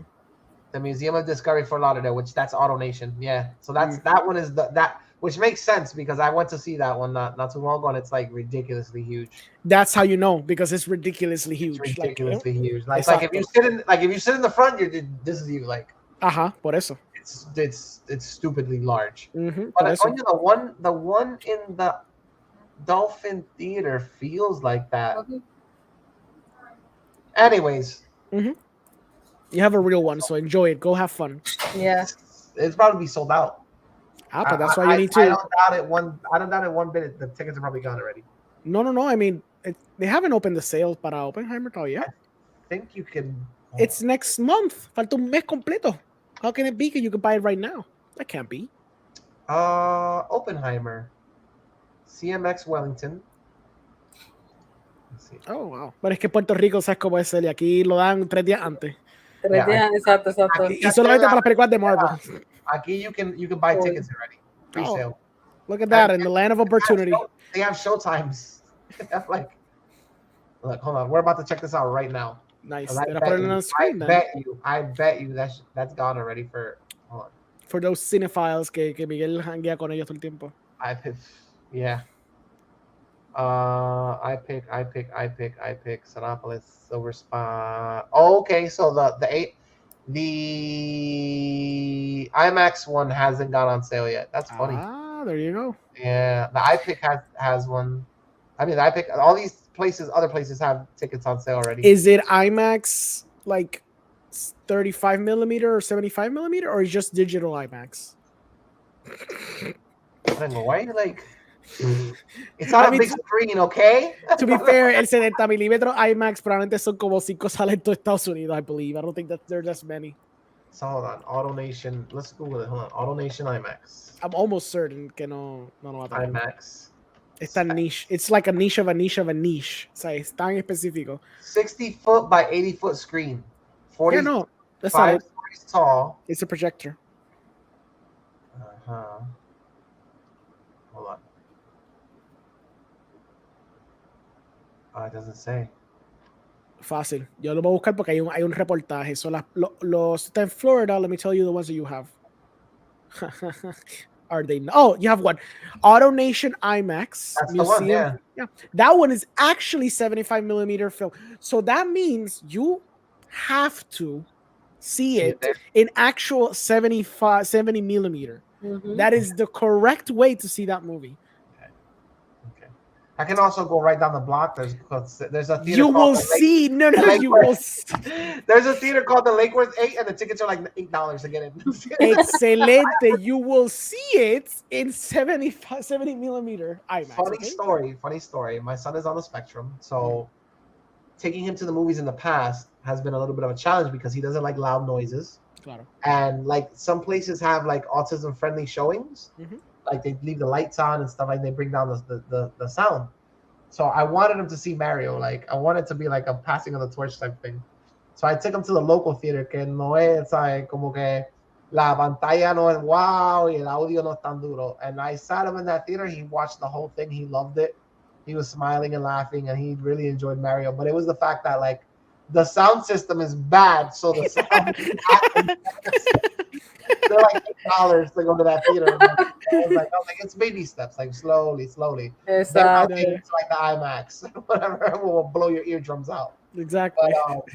The Museum of Discovery Fort Lauderdale, which that's Auto Nation. Yeah. So that one is that which makes sense because I went to see that one not too long ago and it's like ridiculously huge. That's how you know because it's ridiculously huge. It's ridiculously huge. Like if you sit in the front, this is you like. Por eso. It's stupidly large. Mm-hmm, but the one in the Dolphin Theater feels like that. Okay. Anyways. Mm-hmm. You have a real one, so enjoy it. Go have fun. Yeah. It's probably sold out. But that's why you need to. I don't doubt it one bit. The tickets are probably gone already. No. I mean, they haven't opened the sales para Oppenheimer todavía. I think you can. It's next month. Falta un mes completo. How can it be that you can buy it right now? That can't be. Oppenheimer. CMX Wellington. Let's see. Oh, wow. Pero es que Puerto Rico, ¿sabes cómo es? Y aquí lo dan 3 días antes. 3 días, exacto. Y solamente para las películas de Marvel. Aquí you can buy tickets already. Pre-sale. Look at that in the land of opportunity. They have show times. They have like, look, hold on. We're about to check this out right now. Nice. Put it on the screen, I bet you that's gone already for. Hold on. For those cinephiles que Miguel hanguea con ellos todo el tiempo. Yeah. I pick Sinopolis, Silver Spot. Oh, okay, so the IMAX one hasn't gone on sale yet. That's funny. Ah, there you go. Yeah, the iPic has one. I mean, the iPic, all these places, other places have tickets on sale already. Is it IMAX like 35 millimeter or 75 millimeter, or is just digital IMAX? Why are you like? It's not a big screen, okay? To be fair, el 70 milímetros IMAX probablemente son como 5 salas en todo Estados Unidos, I believe. I don't think that there's that many. So hold on, AutoNation. Let's Google it. Hold on, AutoNation IMAX. I'm almost certain que no va a tener. IMAX. It's tan niche. It's like a niche of a niche of a niche. O sea, es tan específico. 60-foot by 80-foot screen. 40. Yeah, no, that's not it. Tall. It's a projector. Hold on. It doesn't say. Fácil. Yo lo voy a buscar porque hay un reportaje. So los está en Florida. Let me tell you the ones that you have. Are they? Oh, you have one. AutoNation IMAX. That's Museum. the one, Yeah. That one is actually 75 millimeter film. So that means you have to see it in actual 70 millimeter. Mm-hmm. That is the correct way to see that movie. Okay. I can also go right down the block. There's a theater. You will see. No, you will see. There's a theater called the Lake Worth 8, and the tickets are like $8 to get in. Excelente. You will see it in 70 millimeter IMAX. Funny story. My son is on the spectrum, so taking him to the movies in the past has been a little bit of a challenge because he doesn't like loud noises. Claro. And like some places have like autism friendly showings. Mm-hmm. Like they leave the lights on and stuff, like they bring down the sound. So I wanted him to see Mario. Like I wanted to be like a passing of the torch type thing. So I took him to the local theater, que no es como que la pantalla no es wow y el audio no es tan duro. And I sat him in that theater. He watched the whole thing. He loved it. He was smiling and laughing, and he really enjoyed Mario. But it was the fact that like the sound system is bad, so the sound they're like $8 to go to that theater. I was like, it's baby steps, like slowly. It's like the IMAX, whatever will blow your eardrums out. Exactly. But,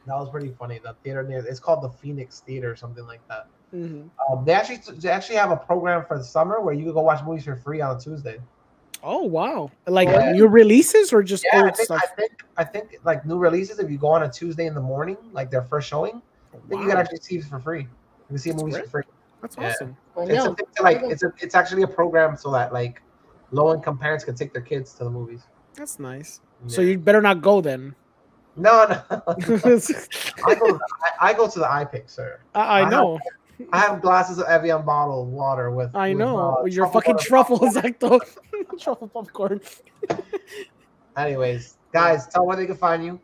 that was pretty funny. The theater it's called the Phoenix Theater or something like that. Mm-hmm. They actually have a program for the summer where you can go watch movies for free on a Tuesday. Oh wow! Like new releases or just old stuff? I think like new releases. If you go on a Tuesday in the morning, like their first showing, then you can actually see it for free. You can see movies for free. That's awesome. It's actually a program so that like low-income parents can take their kids to the movies. That's nice. Yeah. So you better not go then. No. I go to the iPic, sir. I know. I have glasses of Evian bottled water with. I know with your fucking truffles, truffle popcorn. Anyways, guys, tell where they can find you.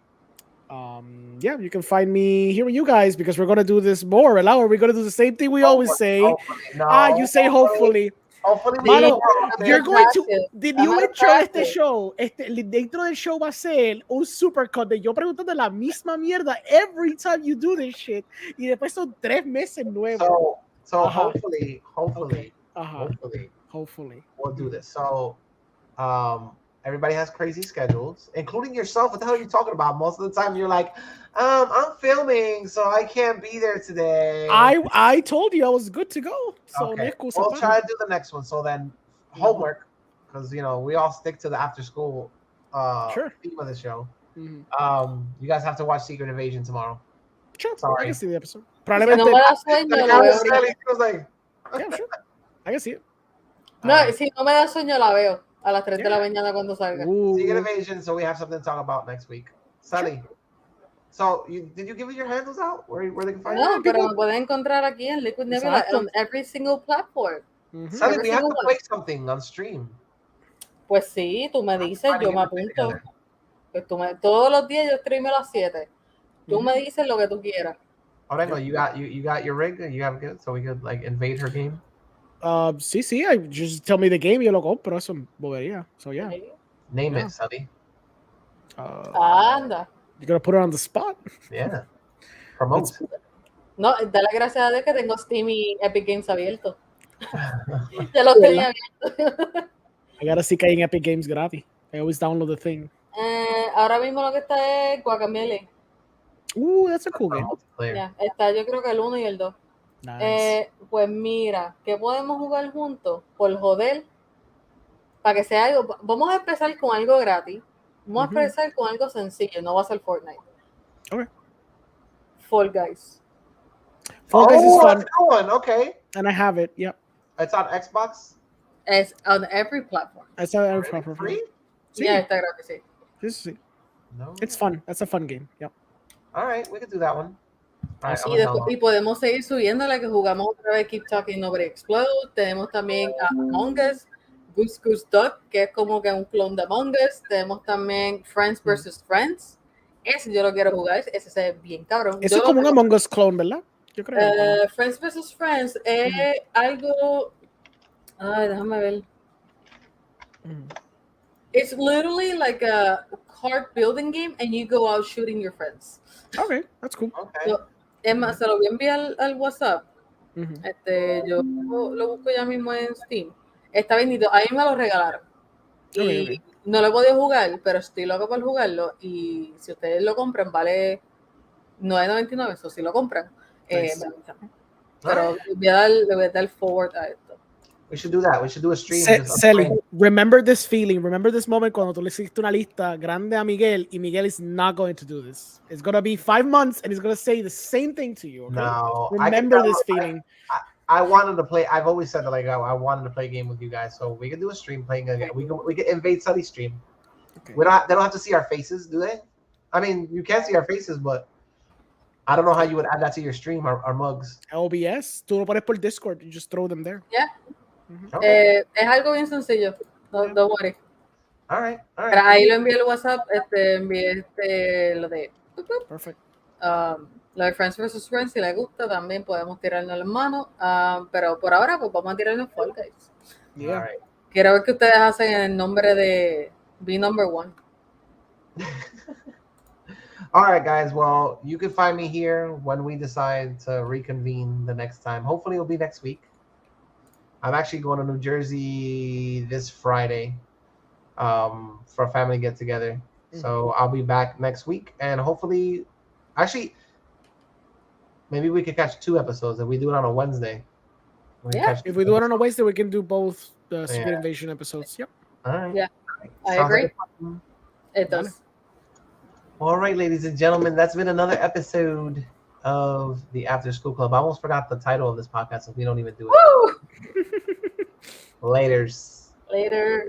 Yeah, you can find me here with you guys because we're gonna do this more. We're gonna do the same thing we always say. You say hopefully. Hopefully, Mano, you're going to. The new intro de este show, el intro del show va a ser un supercut de yo preguntando la misma mierda every time you do this shit. Y después son 3 meses nuevos. So hopefully we'll do this. So, everybody has crazy schedules, including yourself. What the hell are you talking about? Most of the time, you're like, I'm filming, so I can't be there today. I told you I was good to go. So okay. We'll try to do the next one. So then, homework, because we all stick to the after school theme of the show. Mm-hmm. You guys have to watch Secret Invasion tomorrow. Sure, sorry. I can see the episode. Probablemente. No me da sueño, la veo. Yeah, sure. I can see it. No, si no me da sueño, la veo a las 3 de la mañana cuando salga. Secret Invasion, so we have something to talk about next week. Sally. Sure. So, did you give your handles out? Where they can find you? No, pero me pueden encontrar aquí en Liquid Nebula on every single platform. Mm-hmm. Sally, we have to play something on stream. Pues sí, tú me dices, yo me apunto. Pues todos los días yo streamo a las 7. Tú me dices lo que tú quieras. Orengo, you got your rig? You have good, so we could like invade her game. Sí, I just tell me the game, yo lo compro, eso bobería. So yeah. Name it, Sully. Anda. You're gonna put her on the spot? Yeah. Promote. No, da la gracia a Dios que tengo Steam y Epic Games abierto. Ya lo tenía abierto. I gotta see que hay en Epic Games gratis. I always download the thing. Ahora mismo lo que está es Guacamele. That's a cool game. Ya, está yo creo que el 1 y el 2. Nice. Pues mira, ¿qué podemos jugar juntos? Por joder, para que sea algo. Vamos a empezar con algo gratis. Vamos a empezar con algo sencillo. No va a ser Fortnite. Okay. Fall Guys. Fall Guys is fun. One. Okay. And I have it. Yep. It's on Xbox. It's on every platform. It's on every platform. Free? Yeah, está gratis, sí. No. It's fun. That's a fun game. Yep. All right, we can do that one. All right, Y podemos seguir subiendo la que jugamos otra vez Keep Talking Nobody Explode. Tenemos también Among Us, Goose Goose Duck, que es como que un clon de Among Us. Tenemos también Friends vs. Friends. Ese yo lo quiero jugar, ese se ve bien cabrón. Ese es como un Among Us clone, ¿verdad? Yo creo. Friends vs. Friends es algo... Ay, déjame ver. It's literally like a card building game and you go out shooting your friends. Okay, that's cool. Okay. Es más, se lo voy a enviar al WhatsApp. Yo lo busco ya mismo en Steam. Está bendito. A mí me lo regalaron. Y no lo he podido jugar, pero estoy loco por jugarlo. Y si ustedes lo compran, vale $9.99. Eso si lo compran. Nice. Pero le voy a dar forward a esto. We should do that. We should do a stream. Selly, remember this feeling. Remember this moment cuando tú le hiciste una lista grande a Miguel y Miguel is not going to do this. It's going to be 5 months and he's going to say the same thing to you. Okay? No. Remember this feeling. I wanted to play. I've always said that like I wanted to play a game with you guys, so we can do a stream playing a game. We can invade Sully's stream. Okay. They don't have to see our faces, do they? I mean, you can see our faces, but I don't know how you would add that to your stream. Our mugs. OBS. Tú lo pones por Discord. You just throw them there. Yeah. Okay. Es algo bien sencillo. Don't worry. All right. Pero ahí lo envié el WhatsApp. Envié lo de. Perfect. Lo de Friends vs. Friends, si les gusta, también podemos tirarnos las manos. Pero por ahora, pues vamos a tirarnos Fall Guys. Yeah. Right. Quiero ver que ustedes hacen el nombre de Be Number One. All right, guys. Well, you can find me here when we decide to reconvene the next time. Hopefully, it'll be next week. I'm actually going to New Jersey this Friday for a family get-together. So I'll be back next week. And hopefully, actually, maybe we could catch 2 episodes if we do it on a Wednesday. If we do it on a Wednesday, we can do both the Secret Invasion episodes. Yep. All right. Yeah. I Sounds agree. like It does. All right, ladies and gentlemen, that's been another episode of the After School Club. I almost forgot the title of this podcast, so we don't even do it. Woo! Laters. Later.